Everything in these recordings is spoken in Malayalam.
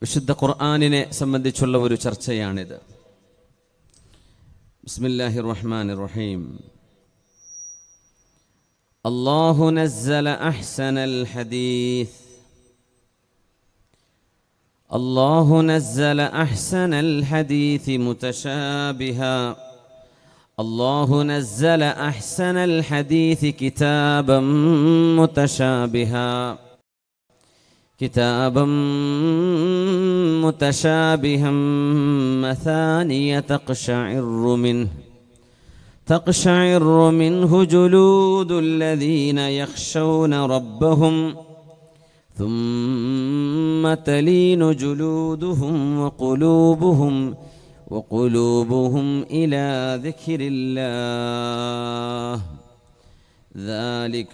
വിശുദ്ധ ഖുർആനിനെ സംബന്ധിച്ചുള്ള ഒരു ചർച്ചയാണിത്. ബിസ്മില്ലാഹിർ റഹ്മാനിർ റഹീം. അല്ലാഹു നസ്സല അഹ്സനൽ ഹദീസ്. അല്ലാഹു നസ്സല അഹ്സനൽ ഹദീസ് മുതശാബിഹാ. അല്ലാഹു നസ്സല അഹ്സനൽ ഹദീസ് കിതാബൻ മുതശാബിഹാ. كتابا متشابها مثانية تقشعر منه جلود الذين يخشون ربهم ثم تلين جلودهم وقلوبهم إلى ذكر الله ذلك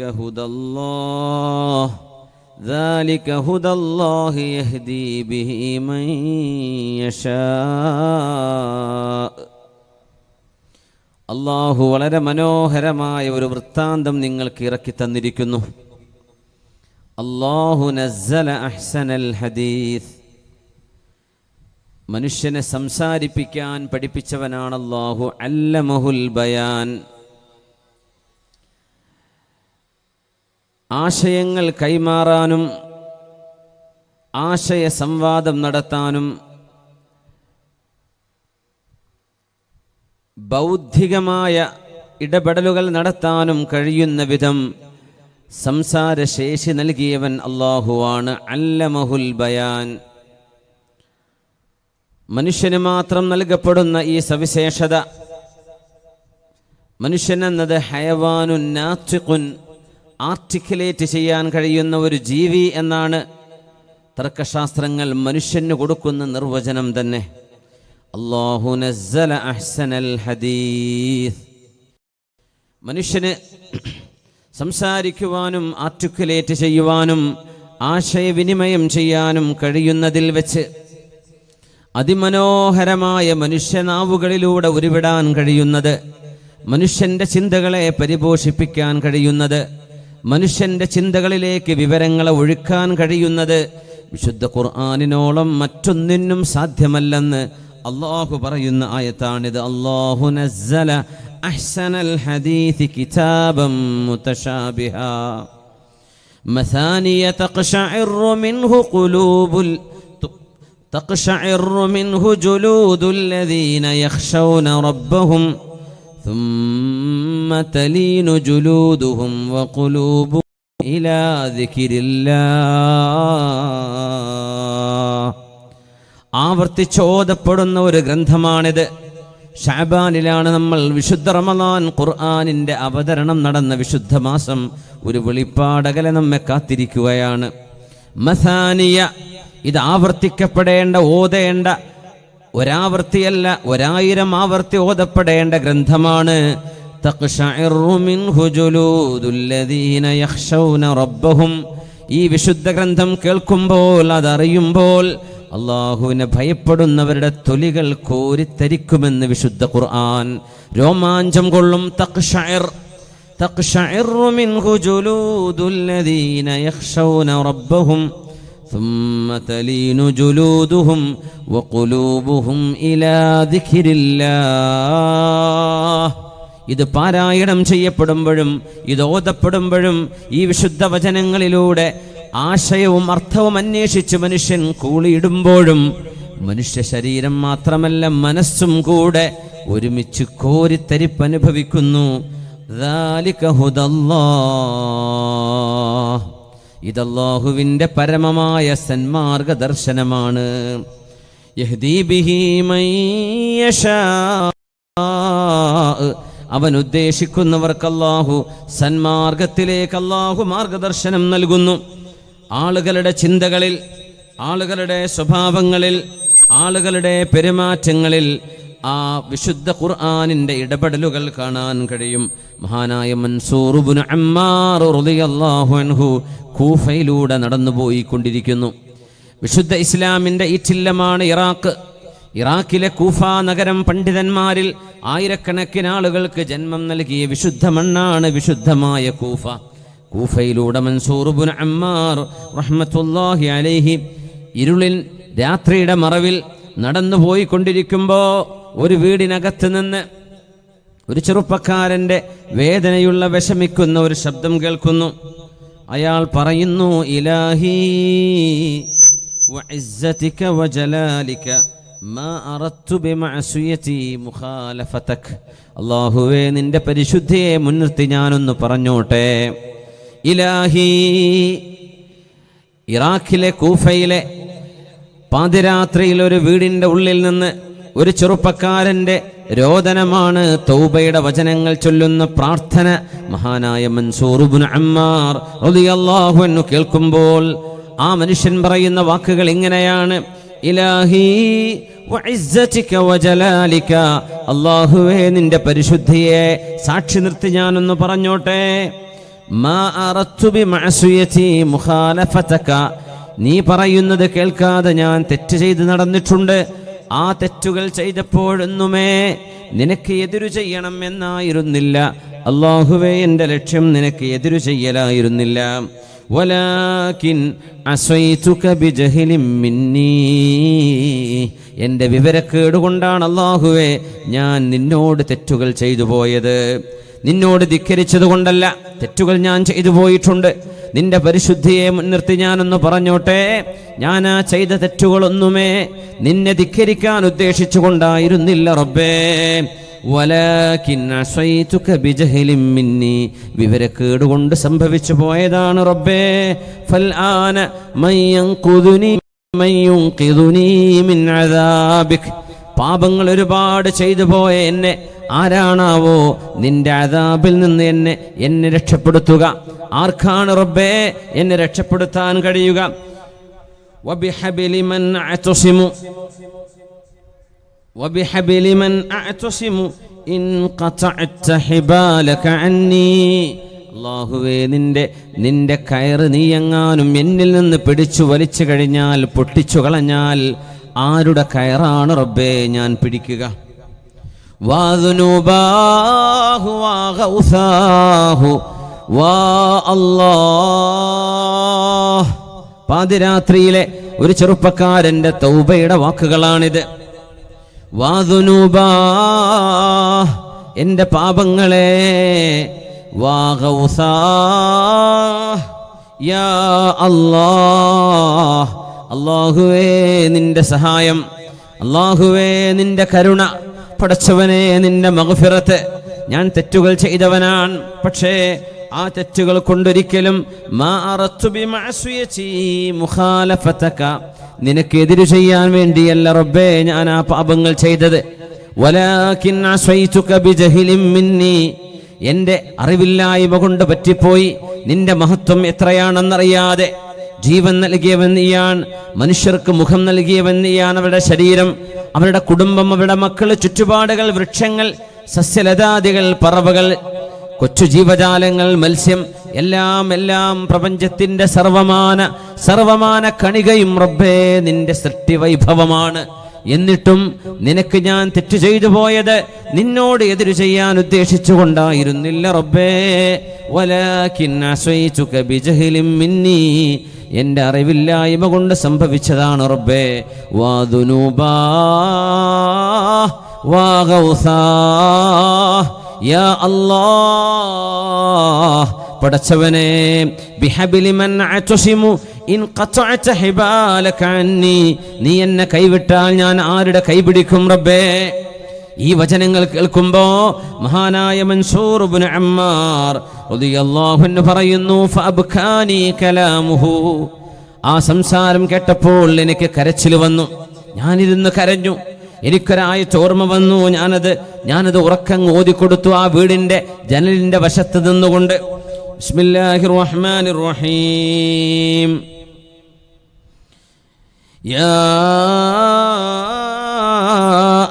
هدى الله يهدي به من يشاء. അല്ലാഹു വളരെ മനോഹരമായ ഒരു വൃത്താന്തം നിങ്ങൾക്ക് ഇറക്കി തന്നിരിക്കുന്നു. അല്ലാഹു നസ്സല അഹ്സനൽ ഹദീസ്. മനുഷ്യനെ സംസാരിപ്പിക്കാൻ പഠിപ്പിച്ചവനാണ് അല്ലാഹു. അല്ലമഹുൽ ബയാൻ. ആശയങ്ങൾ കൈമാറാനും ആശയ സംവാദം നടത്താനും ബൗദ്ധികമായ ഇടപെടലുകൾ നടത്താനും കഴിയുന്ന വിധം സംസാരശേഷി നൽകിയവൻ അല്ലാഹുവാണ്. അല്ലമഹുൽ ബയാൻ. മനുഷ്യന് മാത്രം നൽകപ്പെടുന്ന ഈ സവിശേഷത, മനുഷ്യനെന്നത് ഹയവാനുൻ നാത്തിഖുൻ, ആർട്ടിക്കുലേറ്റ് ചെയ്യാൻ കഴിയുന്ന ഒരു ജീവി എന്നാണ് തർക്കശാസ്ത്രങ്ങൾ മനുഷ്യന് കൊടുക്കുന്ന നിർവചനം തന്നെ. അല്ലാഹു നസ്സല അഹ്സനൽ ഹദീസ്. മനുഷ്യന് സംസാരിക്കുവാനും ആർട്ടിക്കുലേറ്റ് ചെയ്യുവാനും ആശയവിനിമയം ചെയ്യാനും കഴിയുന്നതിൽ വെച്ച് അതിമനോഹരമായ മനുഷ്യനാവുകളിലൂടെ ഉരുവിടാൻ കഴിയുന്നത്, മനുഷ്യന്റെ ചിന്തകളെ പരിപോഷിപ്പിക്കാൻ കഴിയുന്നത്, മനുഷ്യന്റെ ചിന്തകളിലേക്ക് വിവരങ്ങളെ ഒഴുക്കാൻ കഴിയുന്നത് വിശുദ്ധ ഖുർആനിനോളം മറ്റൊന്നിനും സാധ്യമല്ലെന്ന് അല്ലാഹു പറയുന്ന ആയത്താണിത്. അല്ലാഹു നസ്സല അഹ്സനൽ ഹദീസ് കിതാബൻ മുതശാബിഹാ മസാനിയ തഖ്ശഇറു മിൻഹു ജുലൂദുൽ ലദീന യഖ്ശൗന റബ്ബഹും ثم تلين جلودهم وقلوبهم إلى ذكر الله. ആവർത്തിച്ചോദപ്പെടുന്ന ഒരു ഗ്രന്ഥമാണിത്. ശഅബാനിലാണ് നമ്മൾ വിശുദ്ധ റമളാൻ ഖുർആനിന്റെ അവതരണം നടന്ന വിശുദ്ധ മാസം. ഒരു വെളിപ്പാടകലെ നമ്മെ കാത്തിരിക്കുകയാണ്. മസാനിയ, ഇത് ആവർത്തിക്കപ്പെടേണ്ട, ഓതേണ്ട, ഒരാവർത്തിയല്ല 1000 ആവർത്തി ഓതപ്പെടേണ്ട ഗ്രന്ഥമാണ്. തഖ്ശഇറു മിൻഹു ജുലൂദുൽ ലദീന യഖ്ശൗന റബ്ബഹും. ഈ വിശുദ്ധ ഗ്രന്ഥം കേൾക്കുമ്പോൾ, അതറിയുമ്പോൾ അല്ലാഹുവിനെ ഭയപ്പെടുന്നവരുടെ തൊലികൾ കോരിത്തരിക്കുമെന്ന് വിശുദ്ധ ഖുർആൻ. രോമാഞ്ചം കൊള്ളും. തഖ്ശഇറു മിൻഹു ജുലൂദുൽ ലദീന യഖ്ശൗന റബ്ബഹും ثم تلين جلودهم وقلوبهم إلى ذكر الله. ഇത് പാരായണം ചെയ്യപ്പെടുമ്പോഴും ഇത് ഓതപ്പെടുമ്പോഴും ഈ വിശുദ്ധ വചനങ്ങളിലൂടെ ആശയവും അർത്ഥവും അന്വേഷിച്ച് മനുഷ്യൻ കൂളിയിടുമ്പോഴും മനുഷ്യ ശരീരം മാത്രമല്ല മനസ്സും കൂടെ ഒരുമിച്ച് കോരിത്തരിപ്പനുഭവിക്കുന്നു. ذلك هدى الله. ഇതല്ലാഹുവിൻ്റെ പരമമായ സന്മാർഗദർശനമാണ്. യഹ്ദീ ബിഹി മൻ യശാ. അവൻ ഉദ്ദേശിക്കുന്നവർക്ക് അല്ലാഹു സന്മാർഗത്തിലേക്ക് അല്ലാഹു മാർഗദർശനം നൽകുന്നു. ആളുകളുടെ ചിന്തകളിൽ, ആളുകളുടെ സ്വഭാവങ്ങളിൽ, ആളുകളുടെ പെരുമാറ്റങ്ങളിൽ ആ വിശുദ്ധ ഖുർആനിന്റെ ഇടപെടലുകൾ കാണാൻ കഴിയും. മഹാനായ മൻസൂർ ഇബ്നു അമ്മാർ റളിയല്ലാഹു അൻഹു കൂഫയിലൂടെ നടന്നുപോയിക്കൊണ്ടിരിക്കുന്നു. വിശുദ്ധ ഇസ്ലാമിന്റെ ഈറ്റില്ലമാണ് ഇറാഖ്. ഇറാഖിലെ കൂഫ നഗരം പണ്ഡിതന്മാരിൽ ആയിരക്കണക്കിന് ആളുകൾക്ക് ജന്മം നൽകിയ വിശുദ്ധ മണ്ണാണ് വിശുദ്ധമായ കൂഫ. കൂഫയിലൂടെ മൻസൂർ ഇബ്നു അമ്മാർ റഹ്മത്തുള്ളാഹി അലൈഹി ഇരുളിൽ രാത്രിയുടെ മറവിൽ നടന്നു പോയിക്കൊണ്ടിരിക്കുമ്പോൾ ഒരു വീടിനകത്ത് നിന്ന് ഒരു ചെറുപ്പക്കാരൻ്റെ വേദനയുള്ള വിഷമിക്കുന്ന ഒരു ശബ്ദം കേൾക്കുന്നു. അയാൾ പറയുന്നു, ഇലാഹി വഇസ്സതിക വജലാലിക മാ അറദ്തു ബിമഅസിയതി മുഖാലഫതക്. അല്ലാഹുവേ, നിന്റെ പരിശുദ്ധിയെ മുൻനിർത്തി ഞാനൊന്ന് പറഞ്ഞോട്ടെ. ഇലാഹി, ഇറാഖിലെ കൂഫയിലെ പാതിരാത്രിയിൽ ഒരു വീടിൻ്റെ ഉള്ളിൽ നിന്ന് ഒരു ചെറുപ്പക്കാരൻ്റെ രോദനമാണ്. തൗബയുടെ വചനങ്ങൾ ചൊല്ലുന്ന പ്രാർത്ഥന മഹാനായ മൻസൂർ ഇബ്നു അമ്മാർ റളിയല്ലാഹു അൻഹു കേൾക്കുമ്പോൾ ആ മനുഷ്യൻ പറയുന്ന വാക്കുകൾ ഇങ്ങനെയാണ്: ഇലാഹി വഇസ്സതിക വജലാലിക. അല്ലാഹുവേ, നിന്റെ പരിശുദ്ധിയെ സാക്ഷി നിർത്തി ഞാനൊന്ന് പറഞ്ഞോട്ടെ. മാ അറദ്തു ബിമഅസിയതി മുഖാലഫതക. നീ പറയുന്നത് കേൾക്കാതെ ഞാൻ തെറ്റ് ചെയ്ത് നടന്നിട്ടുണ്ട്. ആ തെറ്റുകൾ ചെയ്തപ്പോഴൊന്നുമേ നിനക്ക് എതിരു ചെയ്യണം എന്നായിരുന്നില്ല. അല്ലാഹുവേ, എൻ്റെ ലക്ഷ്യം നിനക്ക് എതിരു ചെയ്യലായിരുന്നില്ല. വലാകിൻ അസൈതുക ബിജഹ്ലിൻ മിന്നീ. എൻ്റെ വിവരക്കേട് കൊണ്ടാണ് അല്ലാഹുവേ ഞാൻ നിന്നോട് തെറ്റുകൾ ചെയ്തു പോയത്. നിന്നോട് ധിക്കരിച്ചത് കൊണ്ടല്ല, തെറ്റുകൾ ഞാൻ ചെയ്തു പോയിട്ടുണ്ട്. നിന്റെ പരിശുദ്ധിയെ മുൻനിർത്തി ഞാനൊന്ന് പറഞ്ഞോട്ടെ. ഞാൻ ആ ചെയ്ത തെറ്റുകളൊന്നുമേ നിന്നെ ധിക്കരിക്കാൻ ഉദ്ദേശിച്ചു കൊണ്ടായിരുന്നില്ല റബ്ബേ. വലാകിൻ അസൈതുക ബിജഹ്ലിൻ മിന്നി. വിവരക്കേട് കൊണ്ട് സംഭവിച്ചു പോയതാണ് റബ്ബേ. ഫൽ ആന മൻ യൻഖുദുനി മൻ യുൻഖിദുനി മിൻ അദാബിക്. പാപങ്ങൾ ഒരുപാട് ചെയ്തു പോയ എന്നെ ആരാണാവോ നിന്റെ അദാബിൽ നിന്ന് എന്നെ രക്ഷപ്പെടുത്തുക? ആർക്കാണ് റബ്ബേ എന്നെ രക്ഷപ്പെടുത്താൻ കഴിയുക? വബിഹബിലി മൻ അഅ്തസിമു ഇൻ ഖതഅത ഹിബാലക അന്നി. അല്ലാഹുവേ, നിന്റെ കയറ് നീ എങ്ങാനും എന്നിൽ നിന്ന് പിടിച്ചു വലിച്ചു കഴിഞ്ഞാൽ, പൊട്ടിച്ചു കളഞ്ഞാൽ ആരുടെ കയറാണ് റബ്ബേ ഞാൻ പിടിക്കുക? വാദുനുബാഹു വഗൗസാഹു വാ അല്ലാഹ്. പാതിരാത്രിയിലെ ഒരു ചെറുപ്പക്കാരൻ്റെ തൗബയുടെ വാക്കുകളാണിത്. വാദുനുബാഹ്, എൻ്റെ പാപങ്ങളെ, വഗൗസാഹ് യാ അല്ലാഹ്. അല്ലാഹുവേ, നിന്റെ സഹായം, അല്ലാഹുവേ, നിന്റെ കരുണ, പടച്ചവനെ, നിന്റെ മഗ്ഫിറത്ത്. ഞാൻ തെറ്റുകൾ ചെയ്തവനാണ്, പക്ഷേ ആ തെറ്റുകൾ കൊണ്ടൊരിക്കലും മാ അറദ്തു ബിമഅസിയതി മുഖാലഫതക. നിനക്ക് എതിര് ചെയ്യാൻ വേണ്ടിയല്ല റബ്ബേ ഞാൻ ആ പാപങ്ങൾ ചെയ്തത്. വലാകിൻ അസൈതുക ബിജഹ്ലിൻ മിന്നി. എൻ്റെ അറിവില്ലായ്മ കൊണ്ട് പറ്റിപ്പോയി. നിന്റെ മഹത്വം എത്രയാണെന്നറിയാതെ ജീവൻ നൽകിയവൻ നീയാണ്, മനുഷ്യർക്ക് മുഖം നൽകിയവൻ നീയാണ്. അവരുടെ ശരീരം, അവരുടെ കുടുംബം, അവരുടെ മക്കൾ, ചുറ്റുപാടുകൾ, വൃക്ഷങ്ങൾ, സസ്യലതാദികൾ, പറവകൾ, കൊച്ചു ജീവജാലങ്ങൾ, മത്സ്യം, എല്ലാം പ്രപഞ്ചത്തിന്റെ സർവമാന കണികയും റബ്ബേ നിന്റെ സൃഷ്ടി വൈഭവമാണ്. എന്നിട്ടും നിനക്ക് ഞാൻ തെറ്റു ചെയ്തു പോയത് നിന്നോട് എതിരു ചെയ്യാൻ ഉദ്ദേശിച്ചുകൊണ്ടായിരുന്നില്ല റബ്ബേ. വലാകിൻ അസൈതുക ബിജഹ്ലിൻ മിന്നി. എൻ്റെ അറിവില്ലായ്മ കൊണ്ട് സംഭവിച്ചതാണ് റബ്ബേ. വാദുനുബാഹ് വഗൗസാഹ് യാ അല്ലാഹ്. പടച്ചവനെ, ബിഹബിലി മൻ അഅ്തസിമു ഇൻ ഖതഅത ഹിബാലക അന്നി. നീ എന്നെ കൈവിട്ടാൽ ഞാൻ ആരുടെ കൈപിടിക്കും റബ്ബേ? ഈ വചനങ്ങൾ കേൾക്കുമ്പോ മഹാനായ മൻസൂർ ഇബ്നു അമ്മാർ റളിയല്ലാഹു അൻഹു പറയുന്നു, ഫഅബ്കാനി കലാമുഹു. ആ സംസാരം കേട്ടപ്പോൾ എനിക്ക് കരച്ചിൽ വന്നു. ഞാനിരുന്ന് കരഞ്ഞു. എനിക്കൊരായത്ത് ഓർമ്മ വന്നു. ഞാനത് ഉറക്കങ്ങ് ഓതിക്കൊടുത്തു ആ വീടിന്റെ ജനലിന്റെ വശത്ത് നിന്നുകൊണ്ട്. ബിസ്മില്ലാഹിർ റഹ്മാനിർ റഹീം. യാ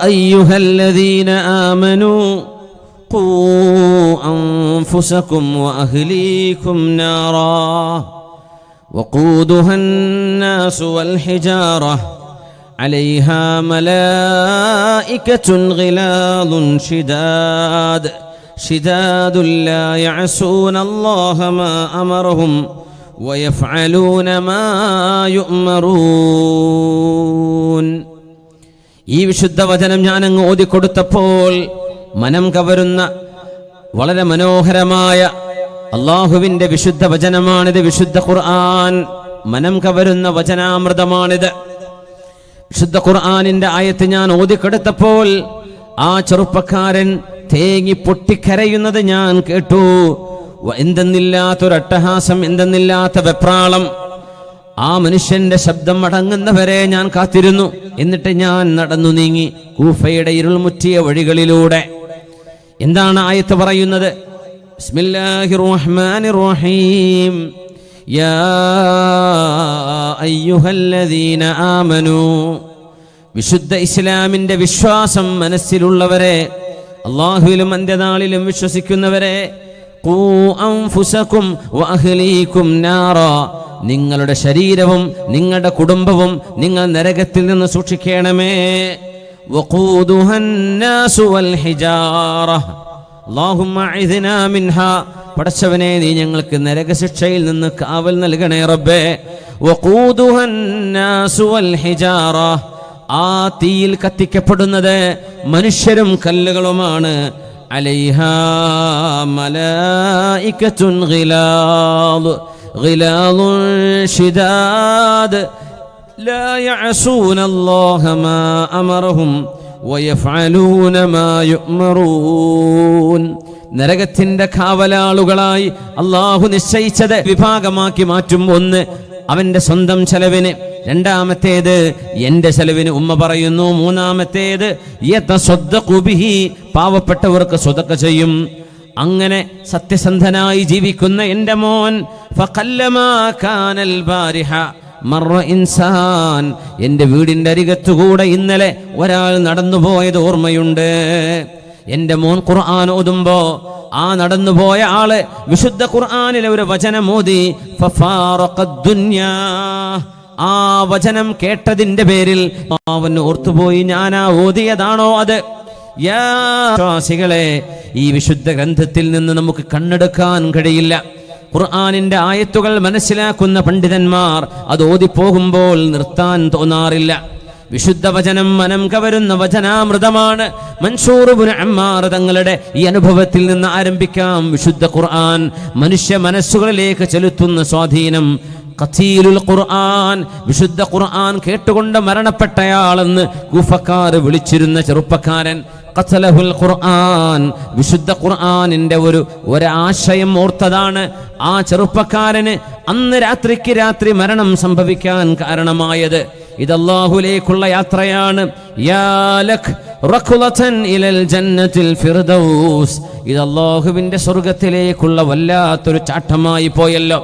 അയ്യുഹല്ലദീന ആമനൂ ഖൂ അൻഫുസകും വഅഹ്ലീകും നാറാ വഖൂദുഹൻ നാസു വൽ ഹിജാറ عليها ملائكة غلاظ شداد لا يعصون الله ما أمرهم വയഫ്അലൂന മാ യുഅ്മറൂൻ. ഈ വിശുദ്ധ വചനം ഞാൻ അങ്ങ് ഓതിക്കൊടുത്തപ്പോൾ മനം കവരുന്ന വളരെ മനോഹരമായ അള്ളാഹുവിന്റെ വിശുദ്ധ വചനമാണിത്. വിശുദ്ധ ഖുർആൻ മനം കവരുന്ന വചനാമൃതമാണിത്. വിശുദ്ധ ഖുർആനിന്റെ ആയത്ത് ഞാൻ ഓതിക്കൊടുത്തപ്പോൾ ആ ചെറുപ്പക്കാരൻ തേങ്ങി പൊട്ടിക്കരയുന്നത് ഞാൻ കേട്ടു. എന്തെന്നില്ലാത്തൊരു അട്ടഹാസം, എന്തെന്നില്ലാത്ത വെപ്രാളം. ആ മനുഷ്യന്റെ ശബ്ദം അടങ്ങുന്നവരെ ഞാൻ കാത്തിരുന്നു. എന്നിട്ട് ഞാൻ നടന്നു നീങ്ങി കൂഫയുടെ ഇരുൾമുറ്റിയ വഴികളിലൂടെ. എന്താണ് ആയത്ത് പറയുന്നത്? ബിസ്മില്ലാഹിർ റഹ്മാനിർ റഹീം. യാ അയ്യുഹല്ലദീന ആമനൂ, വിശുദ്ധ ഇസ്ലാമിന്റെ വിശ്വാസം മനസ്സിലുള്ളവരെ, അല്ലാഹുവിലും അന്ത്യനാളിലും വിശ്വസിക്കുന്നവരെ, ഖൂ അൻഫുസകും വഅഹ്ലീകും നാറാ, നിങ്ങളുടെ ശരീരവും നിങ്ങളുടെ കുടുംബവും നിങ്ങൾ നരകത്തിൽ നിന്ന് സൂക്ഷിക്കണമേ. വഖൂദുഹന്നാസു വൽ ഹിജാറ, അല്ലാഹുമ്മ അഇദ്നാ മിൻഹാ, പടച്ചവനെ നീ ഞങ്ങൾക്ക് നരകശിക്ഷയിൽ നിന്ന് കാവൽ നൽകണേ റബ്ബേ. വഖൂദുഹന്നാസു വൽ ഹിജാറ, ആ തീയിൽ കത്തിക്കപ്പെടുന്നത് മനുഷ്യരും കല്ലുകളുമാണ്. അലൈഹാ മലായികത്തുൻ ഗിലാദുൻ ശിദാദ് ലാ യഅസൂനല്ലാഹ മാ അമറഹും വയഫ്അലൂന മാ യുഅ്മറൂൻ. നരകത്തിന്റെ കാവലാളുകളായി അല്ലാഹു നിശ്ചയിച്ചത് വിഭാഗമാക്കി മാറ്റും. ഒന്ന്, അവന്റെ സ്വന്തം ചെലവിന്. രണ്ടാമത്തേത് എന്റെ ചെലവിന്, ഉമ്മ പറയുന്നു. മൂന്നാമത്തേത് യതസദ്ദഖു ബിഹി, പാവപ്പെട്ടവർക്ക് സ്വതക്ക ചെയ്യും. അങ്ങനെ സത്യസന്ധനായി ജീവിക്കുന്ന എന്റെ മോൻ, ഫഖല്ലമാ കാനൽ ബാരിഹ മറ ഇൻസാൻ, എന്റെ വീടിന്റെ അരികത്തുകൂടെ ഇന്നലെ ഒരാൾ നടന്നുപോയത് ഓർമ്മയുണ്ട്. എന്റെ മോൻ ഖുർആൻ ഓതുമ്പോ ആ നടന്നുപോയ ആള് വിശുദ്ധ ഖുർആനിലെ ഒരു വചനം ഓതി. ഫഫാറഖദ് ദുനിയാ, ആ വചനം കേട്ടതിന്റെ പേരിൽ അവൻ ഓർത്തുപോയി, ഞാനാ ഓതിയതാണോ അത്? യാ വിശ്വാസികളെ, ഈ വിശുദ്ധ ഗ്രന്ഥത്തിൽ നിന്ന് നമുക്ക് കണ്ണെടുക്കാൻ കഴിയില്ല. ഖുർആനിന്റെ ആയത്തുകൾ മനസ്സിലാക്കുന്ന പണ്ഡിതന്മാർ അത് ഓതിപ്പോകുമ്പോൾ നിർത്താൻ തോന്നാറില്ല. വിശുദ്ധ വചനം മനം കവരുന്ന വചനാമൃതമാണ്. മൻസൂർ ഇബ്നു അമ്മാർ തങ്ങളുടെ ഈ അനുഭവത്തിൽ നിന്ന് ആരംഭിക്കാം. വിശുദ്ധ ഖുർആൻ മനുഷ്യ മനസ്സുകളിലേക്ക് ചെലുത്തുന്ന സ്വാധീനം. ഖതീലുൽ ഖുർആൻ, വിശുദ്ധ ഖുർആൻ കേട്ടുകൊണ്ട് മരണപ്പെട്ടയാളെന്ന് കൂഫക്കാർ വിളിച്ചിരുന്ന ചെറുപ്പക്കാരൻ. ഖതലഹുൽ ഖുർആൻ, വിശുദ്ധ ഖുർആനിന്റെ ഒരാശയം ഓർത്തതാണ് ആ ചെറുപ്പക്കാരന് അന്ന് രാത്രിക്ക് രാത്രി മരണം സംഭവിക്കാൻ കാരണമായത്. ഇത് അല്ലാഹുവിലേക്കുള്ള യാത്രയാണ്. യാ ലക് റഖ്ലതൻ ഇലൽ ജന്നത്തിൽ ഫിർദൗസ്, ഇത് അല്ലാഹുവിന്റെ സ്വർഗ്ഗത്തിലേക്കുള്ള വല്ലാത്തൊരു ചാട്ടമായി പോയല്ലോ.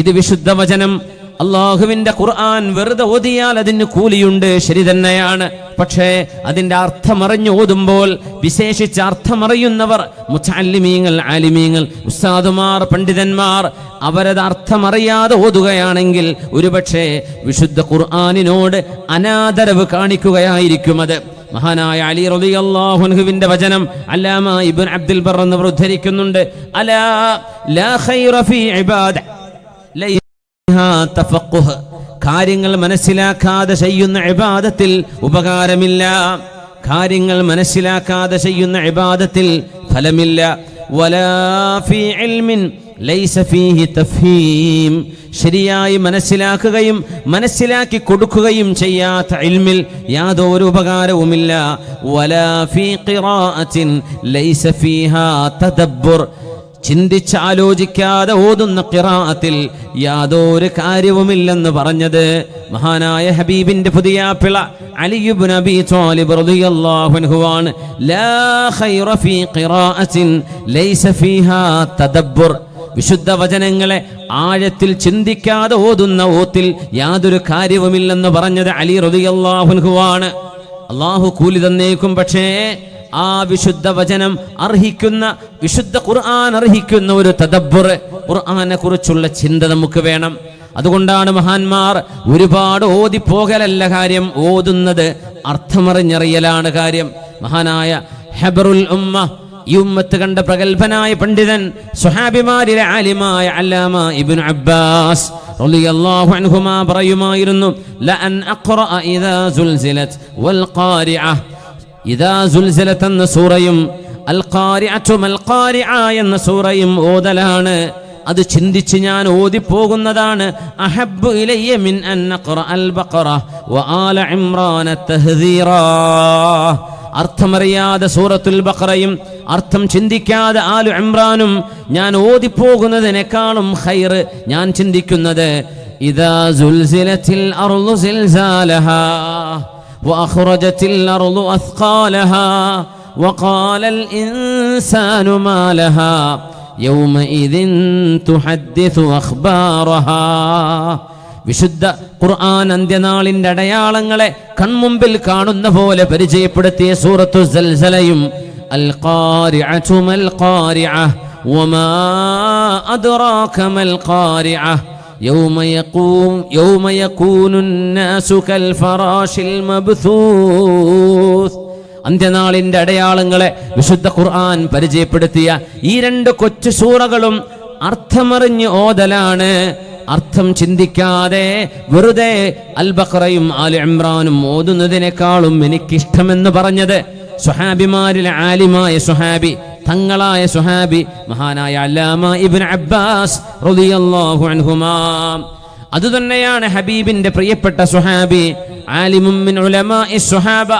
ഇത് വിശുദ്ധ വചനം, അള്ളാഹുവിന്റെ ഖുർആൻ വെറുതെ ഓതിയാൽ അതിന് കൂലിയുണ്ട്, ശരി തന്നെയാണ്. പക്ഷേ അതിന്റെ അർത്ഥമറിഞ്ഞ് ഓതുമ്പോൾ, വിശേഷിച്ച് അർത്ഥമറിയുന്നവർ, മുതഅല്ലിമീങ്ങൾ, ആലിമീങ്ങൾ, ഉസ്താദുമാർ, പണ്ഡിതന്മാർ, അവരത് അർത്ഥമറിയാതെ ഓതുകയാണെങ്കിൽ ഒരുപക്ഷെ വിശുദ്ധ ഖുർആനിനോട് അനാദരവ് കാണിക്കുകയായിരിക്കും അത്. മഹാനായ അലി റളിയല്ലാഹു അൻഹുവിന്റെ വചനം അല്ലാമ ഇബ്നു അബ്ദുൽ ബർ എന്നിവർ ഉദ്ധരിക്കുന്നുണ്ട്. അലാ ലാ ഖൈറ ഫീ ഇബാദ തഫഖുഹ്, കാര്യങ്ങൾ മനസ്സിലാക്കാതെ ചെയ്യുന്ന ഇബാദത്തിൽ ഉപകാരമില്ല. കാര്യങ്ങൾ മനസ്സിലാക്കാതെ ചെയ്യുന്ന ഇബാദത്തിൽ ഫലമില്ല. വലാ ഫീ ഇൽമിൻ ലൈസ ഫീഹി തഫ്ഹീം, ശരിയായി മനസ്സിലാക്കുകയും മനസ്സിലാക്കി കൊടുക്കുകയും ചെയ്യാത്ത ഇൽമിൽ യാതൊരു ഉപകാരവുമില്ല. വലാ ഫീ ഖിറാഅത്തിൻ ലൈസ ഫീഹാ തദബ്ബുർ, ചിന്തിച്ച് ആലോചിക്കാതെ ഓതുന്ന ഖിറാഅത്തിൽ യാതൊരു കാര്യവുമില്ലെന്ന് പറഞ്ഞത് മഹാനായ ഹബീബിന്റെ പുതിയാപ്പിള അലി ഇബ്നു അബീ ത്വാലിബ് റളിയല്ലാഹു അൻഹുവാണ്. ലാ ഖൈറ ഫീ ഖിറാഅത്തിൻ ലൈസ ഫീഹാ തദബ്ബുർ, വിശുദ്ധ വചനങ്ങളെ ആഴത്തിൽ ചിന്തിക്കാതെ ഓതുന്ന ഓത്തിൽ യാതൊരു കാര്യവുമില്ലെന്ന് പറഞ്ഞത് അലി റളിയല്ലാഹു അൻഹുവാണ്. അല്ലാഹു കൂലി തന്നേക്കും. പക്ഷേ ആ വിശുദ്ധ വചനം അർഹിക്കുന്ന, വിശുദ്ധ ഖുർആൻ അർഹിക്കുന്ന ഒരു തദബ്ബുർ, ഖുർആനെ കുറിച്ചുള്ള ചിന്ത നമുക്ക് വേണം. അതുകൊണ്ടാണ് മഹാന്മാർ ഒരുപാട് ഓതിപ്പോകലല്ല കാര്യം, ഓതുന്നത് അർത്ഥമറിഞ്ഞറിയലാണ് കാര്യം. മഹാനായ ഹബ്റുൽ ഉമ്മ ഈ ഉമ്മത്ത് കണ്ട പ്രഗൽഭനായ പണ്ഡിതൻ സ്വഹാബിമാരിലെ ആലിമായ അല്ലാമ ഇബ്നു അബ്ബാസ് റളിയല്ലാഹു അൻഹുമാ പറയുമായിരുന്നു ലഅൻ അഖറഅ ഇദാ സുൽസിലത് വൽ ഖാരിഅ ഇദാ സുൽസിലത് എന്ന സൂറയും അൽ ഖാരിഅതു മൽ ഖാരിഅ എന്ന സൂറയും ഓതലാണ്. അത് ചിന്തിച്ച് ഞാൻ ഓതിപ്പോകുന്നതാണ്. അഹബ്ബു ഇലയ്യ മിൻ അൻ അഖറഅ അൽ ബഖറ വ ആല ഇംറാന തഹ്ദീറാ. അർത്ഥമറിയാതെ സൂറത്തുൽ ബഖറയും അർത്ഥം ചിന്തിക്കാതെ ആലു ഇംറാനും ഞാൻ ഓതിപ്പോകുന്നതിനേക്കാളും ഖൈർ ഞാൻ ചിന്തിക്കുന്നത് ഇദാ സുൽസിലത്തിൽ അർളു സിൽസാലഹാ വഅഖ്റജത്തിൽ അർളു അസ്ഖാലഹാ വഖാലൽ ഇൻസാനു മാ ലഹാ യൗമഇദിൻ തുഹദ്ദിസു അഖ്ബാറഹാ. വിശുദ്ധ ഖുർആൻ അന്ത്യനാളിന്റെ അടയാളങ്ങളെ കൺമുമ്പിൽ കാണുന്ന പോലെ പരിചയപ്പെടുത്തിയ സൂറത്തു സൽസലയും അൽ ഖാരിഅതു മൽ ഖാരിഅ വമാ അദ്റാക മൽ ഖാരിഅ യൗമ യകൂനു النാസു കൽ ഫറാശിൽ മബ്ഥൂസ്. അന്ത്യനാളിന്റെ അടയാളങ്ങളെ വിശുദ്ധ ഖുർആൻ പരിചയപ്പെടുത്തിയ ഈ രണ്ട് കൊച്ചു സൂറകളും അർത്ഥമറിഞ്ഞ് ഓതലാണ്. അർത്ഥം ചിന്തിക്കാതെ വെറുതെ അൽ ബഖറയും ആലി ഇംറാനും ഓതുന്നതിനേക്കാളും എനിക്കിഷ്ടമെന്ന് പറഞ്ഞത് സ്വഹാബിമാരിലെ ആലിമായ സ്വഹാബി, തങ്ങളായ സ്വഹാബി മഹാനായ അല്ലാമ ഇബ്നു അബ്ബാസ് റളിയല്ലാഹു അൻഹുമാ. അതുതന്നെയാണ് ഹബീബിന്റെ പ്രിയപ്പെട്ട സ്വഹാബി ആലിമുൻ മിൻ ഉലമാഇ സ്വഹാബ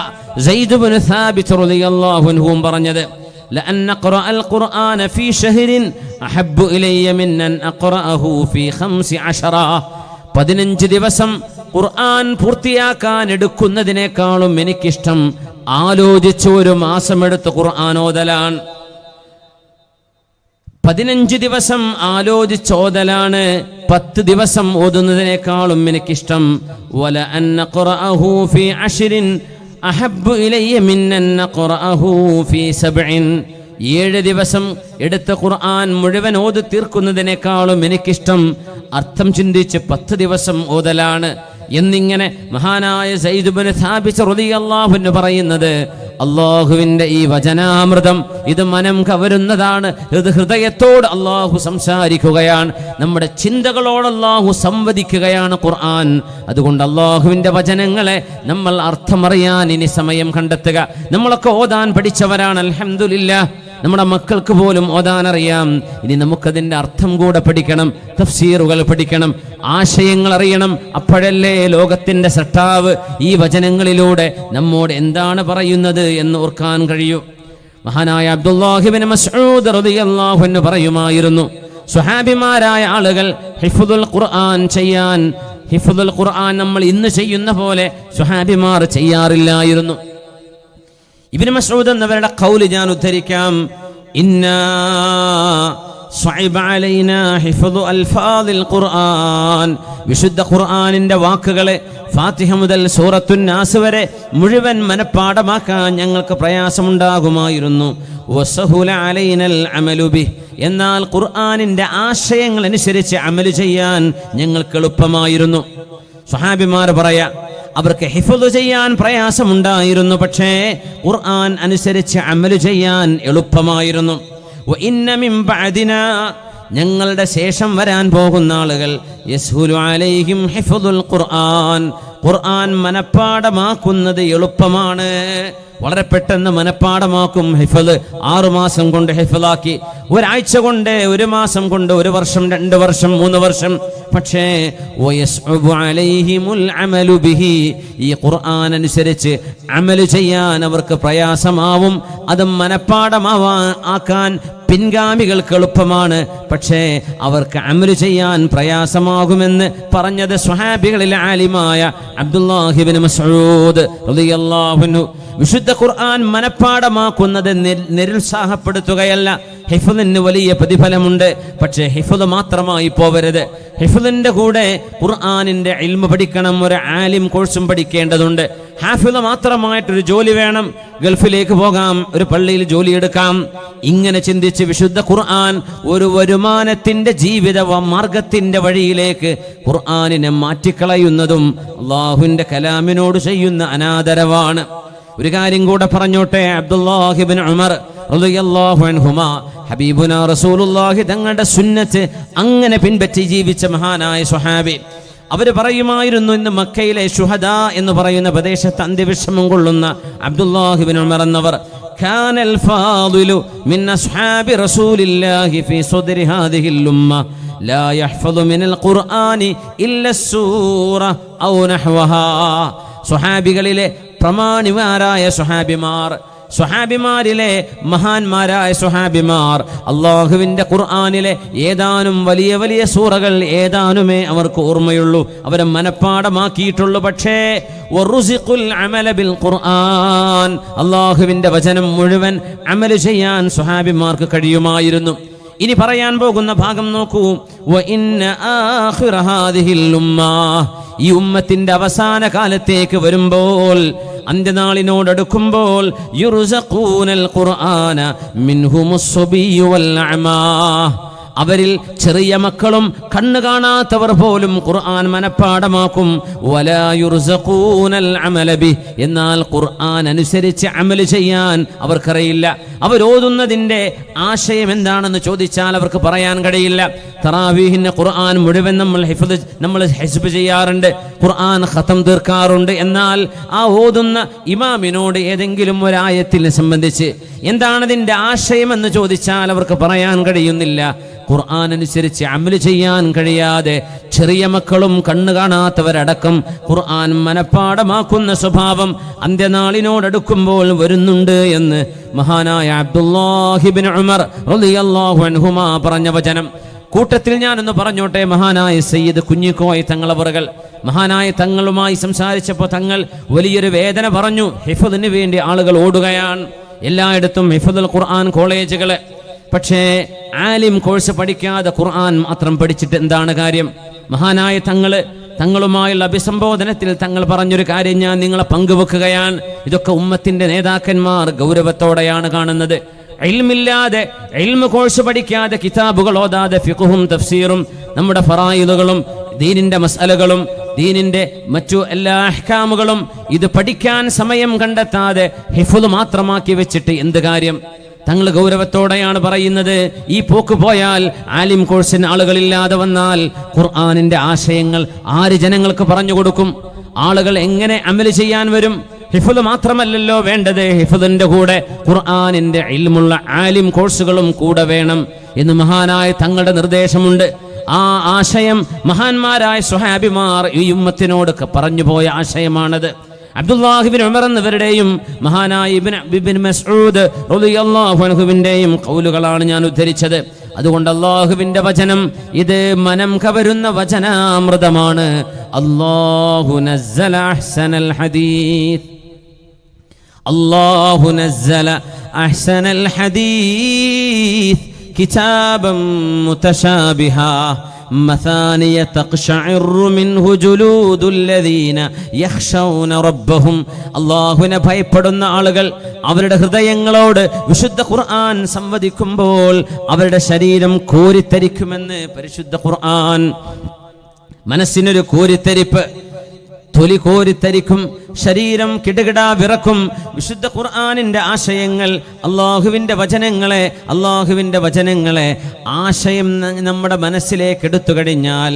സയ്യിദ് ഇബ്നു സാബിത്ത് റളിയല്ലാഹു അൻഹു പറഞ്ഞത് لأن أقرأ القرآن في شهر أحب إلي من أن أقرأه في 15. 15 ദിവസം ഖുർആൻ പൂർത്തിയാക്കാൻ എടുക്കുന്നതിനേക്കാളും എനിക്കിഷ്ടം ആലോചിച്ച് ഒരു മാസം എടുത്ത് ഖുർആൻ ഓതലാണ്. 15 ദിവസം ആലോചിച്ചോതലാണ് 10 ദിവസം ഓതുന്നതിനേക്കാളും എനിക്കിഷ്ടം. വല അൻ ഖറഅഹു ഫീ 10 അഹബ്ബു ഇലയ്യ മിൻ അൻ ഖറഅഹു ഫീ 7. 7 ദിവസം എടുത്ത ഖുർആൻ മുഴുവൻ ഓതി തീർക്കുന്നതിനേക്കാളും എനിക്കിഷ്ടം അർത്ഥം ചിന്തിച്ച് 10 ദിവസം ഓതലാണ് എന്നിങ്ങനെ മഹാനായ സയ്യിദ് ഇബ്നു സാബിത്ത് റളിയല്ലാഹു അൻഹു പറയുന്നത്. അല്ലാഹുവിന്റെ ഈ വചനാമൃതം ഇത് മനം കവരുന്നതാണ്. ഇത് ഹൃദയത്തോട് അല്ലാഹു സംസാരിക്കുകയാണ്, നമ്മുടെ ചിന്തകളോട് അല്ലാഹു സംവദിക്കുകയാണ് ഖുർആൻ. അതുകൊണ്ട് അല്ലാഹുവിന്റെ വചനങ്ങളെ നമ്മൾ അർത്ഥമറിയാൻ ഇനി സമയം കണ്ടെത്തുക. നമ്മളൊക്കെ ഓതാൻ പഠിച്ചവരാണ്, അൽഹംദുലില്ലാഹ്. നമ്മുടെ മക്കൾക്ക് പോലും ഓതാൻ അറിയാം. ഇനി നമുക്കതിൻ്റെ അർത്ഥം കൂടെ പഠിക്കണം, തഫ്സീറുകൾ പഠിക്കണം, ആശയങ്ങൾ അറിയണം. അപ്പോഴല്ലേ ലോകത്തിൻ്റെ സൃഷ്ടാവ് ഈ വചനങ്ങളിലൂടെ നമ്മോട് എന്താണ് പറയുന്നത് എന്ന് ഓർക്കാൻ കഴിയൂ. മഹാനായ അബ്ദുല്ലാഹി ഇബ്നു മസ്ഊദ് റളിയല്ലാഹു അൻഹു പറയുമായിരുന്നു, സ്വഹാബിമാരായ ആളുകൾ ഹിഫ്ദുൽ ഖുർആൻ ചെയ്യാൻ, ഹിഫ്ദുൽ ഖുർആൻ നമ്മൾ ഇന്ന് ചെയ്യുന്ന പോലെ സ്വഹാബിമാർ ചെയ്യാറില്ലായിരുന്നു. ഇബ്നു മസ്ഊദ് എന്നവരുടെ ഖൗല് ഞാൻ ഉദ്ധരിക്കാം. ഇന്നാ സ്വഇബ അലൈനാ ഹിഫ്ദു അൽഫാദിൽ ഖുർആൻ. വിശുദ്ധ ഖുർആനിന്റെ വാക്കുകളെ ഫാത്തിഹ മുതൽ സൂറത്തുൻ നാസ് വരെ മുഴുവൻ മനഃപ്പാഠമാക്കാൻ ഞങ്ങൾക്ക് പ്രയാസമുണ്ടാകുമായിരുന്നു. വസഹുല അലൈനൽ അമലു ബിഹി. എന്നാൽ ഖുർആനിന്റെ ആശയങ്ങൾ അനുസരിച്ച് അമൽ ചെയ്യാൻ ഞങ്ങൾക്ക് എളുപ്പമായിരുന്നു. സ്വഹാബിമാർ പറയാ, അവർക്ക് ഹിഫ്ള് ചെയ്യാൻ പ്രയാസമുണ്ടായിരുന്നു, പക്ഷേ ഖുർആൻ അനുസരിച്ച് അമൽ ചെയ്യാൻ എളുപ്പമായിരുന്നു. വഇന്ന മിൻ ബഅദിനാ, ഞങ്ങളുടെ ശേഷം വരാൻ പോകുന്ന ആളുകൾ യസ്ഹുലു അലൈഹിം ഹിഫ്ളുൽ ഖുർആൻ, ഖുർആൻ മനഃപ്പാഠമാക്കുന്നത് എളുപ്പമാണ്. വളരെ പെട്ടെന്ന് മനഃപ്പാഠമാക്കും. ഹിഫ്ള് 6 മാസം കൊണ്ട് ഹിഫ്ളാക്കി, ഒരാഴ്ച കൊണ്ട്, 1 മാസം കൊണ്ട്, 1 വർഷം, 2 വർഷം, 3 വർഷം. പക്ഷേ വയസ്ഉബു അലൈഹിമുൽ അമലു ബിഹി, ഈ ഖുർആൻ അനുസരിച്ച് അമൽ ചെയ്യാൻ അവർക്ക് പ്രയാസമാവും. അത് മനഃപ്പാഠമാക്കാൻ പിൻഗാമികൾക്ക് എളുപ്പമാണ്, പക്ഷേ അവർക്ക് അമൽ ചെയ്യാൻ പ്രയാസമാകുമെന്ന് പറഞ്ഞത് സ്വഹാബികളിൽ ആലിമായ അബ്ദുല്ലാഹി ഇബ്നു മസ്ഊദ് റളിയല്ലാഹു അൻഹു. വിശുദ്ധ ഖുർആൻ മനഃപ്പാഠമാക്കുന്നത് നിരുത്സാഹപ്പെടുത്തുകയല്ല. ഹിഫ്ളിന് വലിയ പ്രതിഫലമുണ്ട്, പക്ഷേ ഹിഫ്ള് മാത്രമായി പോവരുത്. ഹിഫ്ളിന്റെ കൂടെ ഖുർആനിന്റെ ഇൽമ് പഠിക്കണം, ഒരു ആലിം കോഴ്സും പഠിക്കേണ്ടതുണ്ട്. ഹാഫിള് മാത്രമായിട്ടൊരു ജോലി വേണം, ഗൾഫിലേക്ക് പോകാം, ഒരു പള്ളിയിൽ ജോലിയെടുക്കാം. ഇങ്ങനെ ചിന്തിച്ച് വിശുദ്ധ ഖുർആൻ ഒരു വരുമാനത്തിന്റെ ജീവിത മാർഗത്തിന്റെ വഴിയിലേക്ക് ഖുർആനിനെ മാറ്റിക്കളയുന്നതും അല്ലാഹുവിന്റെ കലാമിനോട് ചെയ്യുന്ന അനാദരവാണ്. ഒരു കാര്യം കൂടെ പറഞ്ഞോട്ടെ. അബ്ദുല്ലാഹി ഇബ്നു ഉമർ റളിയല്ലാഹു അൻഹുമാ ഹബീബുനാ റസൂലുള്ളാഹി തങ്ങളുടെ സുന്നത്ത് അങ്ങനെ പിൻപറ്റി ജീവിച്ച മഹാനായ സ്വഹാബി. അവർ പറയുമായിരുന്നു, ഇന്ന് മക്കയിലെ ശുഹദാ എന്ന് പറയുന്ന പ്രദേശത്ത് അന്ത്യവിഷമം കൊള്ളുന്ന അബ്ദുല്ലാഹി ഇബ്നു ഉമർ എന്നവർ കാനൽ ഫാദിലു മിൻ അസ്ഹാബി റസൂലില്ലാഹി ഫീ സദ്രി ഹാദിഹിൽ ഉമ്മ ലാ യഹ്ഫദു മിനൽ ഖുർആനി ഇല്ല സൂറ ഔ നഹ്വഹാ. സ്വഹാബികളിലെ പ്രമാണിമാരായ സ്വഹാബിമാരിലെ മഹാന്മാരായ സ്വഹാബിമാർ അള്ളാഹുവിൻ്റെ ഖുർആനിലെ ഏതാനും വലിയ വലിയ സൂറകൾ ഏതാനുമേ അവർക്ക് ഓർമ്മയുള്ളൂ, അവരെ മനഃപ്പാടമാക്കിയിട്ടുള്ളൂ. പക്ഷേ വറുസിഖുൽ അമല ബിൽ ഖുർആൻ, അള്ളാഹുവിൻ്റെ വചനം മുഴുവൻ അമല് ചെയ്യാൻ സ്വഹാബിമാർക്ക് കഴിയുമായിരുന്നു. ഇനി പറയാൻ പോകുന്ന ഭാഗം നോക്കൂ. വ ഇന്ന ആഖിറ ഹാദിഹിൽ ഉമ്മ, ഈ ഉമ്മത്തിന്റെ അവസാന കാലത്തേക്ക് വരുമ്പോൾ, അന്ത്യനാളിനോടടുക്കുമ്പോൾ, യുർസഖൂനൽ ഖുർആന മിൻഹുമുസ് സബിയ്യു വൽ അഅമാ, അവരിൽ ചെറിയ മക്കളും കണ്ണു കാണാത്തവർ പോലും ഖുർആൻ മനഃപ്പാടമാക്കും. വലാ യുർസഖൂനൽ അമല ബിഹി, എന്നാൽ ഖുർആൻ അനുസരിച്ച് അമല് ചെയ്യാൻ അവർക്കറിയില്ല. അവരോതുന്നതിൻ്റെ ആശയം എന്താണെന്ന് ചോദിച്ചാൽ അവർക്ക് പറയാൻ കഴിയില്ല. തറാവീഹിന് ഖുർആൻ മുഴുവൻ നമ്മൾ ഹിഫ്ള് ചെയ്യാറുണ്ട്, ഖുർആൻ ഖതം തീർക്കാറുണ്ട്. എന്നാൽ ആ ഓതുന്ന ഇമാമിനോട് ഏതെങ്കിലും ഒരായത്തിനെ സംബന്ധിച്ച് എന്താണതിൻ്റെ ആശയമെന്ന് ചോദിച്ചാൽ അവർക്ക് പറയാൻ കഴിയുന്നില്ല. ഖുർആൻ അനുസരിച്ച് അമല് ചെയ്യാൻ കഴിയാതെ ചെറിയ മക്കളും കണ്ണു കാണാത്തവരടക്കം ഖുർആൻ മനഃപ്പാടമാക്കുന്ന സ്വഭാവം അന്ത്യനാളിനോടടുക്കുമ്പോൾ വരുന്നുണ്ട് എന്ന് മഹാനായ അബ്ദുല്ലാഹി ഇബ്നു ഉമർ റളിയല്ലാഹു അൻഹുമാ പറഞ്ഞ വചനം. കൂട്ടത്തിൽ ഞാനൊന്ന് പറഞ്ഞോട്ടെ, മഹാനായ സയ്യിദ് കുഞ്ഞിക്കോയ തങ്ങളവറുകൾ മഹാനായ തങ്ങളുമായി സംസാരിച്ചപ്പോൾ തങ്ങൾ വലിയൊരു വേദന പറഞ്ഞു. ഹിഫ്ളിന് വേണ്ടി ആളുകൾ ഓടുകയാണ്, എല്ലായിടത്തും ഹിഫ്ളുൽ ഖുർആൻ കോളേജുകൾ. പക്ഷേ ആലിം കോഴ്സ് പഠിക്കാതെ ഖുർആൻ മാത്രം പഠിച്ചിട്ട് എന്താണ് കാര്യം? മഹാനായ തങ്ങളുമായുള്ള അഭിസംബോധനത്തിൽ തങ്ങൾ പറഞ്ഞൊരു കാര്യം ഞാൻ നിങ്ങളെ പങ്കുവെക്കുകയാണ്. ഇതൊക്കെ ഉമ്മത്തിന്റെ നേതാക്കന്മാർ ഗൗരവത്തോടെയാണ് കാണുന്നത്. ഇൽമില്ലാതെ, ഇൽമ് കോഴ്സ് പഠിക്കാതെ, കിതാബുകൾ ഓതാതെ, ഫിഖ്ഹും തഫ്സീറും നമ്മുടെ ഫറായിദുകളും ദീനിന്റെ മസ്അലകളും ദീനിന്റെ മറ്റു എല്ലാ അഹ്കാമുകളും ഇത് പഠിക്കാൻ സമയം കണ്ടെത്താതെ ഹിഫ്ള് മാത്രമാക്കി വെച്ചിട്ട് എന്ത് കാര്യം? തങ്ങൾ ഗൗരവത്തോടെയാണ് പറയുന്നത്. ഈ പോക്ക് പോയാൽ, ആലിം കോഴ്സിന് ആളുകളില്ലാതെ വന്നാൽ ഖുർആനിന്റെ ആശയങ്ങൾ ആര് ജനങ്ങൾക്ക് പറഞ്ഞു കൊടുക്കും? ആളുകൾ എങ്ങനെ അമല് ചെയ്യാൻ വരും? ഹിഫ്ള് മാത്രമല്ലല്ലോ വേണ്ടത്, ഹിഫ്ളിന്റെ കൂടെ ഖുർആനിന്റെ ഇൽമുള്ള ആലിം കോഴ്സുകളും കൂടെ വേണം എന്ന് മഹാനായ തങ്ങളുടെ നിർദ്ദേശമുണ്ട്. ആ ആശയം മഹാന്മാരായ സ്വഹാബിമാർ ഈ ഉമ്മത്തിനോട് പറഞ്ഞു പോയ ആശയമാണത്. അബ്ദുല്ലാഹി ഇബ്നു ഉമർ എന്നിവരുടെയും മഹാനായ ഇബ്നു മസ്ഊദ് റളിയല്ലാഹു അൻഹുവിന്റെയും ഖൗലുകളാണ് ഞാൻ ഉദ്ധരിച്ചത്. അതുകൊണ്ട് അല്ലാഹുവിന്റെ വചനം ഇത് മനം കവരുന്ന വചനാമൃതമാണ്. അല്ലാഹു നസ്സല അഹ്സനൽ ഹദീസ്, അല്ലാഹു നസ്സല അഹ്സനൽ ഹദീസ് കിതാബൻ മുതശാബിഹാ مثانية تقشعر منه جلود الذين يخشون ربهم. അല്ലാഹുവിനെ ഭയപ്പെടുന്ന ആളുകൾ അവരുടെ ഹൃദയങ്ങളോട് വിശുദ്ധ ഖുർആൻ സംവദിക്കുമ്പോൾ അവരുടെ ശരീരം കോരിത്തരിക്കുമെന്ന് പരിശുദ്ധ ഖുർആൻ. മനസ്സിനൊരു കോരിത്തരിപ്പ്, തൊലി കോരിത്തരിക്കും, ശരീരം കിടുകിടാ വിറക്കും. വിശുദ്ധ ഖുർആനിന്റെ ആശയങ്ങൾ, അള്ളാഹുവിന്റെ വചനങ്ങളെ ആശയം നമ്മുടെ മനസ്സിലേക്ക് എടുത്തു കഴിഞ്ഞാൽ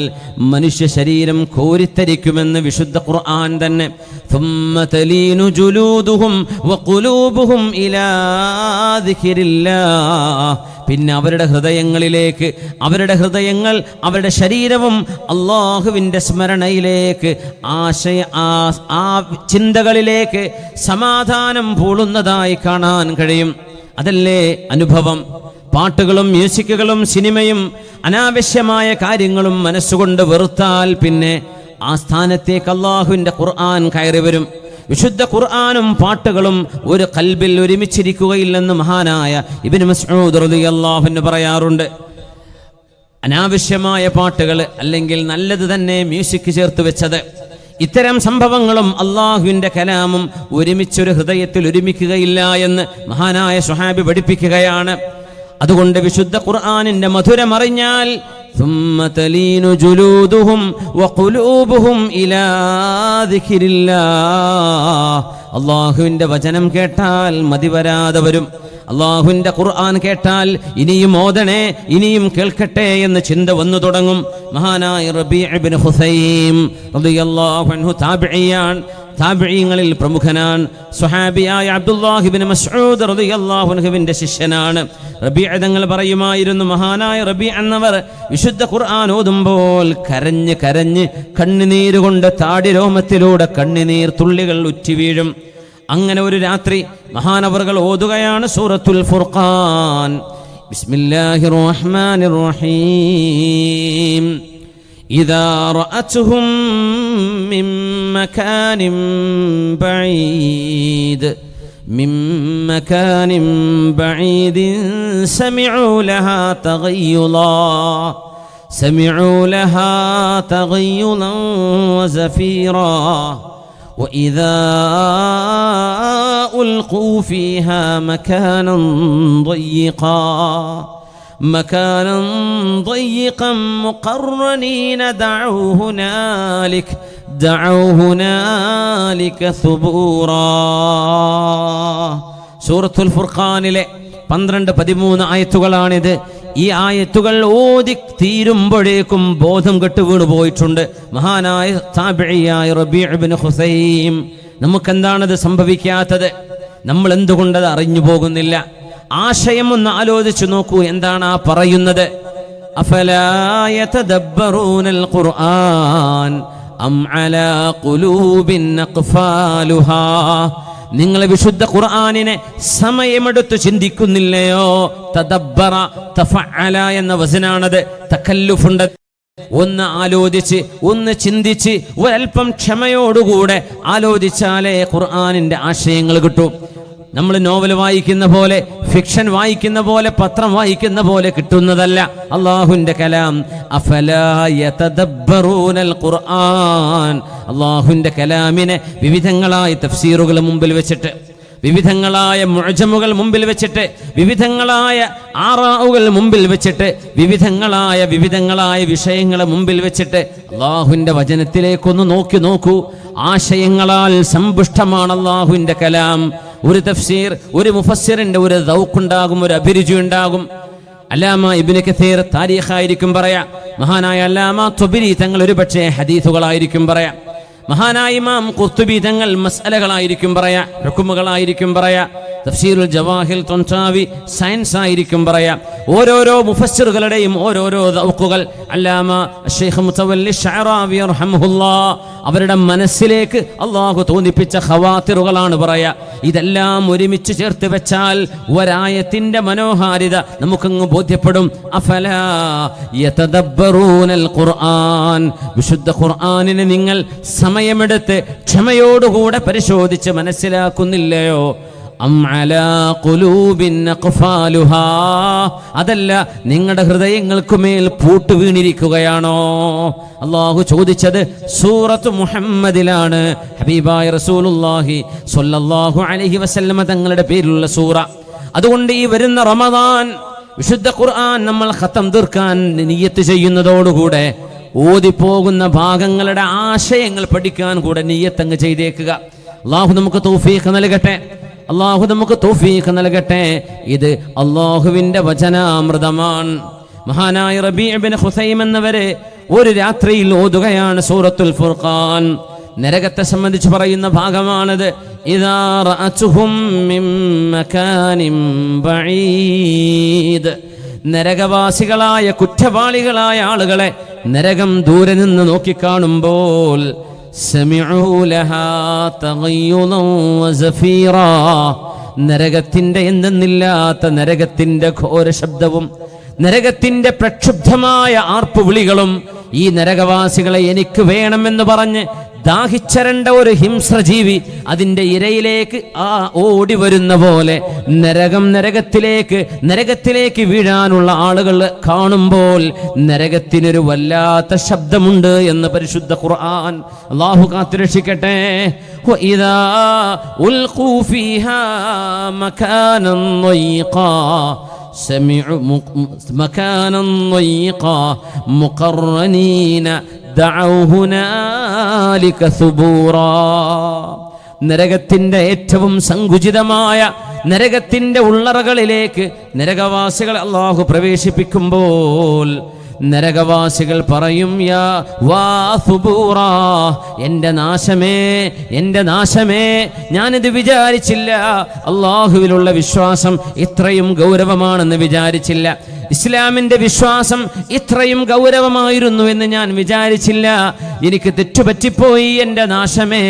മനുഷ്യ ശരീരം കോരിത്തരിക്കുമെന്ന് വിശുദ്ധ ഖുർആൻ തന്നെ. ثم تلين جلودهم وقلوبهم إلى ذكر الله. പിന്നെ അവരുടെ ഹൃദയങ്ങൾ അവരുടെ ശരീരവും അള്ളാഹുവിൻ്റെ സ്മരണയിലേക്ക്, ആ ചിന്തകളിലേക്ക് സമാധാനം പൂളുന്നതായി കാണാൻ കഴിയും. അതല്ലേ അനുഭവം? പാട്ടുകളും മ്യൂസിക്കുകളും സിനിമയും അനാവശ്യമായ കാര്യങ്ങളും മനസ്സുകൊണ്ട് വെറുത്താൽ പിന്നെ ആ സ്ഥാനത്തേക്ക് അള്ളാഹുവിൻ്റെ ഖുർആൻ കയറി വരും. വിശുദ്ധ ഖുർആനും പാട്ടുകളും ഒരു ഖൽബിൽ ഒരുമിച്ചിരിക്കുകയില്ലെന്ന് മഹാനായ ഇബ്നു മസ്ഊദ് റളിയല്ലാഹു അൻഹു പറയാറുണ്ട്. അനാവശ്യമായ പാട്ടുകൾ, അല്ലെങ്കിൽ നല്ലത് തന്നെ മ്യൂസിക് ചേർത്ത് വെച്ചത്, ഇത്തരം സംഭവങ്ങളും അള്ളാഹുവിൻ്റെ കലാമും ഒരുമിച്ചൊരു ഹൃദയത്തിൽ ഒരുമിക്കുകയില്ല എന്ന് മഹാനായ സ്വഹാബി പഠിപ്പിക്കുകയാണ്. അതുകൊണ്ട് വിശുദ്ധ ഖുർആനിന്റെ മധുരമറിഞ്ഞാൽ ثم تلين جلودهم وقلوبهم إلى ذكر الله. അള്ളാഹുവിൻ്റെ വചനം കേട്ടാൽ മതി വരാതെ വരും. അള്ളാഹുവിന്റെ ഖുർആൻ കേട്ടാൽ ഇനിയും ഓതണേ, ഇനിയും കേൾക്കട്ടെ എന്ന് ചിന്ത വന്നു തുടങ്ങും. മഹാനായ റബീഅ ഇബ്നു ഹുസൈം റളിയല്ലാഹു അൻഹു താബിഈയാണ്, താബിഈങ്ങളിൽ പ്രമുഖനാണ്. സ്വഹാബിയായ അബ്ദുല്ലാഹി ഇബ്നു മസ്ഊദ് റളിയല്ലാഹു അൻഹുവിന്റെ ശിഷ്യനാണ്. റബീഅ തങ്ങൾ പറയുമായിരുന്നു, മഹാനായ റബീഅ എന്നവർ വിശുദ്ധ ഖുർആൻ ഓതുമ്പോൾ കരഞ്ഞ് കരഞ്ഞ് കണ്ണുനീരുകൊണ്ട് താടി രോമത്തിലൂടെ കണ്ണുനീർ തുള്ളികൾ ഉറ്റി വീഴും. അങ്ങനെ ഒരു രാത്രി മഹാനവറുകൾ ഓതുകയാണ് സൂറത്തുൽ ഫുർഖാൻ. ബിസ്മില്ലാഹിർ റഹ്മാനിർ റഹീം. ഇദാ റഅതുഹും മിൻ മകാനിൻ ബഈദ് من مكان بعيد سمعوا لها تغيظا وزفيرا وإذا ألقوا فيها مكانا ضيقا مقرنين دعوا هنالك ثبورا. സൂറത്തുൽ ഫുർഖാനിലെ 12-13 ആയത്തുകളാണിത്. ഈ ആയത്തുകൾ ഓതി തീരുമ്പോഴേക്കും ബോധം കെട്ട് വീണു പോയിട്ടുണ്ട് മഹാനായ താബിഈയായ റബീഅ ഇബ്നു ഹുസൈം. നമുക്കെന്താണത് സംഭവിക്കാത്തത്? നമ്മൾ എന്തുകൊണ്ടത് അറിഞ്ഞു പോകുന്നില്ല? ആശയം ഒന്ന് ആലോചിച്ചു നോക്കൂ. എന്താണ് ആ പറയുന്നത്? അഫലാ യതദബ്ബറൂനൽ ഖുർആൻ അം അലാ ഖുലൂബിൻ അഖ്ഫാലുഹാ. നിങ്ങൾ വിശുദ്ധ ഖുർആനിനെ സമയമെടുത്ത് ചിന്തിക്കുന്നില്ലയോ? തദബ്ബറ തഫഅല എന്ന വസനാണത്. തകല്ലുഫുണ്ട്. ഒന്ന് ആലോചിച്ച്, ഒന്ന് ചിന്തിച്ച്, ഒരൽപ്പം ക്ഷമയോടുകൂടെ ആലോചിച്ചാലേ ഖുർആനിന്റെ ആശയങ്ങൾ കിട്ടൂ. നമ്മൾ നോവൽ വായിക്കുന്ന പോലെ, ഫിക്ഷൻ വായിക്കുന്ന പോലെ, പത്രം വായിക്കുന്ന പോലെ കിട്ടുന്നതല്ല അല്ലാഹുവിന്റെ കലാം. അഫലാ യതദബ്ബറൂനൽ ഖുർആൻ. അല്ലാഹുവിന്റെ കലാമിനെ വിവിധങ്ങളായ തഫ്സീറുകൾ മുമ്പിൽ വെച്ചിട്ട്, വിവിധങ്ങളായ മുഅ്ജമുകൾ മുമ്പിൽ വെച്ചിട്ട്, വിവിധങ്ങളായ ആറാഉകൾ മുമ്പിൽ വെച്ചിട്ട്, വിവിധങ്ങളായ വിഷയങ്ങളെ മുമ്പിൽ വെച്ചിട്ട് അല്ലാഹുവിന്റെ വചനത്തിലേക്കൊന്ന് നോക്കൂ. ആശയങ്ങളാൽ സമ്പുഷ്ടമാണ് അല്ലാഹുവിന്റെ കലാം. ഒരു തഫ്സീർ, ഒരു മുഫസ്സിറിന്റെ ഒരു ദൗഖുണ്ടാകും, ഒരു അഭിരുചി ഉണ്ടാകും. അല്ലാമ ഇബ്നു കസീർ താരീഖായിരിക്കും പറയാ. മഹാനായ അല്ലാമ തുബരി തങ്ങൾ ഒരു പക്ഷേ ഹദീസുകളായിരിക്കും പറയാ. മഹാനായ ഇമാം ഖുർത്തുബി തങ്ങൾ മസ്അലകളായിരിക്കും പറയാ, ഹുക്മുകളായിരിക്കും പറയാ. തഫ്സീറുൽ ജവാഹിർ തൻതാവി സയൻസ് ആയിരിക്കും പറയാ. ഓരോരോ മുഫസ്സിറുകളുടെയും ഓരോരോ ദൗഖുകൾ. അല്ലാമ ശൈഖ് മുതവല്ലി ശഅറാവി റഹ്മഹുല്ലാഹ് അവരുടെ മനസ്സിലേക്ക് അല്ലാഹു തോന്നിപ്പിച്ച ഖവാത്തിറുകളാണ് പറയാ. ഇതെല്ലാം ഒരുമിച്ച് ചേർത്ത് വെച്ചാൽ ഒരായത്തിന്റെ മനോഹാരിത നമുക്കങ്ങ് ബോധ്യപ്പെടും. അഫലാ യതദബ്ബറൂനൽ ഖുർആൻ. വിശുദ്ധ ഖുർആനിനെ നിങ്ങൾ സമയമെടുത്ത് ക്ഷമയോടുകൂടെ പരിശോധിച്ച് മനസ്സിലാക്കുന്നില്ലയോ? അം അലാ ഖുലൂബിൻ അഖ്ഫാലുഹാ. അതല്ല, നിങ്ങളുടെ ഹൃദയങ്ങൾക്കുമേൽ പൂട്ട് വീണിരിക്കുകയാണോ? അല്ലാഹു ചോദിച്ചത് സൂറത്ത് മുഹമ്മദിലാണ്. ഹബീബായ റസൂലുള്ളാഹി സ്വല്ലല്ലാഹു അലൈഹി വസല്ലമ തങ്ങളുടെ പേരിലുള്ള സൂറ. അതുകൊണ്ട് ഈ വരുന്ന റമദാൻ വിശുദ്ധ ഖുർആൻ നമ്മൾ ഖത്തം തീർക്കാൻ നിയ്യത്ത് ചെയ്യുന്നതോടുകൂടെ ഓതിപ്പോകുന്ന ഭാഗങ്ങളുടെ ആശയങ്ങൾ പഠിക്കാൻ കൂടെ നിയ്യത്തങ്ങ് ചെയ്തേക്കുക. അല്ലാഹു നമുക്ക് തൗഫീഖ് നൽകട്ടെ. അല്ലാഹു നമുക്ക് തൗഫീഖ് നൽകട്ടെ. ഇത് അല്ലാഹുവിന്റെ വചനാമൃതമാണ്. മഹാനായ റബീഅ ഇബ്നു ഹുസൈം എന്നവരെ ഒരു രാത്രിയിൽ ഓതുകയാണ് സൂറത്തുൽ ഫുർഖാൻ. നരകത്തെ സംബന്ധിച്ച് പറയുന്ന ഭാഗമാണത്. ഇദാ റഅതുഹും മിൻ മകാനിൻ ബഈദ്. നരകവാസികളായ കുറ്റവാളികളായ ആളുകളെ നരകം ദൂരെ നിന്ന് നോക്കിക്കാണുമ്പോൾ സമിഉ ലഹാ തഗയ്യുദൻ വസഫീറാ. നരകത്തിന്റെ എന്തെന്നില്ലാത്ത നരകത്തിന്റെ ഘോര ശബ്ദവും നരകത്തിന്റെ പ്രക്ഷുബ്ധമായ ആർപ്പുവിളികളും ഈ നരകവാസികളെ എനിക്ക് വേണമെന്ന് പറഞ്ഞ് ദാഹിച്ചരണ്ട ഒരു ഹിംസ്രജീവി അതിന്റെ ഇരയിലേക്ക് ഓടി വരുന്ന പോലെ നരകത്തിലേക്ക് വീഴാനുള്ള ആളുകൾ കാണുമ്പോൾ നരകത്തിനൊരു വല്ലാത്ത ശബ്ദമുണ്ട് എന്ന് പരിശുദ്ധ ഖുർആൻ. അല്ലാഹു കാത്തുരക്ഷിക്കട്ടെ. വഇദാ ഉൽഖൂ ഫീഹാ മകാനൻ ളയ്യിഖാ سمعوا مكانا ضيقا مقرنين دعوا هنالك ثبورا. നരകത്തിന്റെ ഏറ്റവും സങ്കുചിതമായ നരകത്തിന്റെ ഉള്ളറകളിലേക്ക് നരകവാസികളെ അല്ലാഹു പ്രവേശിപ്പിക്കുമ്പോൾ നരകവാസികൾ പറയും, യാ വാ സുബൂറാ, എൻ്റെ നാശമേ, എൻ്റെ നാശമേ, ഞാനിത് വിചാരിച്ചില്ല. അല്ലാഹുവിലുള്ള വിശ്വാസം ഇത്രയും ഗൗരവമാണെന്ന് വിചാരിച്ചില്ല. ഇസ്ലാമിന്റെ വിശ്വാസം ഇത്രയും ഗൗരവമായിരുന്നു എന്ന് ഞാൻ വിചാരിച്ചില്ല. എനിക്ക് തെറ്റുപറ്റിപ്പോയി, എൻ്റെ നാശമേ,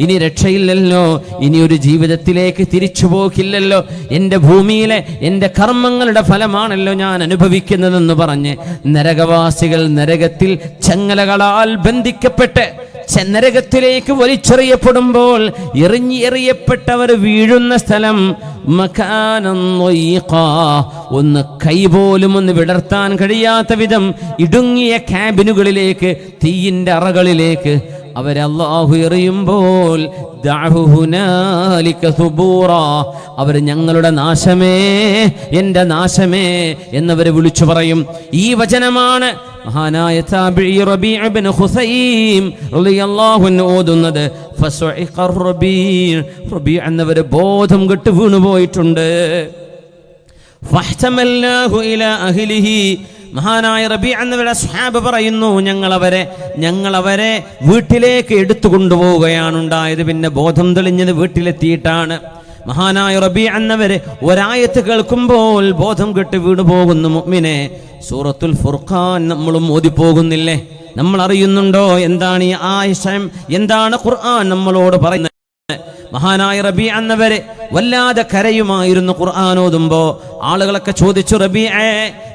ഇനി രക്ഷയില്ലല്ലോ, ഇനി ഒരു ജീവിതത്തിലേക്ക് തിരിച്ചു പോക്കില്ലല്ലോ, എൻ്റെ ഭൂമിയിലെ എൻ്റെ കർമ്മങ്ങളുടെ ഫലമാണല്ലോ ഞാൻ അനുഭവിക്കുന്നതെന്ന് പറഞ്ഞ് നരകവാസികൾ നരകത്തിൽ ചങ്ങലകളാൽ ബന്ധിക്കപ്പെട്ട് നരകത്തിലേക്ക് വലിച്ചെറിയപ്പെടുമ്പോൾ എറിയപ്പെട്ടവർ വീഴുന്ന സ്ഥലം ഒന്ന് കൈപോലും ഒന്ന് വിടർത്താൻ കഴിയാത്ത വിധം ഇടുങ്ങിയ ക്യാബിനുകളിലേക്ക്, തീയിന്റെ അറകളിലേക്ക് അവരെ അല്ലാഹു എറിയുമ്പോൾ അവർ ഞങ്ങളുടെ നാശമേ, എൻ്റെ നാശമേ എന്നവരെ വിളിച്ചു പറയും. ഈ വചനമാണ് മഹാനായ താബിഈ റബീഅ ഇബ്നു ഖുസൈം റളിയല്ലാഹു അൻഹു ഓതുന്നത്. ഫസഇഖർ റബീഅ എന്നവരെ ബോധം കെട്ട് വീണുപോയിട്ടുണ്ട്. ഫഹ്തമൽനാഹു ഇലാ അഹ്ലിഹി, മഹാനായ റബീഅ എന്നവരുടെ സ്വഹാബ് പറയുന്നു, ഞങ്ങളവരെ വീട്ടിലേക്ക് എടുത്തു കൊണ്ടുപോവുകയാണ് ഉണ്ടായത്. പിന്നെ ബോധം തെളിഞ്ഞത് വീട്ടിലെത്തിയിട്ടാണ്. മഹാനായ റബീഅ എന്നവര് ഒരായത്ത് കേൾക്കുമ്പോൾ ബോധം കെട്ട് വീണു പോകുന്നു. മുഅ്മിനെ, സൂറത്തുൽ ഫുർഖാൻ നമ്മളും ഓതിപ്പോകുന്നില്ലേ? നമ്മൾ അറിയുന്നുണ്ടോ എന്താണ് ഈ ആശയം, എന്താണ് ഖുർആൻ നമ്മളോട് പറയുന്നത്? മഹാനായ റബീഅ എന്നവര് വല്ലാതെ കരയുമായിരുന്നു ഖുർആൻ ഓതുമ്പോ. ആളുകളൊക്കെ ചോദിച്ചു, റബീഅേ,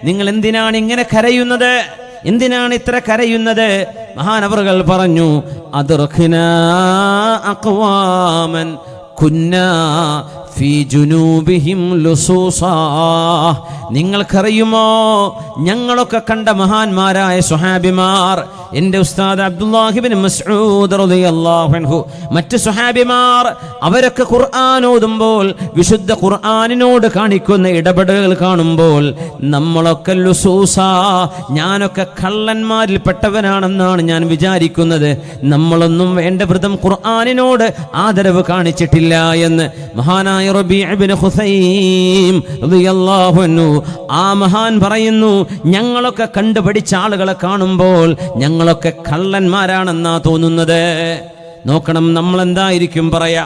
നിങ്ങൾ എന്തിനാണ് ഇങ്ങനെ കരയുന്നത്? എന്തിനാണ് ഇത്ര കരയുന്നത്? മഹാനവറുകൾ പറഞ്ഞു, അദ്റഖ്നാ അഖ്വാമൻ കുന്നാ ഫീ ജുനൂബിഹിം ലുസൂസാ. നിങ്ങൾക്കറിയുമോ, ഞങ്ങളൊക്കെ കണ്ട മഹാന്മാരായ സ്വഹാബിമാർ, എൻ്റെ ഉസ്താദ് അബ്ദുല്ലാഹി ഇബ്നു മസ്ഊദ് റളിയല്ലാഹു അൻഹു, മറ്റ് സ്വഹാബിമാർ, അവരൊക്കെ ഖുർആൻ ഓതുമ്പോൾ വിശുദ്ധ ഖുർആനിനോട് കാണിക്കുന്ന ഇടപെടലുകൾ കാണുമ്പോൾ നമ്മളൊക്കെ ലുസൂസാ, ഞാനൊക്കെ കള്ളന്മാരിൽ പെട്ടവനാണെന്നാണ് ഞാൻ വിചാരിക്കുന്നത്. നമ്മളൊന്നും വേണ്ട വൃതം ഖുർആനിനോട് ആദരവ് കാണിച്ചിട്ടില്ല എന്ന് മഹാനായ റബീഅ ഇബ്നു ഖുസൈം റളിയല്ലാഹു അൻഹു ആ മഹാൻ പറയുന്നു, ഞങ്ങളൊക്കെ കണ്ടുപഠിച്ച ആളുകളെ കാണുമ്പോൾ ഞങ്ങളൊക്കെ കള്ളന്മാരാണെന്നാ തോന്നുന്നത്. നോക്കണം, നമ്മൾ എന്തായിരിക്കും പറയാ,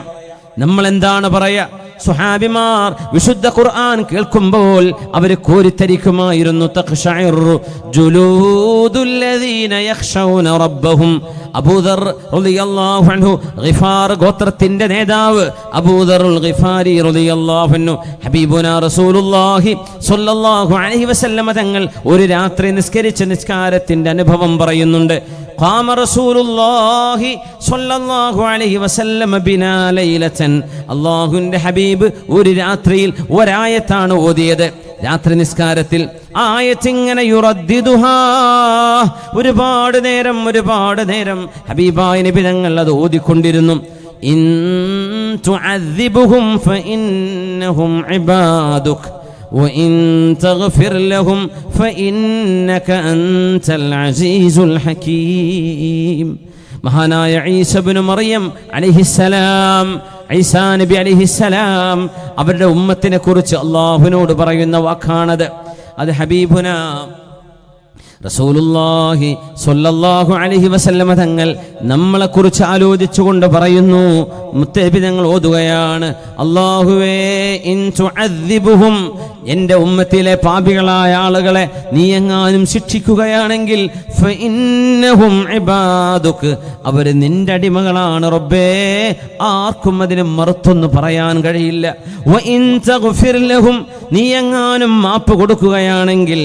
നമ്മൾ എന്താണ് പറയാ? സ്വഹാബിമാർ വിശുദ്ധ ഖുർആൻ കേൾക്കുമ്പോൾ അവർ കോരിത്തരിക്കുമായിരുന്നു. തഖ്ശഇറു ജുലൂദുൽ ലദീന യഖ്ശൗന റബ്ബഹും. അബൂദർ റളിയല്ലാഹു അൻഹു, ഗിഫാർ ഗോത്രത്തിന്റെ നേതാവ് അബൂദറുൽ ഗിഫാരി റളിയല്ലാഹു അൻഹു, ഹബീബുനാ റസൂലുള്ളാഹി സ്വല്ലല്ലാഹു അലൈഹി വസല്ലമ തങ്ങൾ ഒരു രാത്രി നിസ്കരിച്ച നിസ്കാരത്തിന്റെ അനുഭവം പറയുന്നുണ്ട്. ഖാമ റസൂലുള്ളാഹി സ്വല്ലല്ലാഹു അലൈഹി വസല്ലമ ബിനാ ലൈലതൻ. അല്ലാഹുവിന്റെ ഹബീബ് ഒരു രാത്രിയിൽ ഒരായത്താണ് ഓതിയത്. രാത്രി നിസ്കാരത്തിൽ ആ ആയത്ത് ഇങ്ങനെ യുറദ്ദിദുഹാ, ഒരുപാട് നേരം ഹബീബായ നബി തങ്ങൾ അത് ഓതിക്കൊണ്ടിരുന്നു. ഇൻ തുഅദ്ദിബുഹും ഫഇന്നഹും ഇബാദുക وإن تغفر لهم فإنك أنت العزيز الحكيم. മഹാനായ ഈസ ഇബ്നു മറിയം അലൈഹിസ്സലാം, ഈസാ നബി അലൈഹിസ്സലാം, അവരുടെ ഉമ്മത്തിനെ കുറിച്ച് അല്ലാഹുവിനോട് പറയുന്ന വാക്കാണത്. അത് ഹബീബുന റസൂലുള്ളാഹി സ്വല്ലല്ലാഹു അലൈഹി വസല്ലമ തങ്ങൾ നമ്മളെക്കുറിച്ച് ആലോചിച്ചുകൊണ്ട് പറയുന്നു. മുത്തനബി തങ്ങൾ ഓതുകയാണ്, അല്ലാഹുവേ, ഇൻ തുഅദ്ദിബുഹും, എൻ്റെ ഉമ്മത്തിലെ പാപികളായ ആളുകളെ നീ എങ്ങാനും ശിക്ഷിക്കുകയാണെങ്കിൽ ഫഇന്നഹും ഇബാദുക, അവർ നിന്റെ അടിമകളാണ് റബ്ബേ, ആർക്കും അതിനെ മറുത്തൊന്ന് പറയാൻ കഴിയില്ല. വഇൻ തഗ്ഫിർ ലഹും, നീ എങ്ങാനും മാപ്പ് കൊടുക്കുകയാണെങ്കിൽ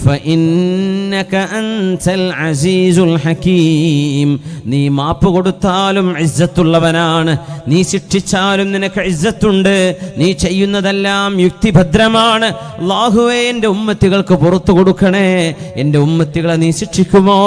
ഫഇന്നക അൻതൽ അസീസുൽ ഹകീം, നീ മാപ്പ് കൊടുത്താലും ഇസ്സത്തുള്ളവനാണ്, നീ ശിക്ഷിച്ചാലും നിനക്ക് ഇസ്സത്തുണ്ട്, നീ ചെയ്യുന്നതെല്ലാം യുക്തിഭദ്രമാണ്. അല്ലാഹുവേ, എൻ്റെ ഉമ്മത്തികൾക്ക് പുറത്തു കൊടുക്കണേ, എൻ്റെ ഉമ്മത്തികളെ നീ ശിക്ഷിക്കുമോ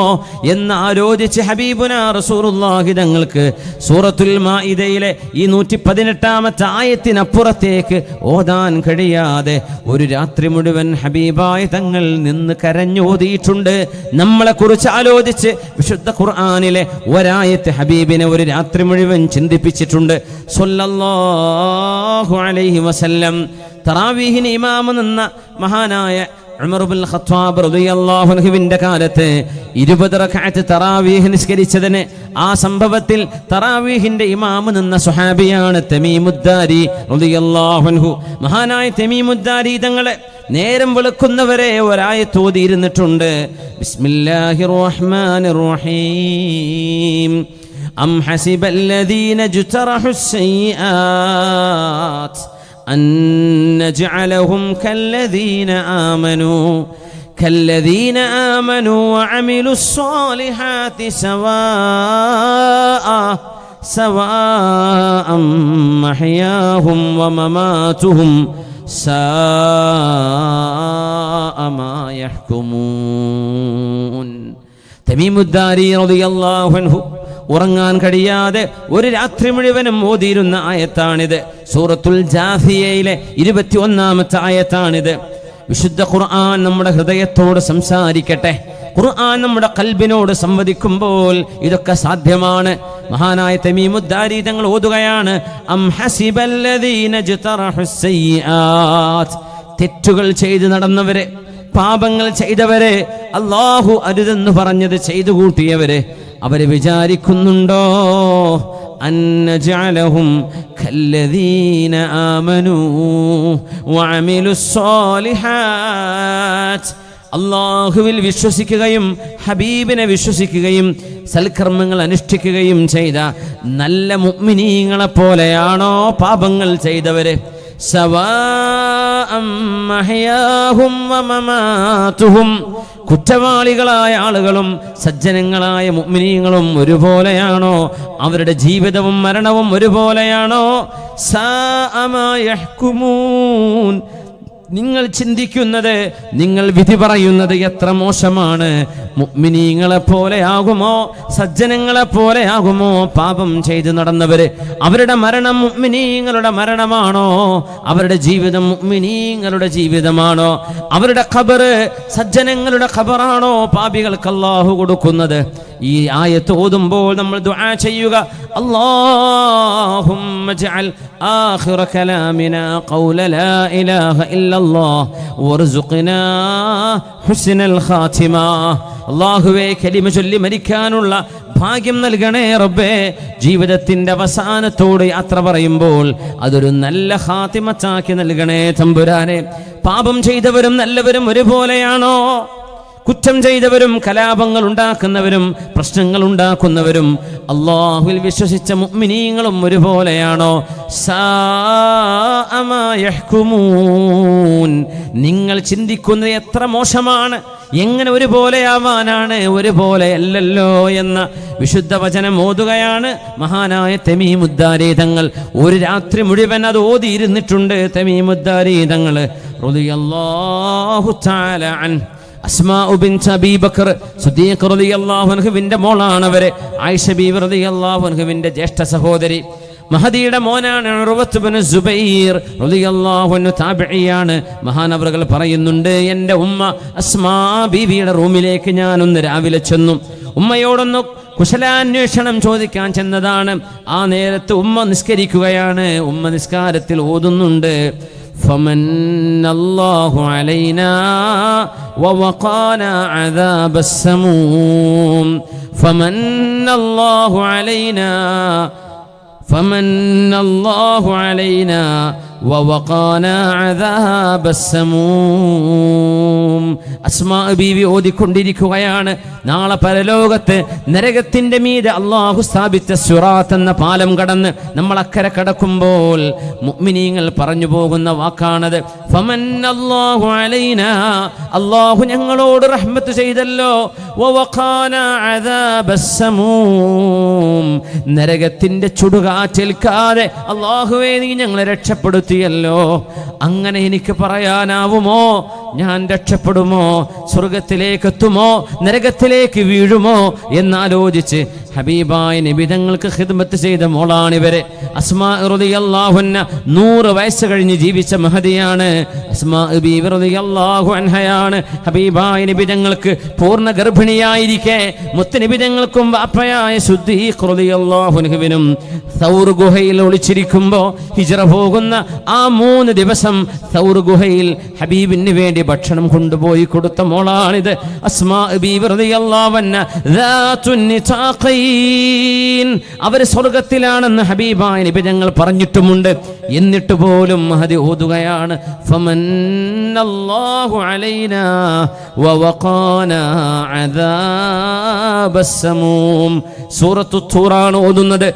എന്ന് ആലോചിച്ച് ഹബീബുനാ റസൂലുള്ളാഹി തങ്ങൾക്ക് സൂറത്തുൽ മാഇദയിലെ ഈ 118-ാമത്തെ ആയത്തിനപ്പുറത്തേക്ക് ഓതാൻ കഴിയാതെ ഒരു രാത്രി മുഴുവൻ ഹബീബായ തങ്ങൾ നിന്ന് കരഞ്ഞു ഓതിയിട്ടുണ്ട്. നമ്മളെ കുറിച്ച് ആലോചിച്ച് വിശുദ്ധ ഖുർആനിലെ ഒരായത്ത് ഹബീബിനെ ഒരു രാത്രി മുഴുവൻ ചിന്തിപ്പിച്ചിട്ടുണ്ട്. പഠിപ്പിച്ചിട്ടുണ്ട് സ്വല്ലല്ലാഹു അലൈഹി വസല്ലം. തറാവീഹിന് ഇമാമ് നിന്ന മഹാനായ ഉമർ ഇബ്നുൽ ഖത്താബ് റളിയല്ലാഹു അൻഹുവിന്റെ കാലത്ത് 20 റക്അത്ത് തറാവീഹ് നിസ്കരിച്ചതിന് ആ സംഭവത്തിൽ തറാവീഹിന്റെ ഇമാമ് നിന്ന സ്വഹാബിയാണ് തമീമുദ്ദാരി റളിയല്ലാഹു അൻഹു. മഹാനായ തമീമുദ്ദാരി തങ്ങളെ നേരം വെളുക്കുന്നവരെ ഒരായത്ത് ഓതിയിരുന്നിട്ടുണ്ട്. ബിസ്മില്ലാഹിർ റഹ്മാനിർ റഹീം അം ഹസിബല്ലദീന ജുതറഹുസ് സയ്യിആത്ത് أن نجعلهم كالذين آمنوا وعملوا الصالحات سواء محياهم ومماتهم ساء ما يحكمون. തമീമുദ്ദാരി റളിയല്ലാഹു അൻഹു ഉറങ്ങാൻ കഴിയാതെ ഒരു രാത്രി മുഴുവനും ഓതിയിരുന്ന ആയത്താണിത്. സൂറത്തുൽ ജാസിയയിലെ 21-ാമത്തെ ആയത്താണിത്. വിശുദ്ധ ഖുർആൻ നമ്മുടെ ഹൃദയത്തോട് സംസാരിക്കട്ടെ. ഖുർആൻ നമ്മുടെ ഖൽബിനോട് സംവദിക്കുമ്പോൾ ഇതൊക്കെ സാധ്യമാണ്. മഹാനായ തമീമുദ്ദാരി തങ്ങൾ ഓതുകയാണ് അം ഹസിബല്ലദീന ജതറഹുസ് സയ്യിആത്ത്. തെറ്റുകൾ ചെയ്തു നടന്നവരെ, പാപങ്ങൾ ചെയ്തവരെ, അല്ലാഹു അരുതെന്ന് പറഞ്ഞത് ചെയ്തു കൂട്ടിയവരെ അവരെ വിചാരിക്കുന്നുണ്ടോ അന്നജഅലഹും കല്ലദീന ആമനൂ വഅമിലുസ് സ്വാലിഹാത്ത്. അല്ലാഹുവിൽ വിശ്വസിക്കുകയും ഹബീബിനെ വിശ്വസിക്കുകയും സൽക്കർമ്മങ്ങൾ അനുഷ്ഠിക്കുകയും ചെയ്ത നല്ല മുഅ്മിനീങ്ങളെ പോലെയാണോ പാപങ്ങൾ ചെയ്തവരെ? സവാഅം മഹയാഹും വമമാതുഹും. കുറ്റവാളികളായ ആളുകളും സജ്ജനങ്ങളായ മുഅ്മിനീങ്ങളും ഒരുപോലെയാണോ? അവരുടെ ജീവിതവും മരണവും ഒരുപോലെയാണോ? സാഅ മാ യഹ്കുമൂൻ. നിങ്ങൾ ചിന്തിക്കുന്നത്, നിങ്ങൾ വിധി പറയുന്നത് എത്ര മോശമാണ്. മുഅ്മിനീങ്ങളെ പോലെയാകുമോ, സജ്ജനങ്ങളെ പോലെയാകുമോ പാപം ചെയ്ത് നടന്നവര്? അവരുടെ മരണം മുഅ്മിനീങ്ങളുടെ മരണമാണോ? അവരുടെ ജീവിതം മുഅ്മിനീങ്ങളുടെ ജീവിതമാണോ? അവരുടെ ഖബർ സജ്ജനങ്ങളുടെ ഖബറാണോ പാപികൾക്ക് അല്ലാഹു കൊടുക്കുന്നത്? ഈ ആയത്ത് ഓതുമ്പോൾ നമ്മൾ ദുആ ചെയ്യുക, അല്ലാഹുമ്മ ജഅൽ ആഖിറ കലാമിനാ ഖൗല ലാ ഇലാഹ ഇല്ലല്ലാഹ് വർസുഖ്നാ ഹുസ്നൽ ഖാതിമ. അല്ലാഹുവേ, കലിമ ചൊല്ലി മരിക്കാനുള്ള ഭാഗ്യം നൽകണേ റബ്ബേ. ജീവിതത്തിന്റെ അവസാനത്തോട് യാത്ര പറയുമ്പോൾ അതൊരു നല്ല ഖാതിമത്താക്കി നൽകണേ തമ്പുരാനെ. പാപം ചെയ്തവരും നല്ലവരും ഒരുപോലെയാണോ? കുറ്റം ചെയ്തവരും കലാപങ്ങൾ ഉണ്ടാക്കുന്നവരും പ്രശ്നങ്ങൾ ഉണ്ടാക്കുന്നവരും അല്ലാഹുവിൽ വിശ്വസിച്ച മുഅ്മിനീങ്ങളും ഒരുപോലെയാണോ? സാഅ മാ യഹ്കുമൂൻ. നിങ്ങൾ ചിന്തിക്കുന്നത് എത്ര മോശമാണ്. എങ്ങനെ ഒരുപോലെയാവാനാണ്? ഒരുപോലെയല്ലല്ലോ എന്ന വിശുദ്ധ വചനം ഓതുകയാണ് മഹാനായ തമീമുദ്ദാരി തങ്ങൾ. ഒരു രാത്രി മുഴുവൻ അത് ഓതിയിരുന്നിട്ടുണ്ട് തമീമുദ്ദാരി തങ്ങൾ റളിയല്ലാഹു തആല അൻഹു. അസ്മാ ബിൻത് അബീ ബക്കർ സിദ്ദീഖ് റളിയല്ലാഹു അൻഹുവിന്റെ മോളാണ് അവര്. ആയിഷ ബീവി റളിയല്ലാഹു അൻഹുവിന്റെ ജ്യേഷ്ഠ സഹോദരി. മഹദിയുടെ മോനാണ് ഉർവത്ത് ഇബ്നു സുബൈർ റളിയല്ലാഹു അൻഹു, താബിഈയാണ്. മഹാനവറുകൾ പറയുന്നുണ്ട്, എൻ്റെ ഉമ്മ അസ്മാ ബീവിയുടെ റൂമിലേക്ക് ഞാനൊന്ന് രാവിലെ ചെന്നു. ഉമ്മയോടൊന്ന് കുശലാന്വേഷണം ചോദിക്കാൻ ചെന്നതാണ്. ആ നേരത്ത് ഉമ്മ നിസ്കരിക്കുകയാണ്. ഉമ്മ നിസ്കാരത്തിൽ ഓതുന്നുണ്ട്, فمن الله علينا ووقانا عذاب السموم. فمن الله علينا ووقانا عذاب السموم. അസ്മാ ബീവി ഓതിക്കൊണ്ടിരിക്കുകയാണ്. നാളെ പരലോകത്ത് നരകത്തിന്റെ മീതെ അല്ലാഹു സ്ഥാപിച്ച സിറാത്ത് എന്ന പാലം കടന്ന് നമ്മൾ അക്കരെ കടക്കുമ്പോൾ മുഅ്മിനീങ്ങൾ പറഞ്ഞു പോകുന്ന വാക്കാണത്. ഫമന്നല്ലാഹു അലൈനാ, അല്ലാഹു ഞങ്ങളോട് റഹ്മത്ത് ചെയ്തല്ലോ. വവഖാനാ അദാബസ്സമൂം, നരകത്തിന്റെ ചുടുകാറ്റേൽക്കാതെ അല്ലാഹുവേ നീ ഞങ്ങളെ രക്ഷപ്പെടുത്തിയല്ലോ. അങ്ങനെ എനിക്ക് പറയാനാവുമോ? ഞാൻ രക്ഷപ്പെടുമോ, സ്വർഗത്തിലേക്ക് എത്തുമോ, നരകത്തിലേക്ക് വീഴുമോ എന്നാലോചിച്ച് ഹബീബായ നബി തങ്ങൾക്ക് ഖിദ്മത്ത് ചെയ്ത മോളാണിവര്. അസ്മാ റളിയല്ലാഹു അൻഹ 100 വയസ്സ് കഴിഞ്ഞ് ജീവിച്ച മഹദിയാണ്. അസ്മാ ബീവി റളിയല്ലാഹു അൻഹയാണ് ഹബീബായ നബി തങ്ങൾക്ക് പൂർണ്ണ ഗർഭിണിയായിരിക്കെ മുത്തുനബി തങ്ങൾക്കും വാപ്പയായ സിദ്ദീഖ് റളിയല്ലാഹു അൻഹുവിനും സൗർ ഗുഹയിൽ ഒളിച്ചിരിക്കുമ്പോൾ ഹിജ്റ പോകുന്ന ആ 3 ദിവസം സൗർ ഗുഹയിൽ ഹബീബിന് വേണ്ടി ഭക്ഷണം കൊണ്ടുപോയി കൊടുത്ത മോളാണിത്. അസ്മാ ബീവി റളിയല്ലാഹു അൻഹ ദാത്തുൻ നിതാഖൈൻ, അവർ സ്വർഗത്തിലാണെന്ന് ഹബീബായ നബി തങ്ങൾ പറഞ്ഞിട്ടുമുണ്ട്. എന്നിട്ട് പോലും മഹദി ഓതുകയാണ് ഫമന്നല്ലാഹു അലൈനാ വവഖാനാ അദാബസ്സമൂം. സൂറത്തു തൂറാണ് ഓതുന്നത്.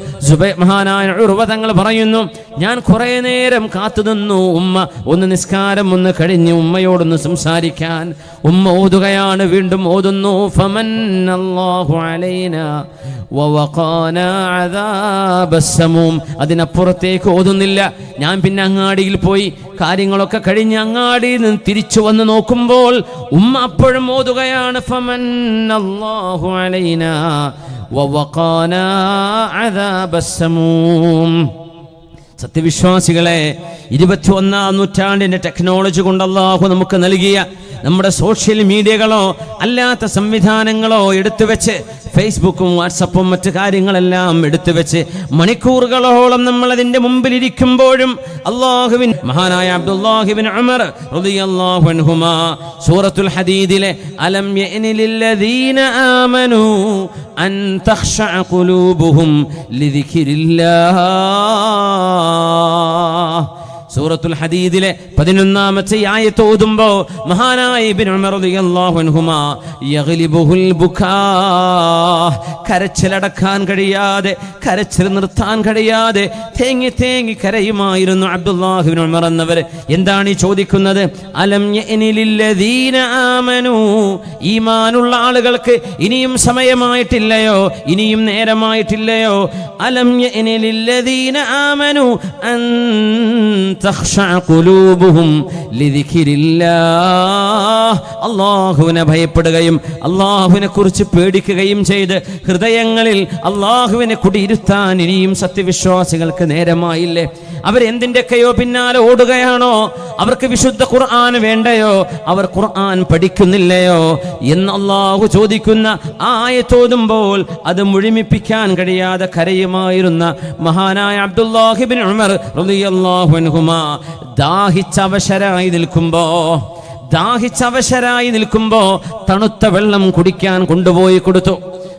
മഹാനായ ഉർവ തങ്ങൾ പറയുന്നു, ഞാൻ കുറെ നേരം കാത്തുനിന്നു ഉമ്മ ഒന്ന് നിസ്കാരം ഒന്ന് കഴിഞ്ഞ് ഉമ്മയോടൊന്ന് സംസാരിക്കാൻ. ഉമ്മ ഓതുകയാണ്, വീണ്ടും ഓതുന്നു ഫമന്നല്ലാഹു അലൈനാ വവഖാനാ അദാബസ്സമൂം. അതിനപ്പുറത്തേക്ക് ഓതുന്നില്ല. ഞാൻ പിന്നെ അങ്ങാടിയിൽ പോയി കാര്യങ്ങളൊക്കെ കഴിഞ്ഞ് അങ്ങാടിയിൽ നിന്ന് തിരിച്ചു വന്ന് നോക്കുമ്പോൾ ഉമ്മ അപ്പോഴും ഓതുകയാണ് ഫമന്നല്ലാഹു അലൈനാ വവഖാനാ അദാബസ്സമൂം. സത്യവിശ്വാസികളെ, 21ാം നൂറ്റാണ്ടിന്റെ ടെക്നോളജി കൊണ്ട് അല്ലാഹു നമുക്ക് നൽകിയ നമ്മുടെ സോഷ്യൽ മീഡിയകളോ അല്ലാത്ത സംവിധാനങ്ങളോ എടുത്തു വെച്ച്, ഫേസ്ബുക്കും വാട്സപ്പും മറ്റു കാര്യങ്ങളെല്ലാം എടുത്തു വെച്ച് മണിക്കൂറുകളോളം നമ്മൾ അതിന്റെ മുമ്പിൽ ഇരിക്കുമ്പോഴും അല്ലാഹുവിൻ മഹാനായ അബ്ദുല്ലാഹി ഇബ്നു ഉമർ റളിയല്ലാഹു അൻഹുമാ സൂറത്തുൽ ഹദീദിലെ അലം യഅനി ലില്ലദീന ആമനൂ അൻ തഖ്ശഅ ഖുലൂബുഹും ലിദിക്രില്ലാഹ്. സൂറത്തുൽ ഹദീദിലെ 11ാമത്തെ ആയത്ത് ഓതുമ്പോ മഹാനായ ഇബ്നു ഉമർ റളിയല്ലാഹു അൻഹുമാ യഗ്ലിബുൽ ബുകാ, കരച്ചിലടക്കാൻ കഴിയാതെ, കരച്ചിൽ നിർത്താൻ കഴിയാതെ തേങ്ങി തേങ്ങി കരയുമായിരുന്നു അബ്ദുല്ലാഹി ഇബ്നു ഉമർ എന്നവർ. എന്താണ് ഈ ചോദിക്കുന്നത്? അലം യഅനി ലില്ലദീന ആമനൂ, ഈമാനുള്ള ആളുകൾക്ക് ഇനിയും സമയമായിട്ടില്ലയോ, ഇനിയും നേരമായിട്ടില്ലയോ? അലം യഅനി ലില്ലദീന ആമനൂ അൻ തഖ്ശഅ ഖുലൂബുഹും ലിദിക്രില്ലാഹ്. അല്ലാഹുവിനെ ഭയപ്പെടുകയും അല്ലാഹുവിനെ കുറിച്ച് പേടിക്കുകയും ചെയ്ത് ഹൃദയങ്ങളിൽ അല്ലാഹുവിനെ കുടിയിരുത്താൻ ഇനിയും സത്യവിശ്വാസികൾക്ക് നേരമായില്ലേ? അവരെന്തിൻ്റെയൊക്കെയോ പിന്നാലെ ഓടുകയാണോ? അവർക്ക് വിശുദ്ധ ഖുർആൻ വേണ്ടയോ? അവർ ഖുർആൻ പഠിക്കുന്നില്ലയോ എന്ന് അല്ലാഹു ചോദിക്കുന്ന ആയത്തോതുമ്പോൾ അത് മുഴുമിപ്പിക്കാൻ കഴിയാതെ കരയുമായിരുന്ന മഹാനായ അബ്ദുല്ലാഹി ഇബ്നു ഉമർ റളിയല്ലാഹു അൻഹുമാ ദാഹിച്ചവശരായി നിൽക്കുമ്പോ തണുത്ത വെള്ളം കുടിക്കാൻ കൊണ്ടുപോയി കൊടുത്തു.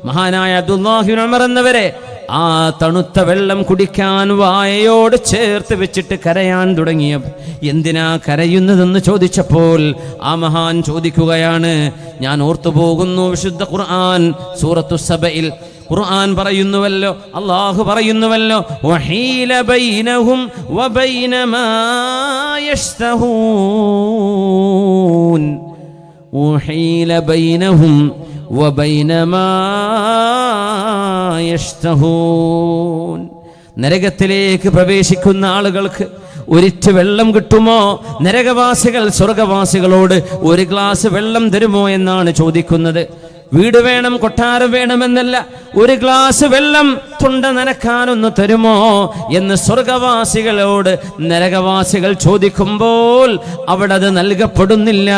മഹാനായ അബ്ദുല്ലാഹി ഇബ്നു ഉമർ എന്നവരെ ആ തണുത്ത വെള്ളം കുടിക്കാൻ വായയോട് ചേർത്ത് വെച്ചിട്ട് കരയാൻ തുടങ്ങിയ. എന്തിനാ കരയുന്നതെന്ന് ചോദിച്ചപ്പോൾ ആ മഹാൻ ചോദിക്കുകയാണ്, ഞാൻ ഓർത്തുപോകുന്നു വിശുദ്ധ ഖുർആൻ സൂറത്തു സബയിൽ ഖുർആൻ പറയുന്നുവല്ലോ, അല്ലാഹു പറയുന്നുവല്ലോ, വഹീല ബൈനഹും വബൈന മാ യശ്തഹൂൻ, വഹീല ബൈനഹും വബൈന മാ യശ്തഹൂൻ. നരകത്തിലേക്ക് പ്രവേശിക്കുന്ന ആളുകൾക്ക് ഒരിറ്റ് വെള്ളം കിട്ടുമോ? നരകവാസികൾ സ്വർഗവാസികളോട് ഒരു ഗ്ലാസ് വെള്ളം തരുമോ എന്നാണ് ചോദിക്കുന്നത്. വീട് വേണം, കൊട്ടാരം വേണമെന്നല്ല, ഒരു ഗ്ലാസ് വെള്ളം തൊണ്ട നനക്കാനൊന്ന് തരുമോ എന്ന് സ്വർഗവാസികളോട് നരകവാസികൾ ചോദിക്കുമ്പോൾ അവിടെ അത് നൽകപ്പെടുന്നില്ല,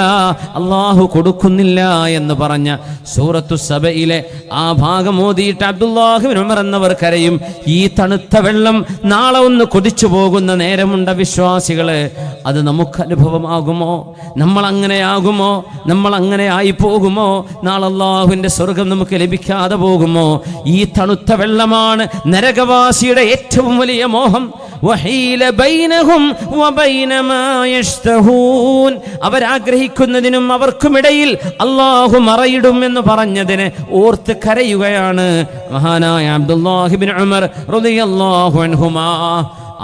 അള്ളാഹു കൊടുക്കുന്നില്ല എന്ന് പറഞ്ഞ സൂറത്തു സബയിലെ ആ ഭാഗം ഓതിയിട്ട് അബ്ദുല്ലാഹി ഇബ്നു ഉമർ എന്നവർ കരയും. ഈ തണുത്ത വെള്ളം നാളെ ഒന്ന് കൊതിച്ചു പോകുന്ന നേരമുണ്ട വിശ്വാസികള്, അത് നമുക്ക് അനുഭവമാകുമോ? നമ്മൾ അങ്ങനെയാകുമോ? നമ്മൾ അങ്ങനെ ആയി പോകുമോ? നാളെ അല്ലാഹുവിന്റെ സ്വർഗം നമുക്ക് ലഭിക്കാതെ പോകുമോ? ഈ തണുത്ത വെള്ളമാണ് നരകവാസിയുടെ ഏറ്റവും വലിയ മോഹം. വഹീല ബൈനഹും വബൈന മാ യശ്തഹൂൻ, അവരാഗ്രഹിക്കുന്നതിനും അവർക്കുമിടയിൽ അല്ലാഹു മറയിടും എന്ന് പറഞ്ഞതിനെ ഓർത്ത് കരയുകയാണ് മഹാനായ അബ്ദുല്ലാഹി ഇബ്നു ഉമർ റളിയല്ലാഹു അൻഹുമാ.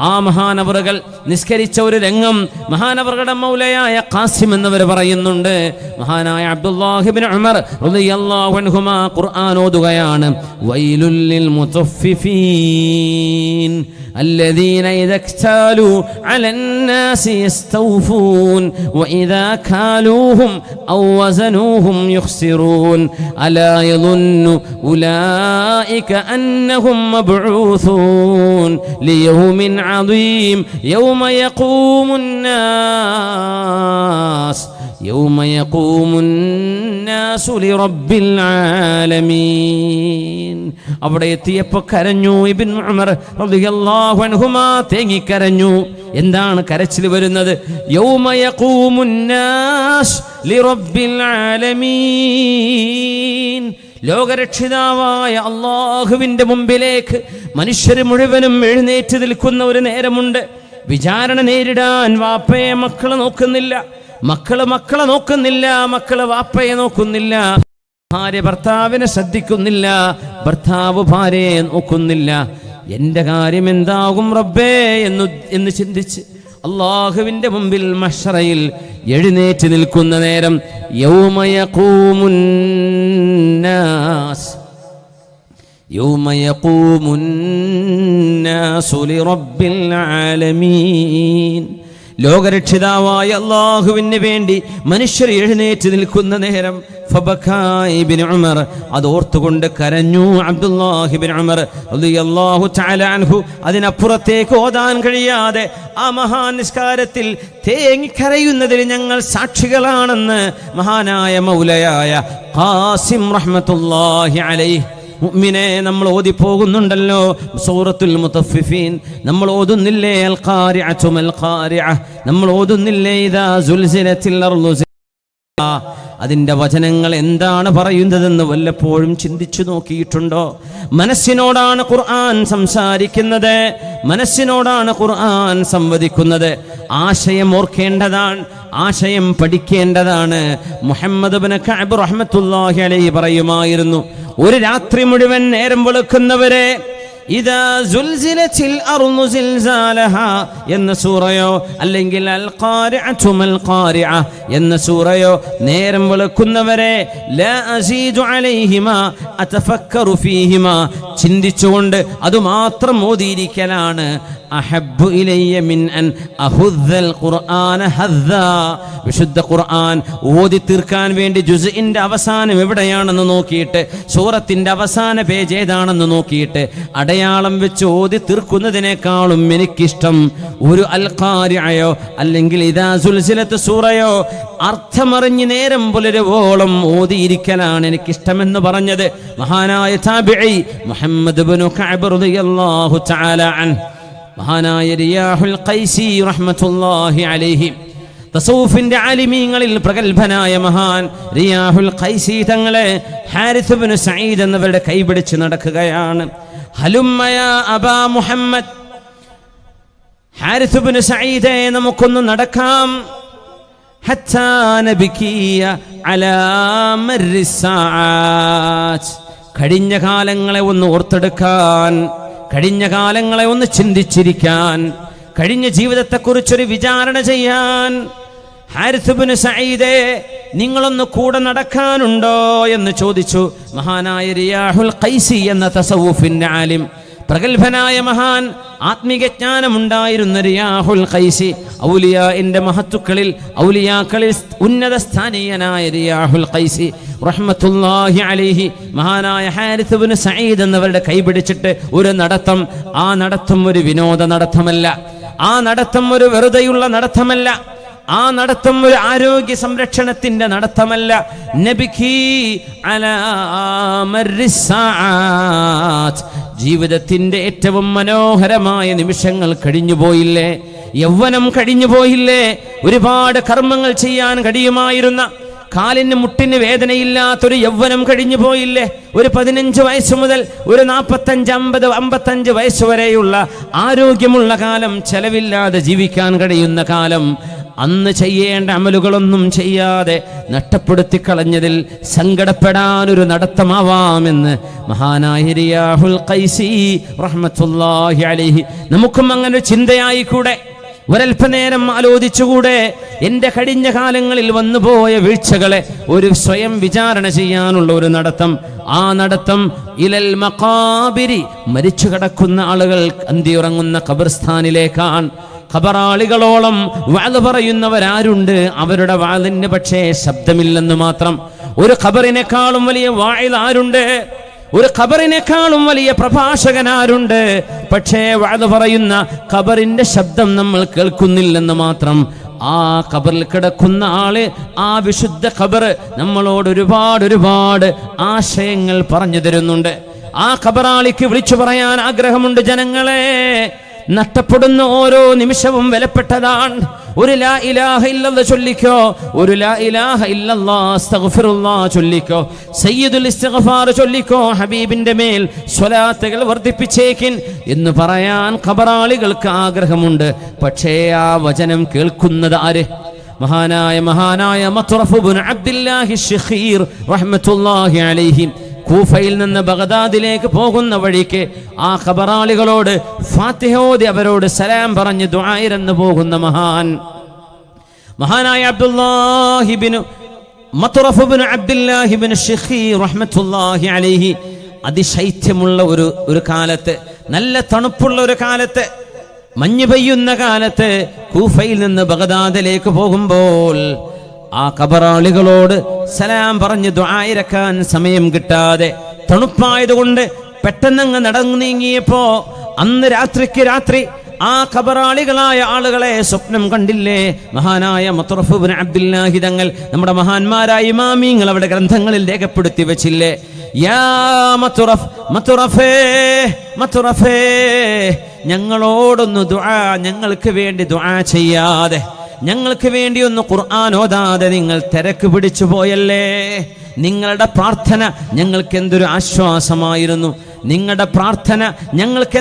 ആ മഹാനവറുകൾ നിസ്കരിച്ച ഒരു രംഗം മഹാനവറുകളുടെ മൗലയായ ഖാസിം എന്നവർ പറയുന്നുണ്ട്. മഹാനായ അബ്ദുല്ലാഹി ഇബ്നു ഉമർ റളിയല്ലാഹു അൻഹുമാ ഖുർആൻ ഓതുകയാണ്, വൈലുൽ ലിൽ മുതഫ്ഫിഫീൻ, الذين إذا اكتالوا على الناس يستوفون وإذا كالوهم أو وزنوهم يخسرون ألا يظن أولئك أنهم مبعوثون ليوم عظيم يوم يقوم الناس لرب العالمين. അവിടെ എത്തിയപ്പോൾ കരഞ്ഞു. ഇബ്നു ഉമർ റളിയല്ലാഹു അൻഹുമാ തേങ്ങിക്കരഞ്ഞു. എന്താണ് കരച്ചിൽ വരുന്നത്? യൗമ യഖൂമുന്നാസ് ലിറബ്ബിൽ ആലമീൻ. ലോകരക്ഷിതാവായ അല്ലാഹുവിന്റെ മുമ്പിലേക്ക് മനുഷ്യർ മുഴുവനും എഴുന്നേറ്റ് നിൽക്കുന്ന ഒരു നേരമുണ്ട്. വിചാരണ നേരിടാൻ വാപ്പയെ മക്കളെ നോക്കുന്നില്ല, മക്കളെ നോക്കുന്നില്ല, മക്കള് വാപ്പയെ നോക്കുന്നില്ല, ഭാര്യ ഭർത്താവിനെ ശ്രദ്ധിക്കുന്നില്ല, ഭർത്താവ് ഭാര്യയെ നോക്കുന്നില്ല. എന്റെ കാര്യം എന്താകും റബ്ബേ എന്ന് ചിന്തിച്ച് അല്ലാഹുവിന്റെ മുമ്പിൽ മഹ്ശറയിൽ എഴുന്നേറ്റ് നിൽക്കുന്ന നേരം യൗമ യഖൂമുന്നാസു ലിറബ്ബിൽ ആലമീൻ. ലോകരക്ഷിതാവായ അല്ലാഹുവിന് വേണ്ടി മനുഷ്യർ എഴുന്നേറ്റ് നിൽക്കുന്ന നേരം ഫബകാ ഇബ്നു ഉമർ, അതോർത്തുകൊണ്ട് കരഞ്ഞു അബ്ദുല്ലാഹി ഇബ്നു ഉമർ റളിയല്ലാഹു തആല അൻഹു. അതിനപ്പുറത്തേക്ക് ഓതാൻ കഴിയാതെ ആ മഹാൻ നിസ്കാരത്തിൽ തേങ്ങിക്കരയുന്നതിൽ ഞങ്ങൾ സാക്ഷികളാണെന്ന് മഹാനായ മൗലയായ ഖാസിം റഹ്മത്തുള്ളാഹി അലൈഹി. മുഅ്മിനെ, നമ്മൾ ഓതി പോകുന്നുണ്ടല്ലോ സൂറത്തുൽ മുതഫ്ഫിഫീൻ, നമ്മൾ ഓതുന്നില്ലേ അൽ ഖാരിഅതു മൽ ഖാരിഅ, നമ്മൾ ഓതുന്നില്ലേ ഇദാ സുൽസിലത്തിൽ അർളു. അതിൻ്റെ വചനങ്ങൾ എന്താണ് പറയുന്നതെന്ന് വല്ലപ്പോഴും ചിന്തിച്ചു നോക്കിയിട്ടുണ്ടോ? മനസ്സിനോടാണ് ഖുർആൻ സംസാരിക്കുന്നത്, മനസ്സിനോടാണ് ഖുർആൻ സംവദിക്കുന്നത്. ആശയം ഓർക്കേണ്ടതാണ്, ആശയം പഠിക്കേണ്ടതാണ്. മുഹമ്മദ് ഇബ്നു കഅബ് റഹ്മത്തുള്ളാഹി അലൈഹി പറയുമായിരുന്നു, ഒരു രാത്രി മുഴുവൻ നേരം വെളുക്കുന്നവരെ ഇദാ സുൽസിലത്തിൽ അർളു സിൽസാലഹാ എന്ന സൂറയോ അല്ലെങ്കിൽ അൽ ഖാരിഅതു മൽ ഖാരിഅ എന്ന സൂറയോ നേരം വെളുക്കുന്നവരെ ലാ അസീദു അലൈഹിമാ അതഫക്കറു ഫീഹിമാ, ചിന്തിച്ചുകൊണ്ട് അതുമാത്രം ഓതിയിരിക്കലാണ്. അഹബ്ബു ഇലയ്യ മിൻ അൻ അഹുദ്ദൽ ഖുർആന ഹദ്ദാ. വിശുദ്ധ ഖുർആൻ ഓതി തീർക്കാൻ വേണ്ടി ജുസ്ഇന്റെ അവസാനം എവിടെയാണെന്ന് നോക്കിയിട്ട്, സൂറത്തിന്റെ അവസാന പേജ് ഏതാണെന്ന് നോക്കിയിട്ട് അടയാളം വെച്ച് ഓതി തീർക്കുന്നതിനേക്കാളും എനിക്കിഷ്ടം ഒരു അൽ ഖാരിഅയോ അല്ലെങ്കിൽ ഇദാ സുൽസിലത്ത് സൂറയോ അർത്ഥമറിഞ്ഞ് നേരം പുലരുവോളം ഓതിയിരിക്കലാണ് എനിക്കിഷ്ടമെന്ന് പറഞ്ഞത് മഹാനായ താബിഈ മുഹമ്മദ് ഇബ്നു കഅബ് റളിയല്ലാഹു തആല അൻഹു. മഹാനായ റിയാഹുൽ ഖൈസി റഹ്മത്തുള്ളാഹി അലൈഹി, തസൗഫിന്റെ ആലിമീങ്ങളിൽ പ്രഗൽഭനായ മഹാൻ റിയാഹുൽ ഖൈസി തങ്ങളെ ഹാരിസ് ഇബ്നു സഈദ് എന്നവരുടെ കൈപിടിച്ച് നടക്കുകയാണ്. ഹലുമ്മ യാ അബാ മുഹമ്മദ്, ഹാരിസ് ഇബ്നു സഈദേ നമുക്കൊന്ന് നടക്കാം. ഹത്താ നബികിയ അലാ മർരിസ്സാഅത്ത്, കഴിഞ്ഞ കാലങ്ങളെ ഒന്ന് ഓർത്തെടുക്കാൻ, കഴിഞ്ഞ കാലങ്ങളെ ഒന്ന് ചിന്തിച്ചിരിക്കാൻ, കഴിഞ്ഞ ജീവിതത്തെക്കുറിച്ചൊരു വിചാരണ ചെയ്യാൻ. ഹാരിസ് ഇബ്നു സഈദേ, നിങ്ങളൊന്ന് കൂടെ നടക്കാനുണ്ടോ എന്ന് ചോദിച്ചു മഹാനായ റിയാഹുൽ ഖൈസി എന്ന തസവൂഫിന്റെ ആലിം, പ്രഗൽഭനായ മഹാൻ, ആത്മീക ജ്ഞാനമുണ്ടായിരുന്ന റിയാഹുൽ ഖൈസി, ഔലിയാഇന്റെ മഹത്തുക്കളിൽ ഔലിയാക്കളിൽ ഉന്നത സ്ഥാനീയനായ റിയാഹുൽ ഖൈസി റഹ്മത്തുള്ളാഹി അലൈഹി, മഹാനായ ഹാരിസ് ഇബ്നു സഈദ് എന്നവരുടെ കൈപിടിച്ചിട്ട് ഒരു നടത്തം. ആ നടത്തം ഒരു വിനോദ നടത്തമല്ല, ആ നടത്തം ഒരു വെറുതെയുള്ള നടത്തമല്ല, ആ നടത്തം ഒരു ആരോഗ്യ സംരക്ഷണത്തിന്റെ നടത്തമല്ല. നബികി അലാ മർരിസ്സാഅത്ത്, ജീവിതത്തിന്റെ ഏറ്റവും മനോഹരമായ നിമിഷങ്ങൾ കഴിഞ്ഞുപോയില്ലേ, യൗവനം കഴിഞ്ഞുപോയില്ലേ, ഒരുപാട് കർമ്മങ്ങൾ ചെയ്യാൻ കഴിയുമായിരുന്ന, കാലിന് മുട്ടിന് വേദനയില്ലാത്തൊരു യൗവനം കഴിഞ്ഞു പോയില്ലേ, ഒരു 15 വയസ്സ് മുതൽ ഒരു 45, 50, 55 വയസ്സ് വരെയുള്ള ആരോഗ്യമുള്ള കാലം, ചെലവില്ലാതെ ജീവിക്കാൻ കഴിയുന്ന കാലം, അന്ന് ചെയ്യേണ്ട അമലുകളൊന്നും ചെയ്യാതെ നഷ്ടപ്പെടുത്തി കളഞ്ഞതിൽ സങ്കടപ്പെടാനൊരു നടത്തമാവാമെന്ന് മഹാനായ റിയാഹുൽ ഖൈസി റഹ്മത്തുള്ളാഹി അലൈഹി. നമുക്കും അങ്ങനെ ഒരു ചിന്തയായിക്കൂടെ? ഒരൽപ്പനേരം ആലോചിച്ചുകൂടെ? എൻ്റെ കഴിഞ്ഞ കാലങ്ങളിൽ വന്നുപോയ വീഴ്ചകളെ ഒരു സ്വയം വിചാരണ ചെയ്യാനുള്ള ഒരു നടത്തം. ആ നടത്തം ഇലൽ മഖാബിരി, മരിച്ചു കിടക്കുന്ന ആളുകൾ അന്തിയുറങ്ങുന്ന ഖബർസ്ഥാനിലേക്കാണ്. ഖബറാളികളോളം വഅദ് പറയുന്നവരാരുണ്ട്? അവരുടെ വഅദിന് പക്ഷേ ശബ്ദമില്ലെന്ന് മാത്രം. ഒരു ഖബറിനേക്കാളും വലിയ വാഇദ് ആരുണ്ട്? ഒരു ഖബറിനേക്കാളും വലിയ പ്രഭാഷകനാരുണ്ട്? പക്ഷേ വഅദ് പറയുന്ന ഖബറിന്റെ ശബ്ദം നമ്മൾ കേൾക്കുന്നില്ലെന്ന് മാത്രം. ആ ഖബറിൽ കിടക്കുന്ന ആള്, ആ വിശുദ്ധ ഖബർ നമ്മളോട് ഒരുപാട് ആശയങ്ങൾ പറഞ്ഞു തരുന്നുണ്ട്. ആ ഖബറാളിക്ക് വിളിച്ചു പറയാൻ ആഗ്രഹമുണ്ട്, ജനങ്ങളെ, നഷ്ടപ്പെടുന്ന ഓരോ നിമിഷവും വിലപ്പെട്ടതാണ്. ഒരു ലാ ഇലാഹ ഇല്ലല്ലാഹ് ചൊല്ലിക്കോ, ഒരു ലാ ഇലാഹ ഇല്ലല്ലാഹ് അസ്തഗ്ഫിറുല്ലാഹ് ചൊല്ലിക്കോ, സയ്യിദുൽ ഇസ്തിഗ്ഫാർ ചൊല്ലിക്കോ, ഹബീബിന്റെ മേൽ സ്വലാത്തുകൾ വർദ്ധിപ്പിച്ചേക്കിൻ എന്ന് പറയാൻ ഖബറാളികൾക്ക് ആഗ്രഹമുണ്ട്. പക്ഷേ ആ വചനം കേൾക്കുന്നത് ആര്? മഹാനായ മത്റഫ് ഇബ്നു അബ്ദില്ലാഹി ശഖീർ റഹ്മത്തുള്ളാഹി അലൈഹി കൂഫയിൽ നിന്ന് ബഗ്ദാദിലേക്ക് പോകുന്ന വഴിക്ക് ആ ഖബറാളികളോട് ഫാത്തിഹ ഓതി അവരോട് സലാം പറഞ്ഞ് ദുആയിരന്ന് പോകുന്ന മഹാനായ അബ്ദുല്ലാഹി ഇബ്നു മത്റഫ് ഇബ്നു അബ്ദില്ലാഹി ഇബ്നു ശഖീർ റഹ്മത്തുള്ളാഹി അലൈഹി അതിശൈത്യമുള്ള ഒരു കാലത്ത്, നല്ല തണുപ്പുള്ള ഒരു കാലത്ത്, മഞ്ഞ് പെയ്യുന്ന കാലത്ത് കൂഫയിൽ നിന്ന് ബഗ്ദാദിലേക്ക് പോകുമ്പോൾ ആ ഖബറാളികളോട് സലാം പറഞ്ഞ് ദുആയിരക്കാൻ സമയം കിട്ടാതെ തണുപ്പായതുകൊണ്ട് പെട്ടെന്നങ്ങ് നടന്നു നീങ്ങിയപ്പോ അന്ന് രാത്രി ആ ഖബറാളികളായ ആളുകളെ സ്വപ്നം കണ്ടില്ലേ? മഹാനായ മത്റഫ് ഇബ്നു അബ്ദില്ലാഹി തങ്ങൾ, നമ്മുടെ മഹാന്മാരായ ഇമാമിങ്ങൾ അവിടെ ഗ്രന്ഥങ്ങളിൽ രേഖപ്പെടുത്തി വെച്ചില്ലേ? യാ മത്റഫേ, ഞങ്ങളോടൊന്ന് ദുആ, ഞങ്ങൾക്ക് വേണ്ടി ദുആ ചെയ്യാതെ, ഞങ്ങൾക്ക് വേണ്ടി ഒന്ന് ഖുർആൻ ഓതാതെ നിങ്ങൾ തിരക്ക് പിടിച്ചു പോയല്ലേ? നിങ്ങളുടെ പ്രാർത്ഥന ഞങ്ങൾക്ക് എന്തൊരു ആശ്വാസമായിരുന്നു. നിങ്ങളുടെ പ്രാർത്ഥന ഞങ്ങൾക്ക്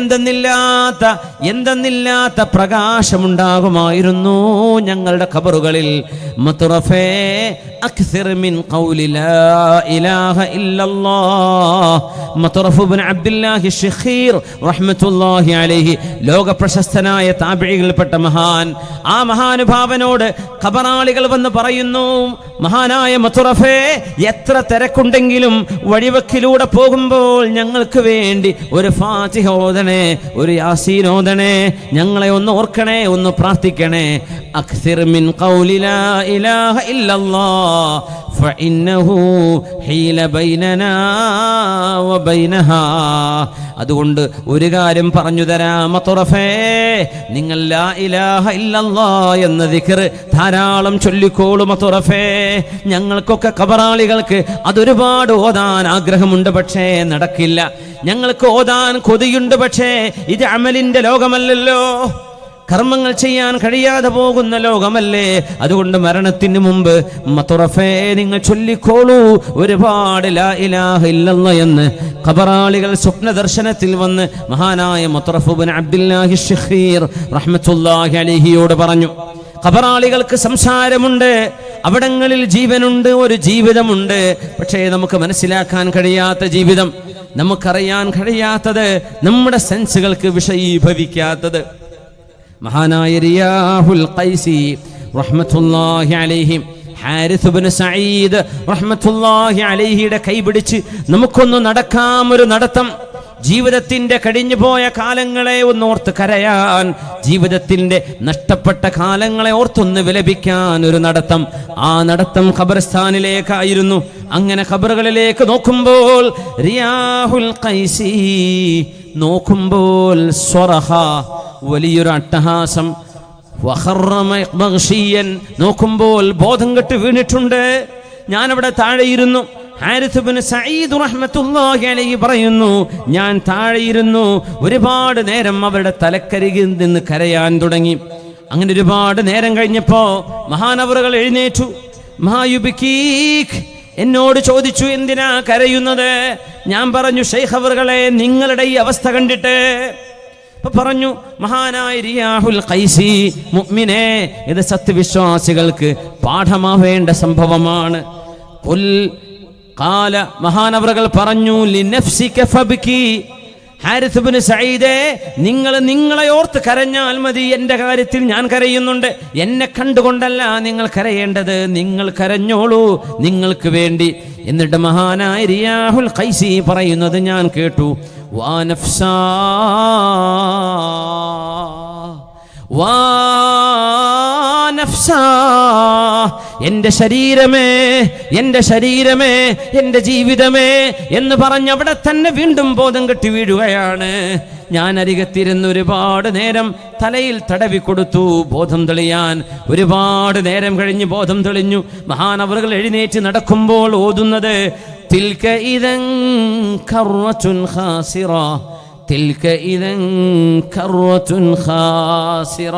എന്തെന്നില്ലാത്ത പ്രകാശമുണ്ടാകുമായിരുന്നു ഞങ്ങളുടെ ഖബറുകളിൽ. മത്റഫേ അക്സിർ മിൻ ഖൗലി ലാ ഇലാഹ ഇല്ലല്ലാഹ്. മത്റഫ് ഇബ്നു അബ്ദില്ലാഹി ശഖീർ റഹ്മത്തുള്ളാഹി അലൈഹി, ലോക പ്രശസ്തനായ താബിഈകളിൽപ്പെട്ട മഹാൻ. ആ മഹാനുഭാവനോട് ഖബറാളികൾ വന്ന് പറയുന്നു, മഹാനായ മത്റഫേ, എത്ര തിരക്കുണ്ടെങ്കിലും വഴിവക്കിലൂടെ പോകുമ്പോൾ ഞങ്ങൾക്ക് വേണ്ടി ഒരു ഫാത്തിഹ ഓതണേ, ഒരു യാസീൻ ഓതണേ, ഞങ്ങളെ ഒന്ന് ഓർക്കണേ, ഒന്ന് പ്രാർത്ഥിക്കണേ. അക്സിർ മിൻ ഖൗലി ലാ ഇലാഹ ഇല്ലല്ലാഹ് ഫഇന്നഹു ഹീല ബൈനനാ വബൈനഹാ. അതുകൊണ്ട് ഒരു കാര്യം പറഞ്ഞു തരാം മത്റഫേ, നിങ്ങൾ ലാ ഇലാഹ ഇല്ലല്ലാഹ് എന്ന ദിക്ർ ധാരാളം ചൊല്ലിക്കോളൂ മത്റഫേ. ഞങ്ങൾക്കൊക്കെ ഖബറാളികൾക്ക് അതൊരുപാട് ഓതാൻ ആഗ്രഹമുണ്ട്, പക്ഷേ നടക്കില്ല. ഞങ്ങൾക്ക് ഓതാൻ കൊതിയുണ്ട്, പക്ഷേ ഇത് അമലിന്റെ ലോകമല്ലല്ലോ, കർമ്മങ്ങൾ ചെയ്യാൻ കഴിയാതെ പോകുന്ന ലോകമല്ലേ. അതുകൊണ്ട് മരണത്തിന് മുമ്പ് മത്റഫേ നിങ്ങൾ ചൊല്ലിക്കോളൂ ഒരുപാട് ലാ ഇലാഹ ഇല്ലല്ലാഹ് എന്ന് ഖബറാളികൾ സ്വപ്ന ദർശനത്തിൽ വന്ന് മഹാനായ മത്റഫ് ഇബ്നു അബ്ദില്ലാഹി ശഖീർ റഹ്മത്തുള്ളാഹി അലൈഹിയോട് പറഞ്ഞു. ഖബറാളികൾക്ക് സംസാരമുണ്ട്, അവിടങ്ങളിൽ ജീവനുണ്ട്, ഒരു ജീവിതമുണ്ട്. പക്ഷേ നമുക്ക് മനസ്സിലാക്കാൻ കഴിയാത്ത ജീവിതം, നമുക്കറിയാൻ കഴിയാത്തത്, നമ്മുടെ സെൻസുകൾക്ക് വിഷയീഭവിക്കാത്തത്. മഹാനായ റിയാഹുൽ ഖൈസി റഹ്മത്തുള്ളാഹി അലൈഹി, ഹാരിസ് ഇബ്നു സഈദ് റഹ്മത്തുള്ളാഹി അലൈഹിയുടെ കൈപിടിച്ച് നമുക്കൊന്ന് നടക്കാം, ഒരു നടത്തം. ജീവിതത്തിന്റെ കഴിഞ്ഞുപോയ കാലങ്ങളെ ഒന്നോർത്ത് കരയാൻ, ജീവിതത്തിന്റെ നഷ്ടപ്പെട്ട കാലങ്ങളെ ഓർത്തൊന്ന് വിലപിക്കാൻ ഒരു നടത്തം. ആ നടത്തം ഖബർസ്ഥാനിലേക്കായിരുന്നു. അങ്ങനെ ഖബറുകളിലേക്ക് നോക്കുമ്പോൾ റിയാഹുൽ ഖൈസി നോക്കുമ്പോൾ സ്വറഹ, വലിയൊരു അട്ടഹാസം. നോക്കുമ്പോൾ ബോധം കെട്ട് വീണിട്ടുണ്ട്. ഞാനവിടെ താഴെയിരുന്നു. ഹാരിസ് ഇബ്നു സഈദ് റഹ്മത്തുള്ളാഹി അലൈഹി പറയുന്നു, ഞാൻ താഴെയിരുന്നു. ഒരുപാട് നേരം അവരുടെ തലക്കരികിൽ നിന്ന് കരയാൻ തുടങ്ങി. അങ്ങനെ ഒരുപാട് നേരം കഴിഞ്ഞപ്പോ മഹാനവറുകൾ എഴുന്നേറ്റു. മഹായുബിക്കീക്, എന്നോട് ചോദിച്ചു, എന്തിനാ കരയുന്നത്? ഞാൻ പറഞ്ഞു, ശൈഖ് അവറുകളെ, നിങ്ങളുടെ ഈ അവസ്ഥ കണ്ടിട്ട്. പറഞ്ഞു മഹാനായ റിയാഹുൽ ഖൈസി, മുഅ്മിനേ, ഇത് സത്യവിശ്വാസികൾക്ക് പാഠമാവേണ്ട സംഭവമാണ്. ഖുൽ ഖാല, മഹാനവറുകൾ പറഞ്ഞു, ലിനഫ്സിക ഫബ്കി, ഹാരിസ് ഇബ്നു സഈദേ, നിങ്ങളെ ഓർത്ത് കരഞ്ഞാൽ മതി. എൻ്റെ കാര്യത്തിൽ ഞാൻ കരയുന്നുണ്ട്. എന്നെ കണ്ടുകൊണ്ടല്ല നിങ്ങൾ കരയേണ്ടത്, നിങ്ങൾ കരഞ്ഞോളൂ നിങ്ങൾക്ക് വേണ്ടി. എന്നിട്ട് മഹാനായ റിയാഹുൽ ഖൈസി പറയുന്നത് ഞാൻ കേട്ടു. വാ നഫ്സാ വാ നഫ്സാ, എൻ്റെ ശരീരമേ, എൻ്റെ ശരീരമേ, എൻ്റെ ജീവിതമേ എന്ന് പറഞ്ഞ് അവിടെ തന്നെ വീണ്ടും ബോധം കെട്ടി വീഴുകയാണ്. ഞാൻ അരികത്തിരുന്ന് ഒരുപാട് നേരം തലയിൽ തടവി കൊടുത്തു ബോധം തെളിയാൻ. ഒരുപാട് നേരം കഴിഞ്ഞ് ബോധം തെളിഞ്ഞു. മഹാനവറുകൾ എഴുന്നേറ്റ് നടക്കുമ്പോൾ ഓതുന്നത് തിൽക ഇദൻ കർവത്തുൻ ഖാസിറ, തിൽക ഇദൻ കർവത്തുൻ ഖാസിറ.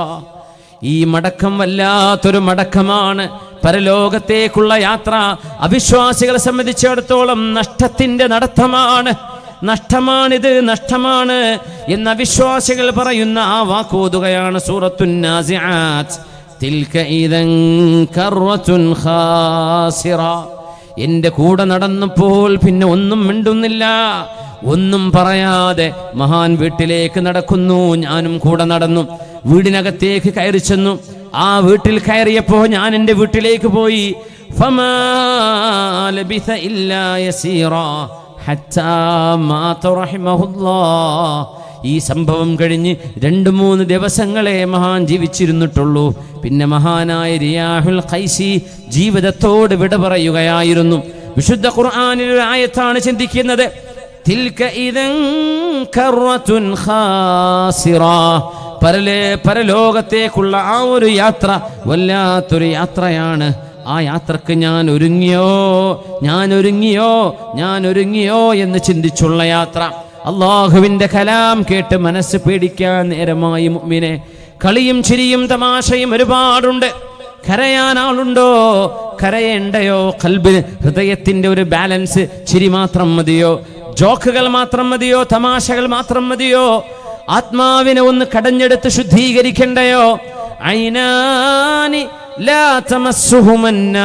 ഈ മടക്കം വല്ലാത്തൊരു മടക്കമാണ്. പരലോകത്തേക്കുള്ള യാത്ര അവിശ്വാസികളെ സംബന്ധിച്ചിടത്തോളം നഷ്ടത്തിന്റെ നടത്തമാണ്. നഷ്ടമാണിത്, നഷ്ടമാണ് എന്ന് അവിശ്വാസികൾ പറയുന്ന ആ വാക്കോതുകയാണ് സൂറത്തുൻ നാസിആത്ത്. തിൽക ഇദൻ കർവത്തുൻ ഖാസിറ. എൻ്റെ കൂടെ നടന്നപ്പോൾ പിന്നെ ഒന്നും മിണ്ടുന്നില്ല, ഒന്നും പറയാതെ മഹാൻ വീട്ടിലേക്ക് നടക്കുന്നു. ഞാനും കൂടെ നടന്നു. വീടിനകത്തേക്ക് കയറി ചെന്നു. ആ വീട്ടിൽ കയറിയപ്പോ ഞാൻ എൻ്റെ വീട്ടിലേക്ക് പോയി. ഫമാ ലബിഥ ഇല്ലാ യസീറാ ഹത്താ മാത റഹിമഹുല്ലാഹ്. ഈ സംഭവം കഴിഞ്ഞ് 2-3 ദിവസങ്ങളെ മഹാൻ ജീവിച്ചിരുന്നിട്ടുള്ളൂ. പിന്നെ മഹാനായ റിയാഹുൽ ഖൈസി ജീവിതത്തോട് വിട പറയുകയായിരുന്നു. വിശുദ്ധ ഖുർആനിൽ ഒരു ആയത്താണ് ചിന്തിക്കുന്നത്. തിൽക ഇദൻ കർവത്തുൻ ഖാസിറ. പരലോകത്തേക്കുള്ള ആ ഒരു യാത്ര വല്ലാത്തൊരു യാത്രയാണ്. ആ യാത്രക്ക് ഞാൻ ഒരുങ്ങിയോ എന്ന് ചിന്തിച്ചുള്ള യാത്ര. അള്ളാഹുവിൻ്റെ കലാം കേട്ട് മനസ്സ് പേടിക്കാൻ നേരമായി മുഅ്മിനെ. കളിയും ചിരിയും തമാശയും ഒരുപാടുണ്ട്. കരയാൻ ആളുണ്ടോ? കരയേണ്ടയോ? ഖൽബിന്, ഹൃദയത്തിൻ്റെ ഒരു ബാലൻസ്. ചിരി മാത്രം മതിയോ? ജോക്കുകൾ മാത്രം മതിയോ? തമാശകൾ മാത്രം മതിയോ? ആത്മാവിനെ ഒന്ന് കടഞ്ഞെടുത്ത് ശുദ്ധീകരിക്കണ്ടയോ? ഐനാനി ലാ തമസ്സുഹുമന്നാർ.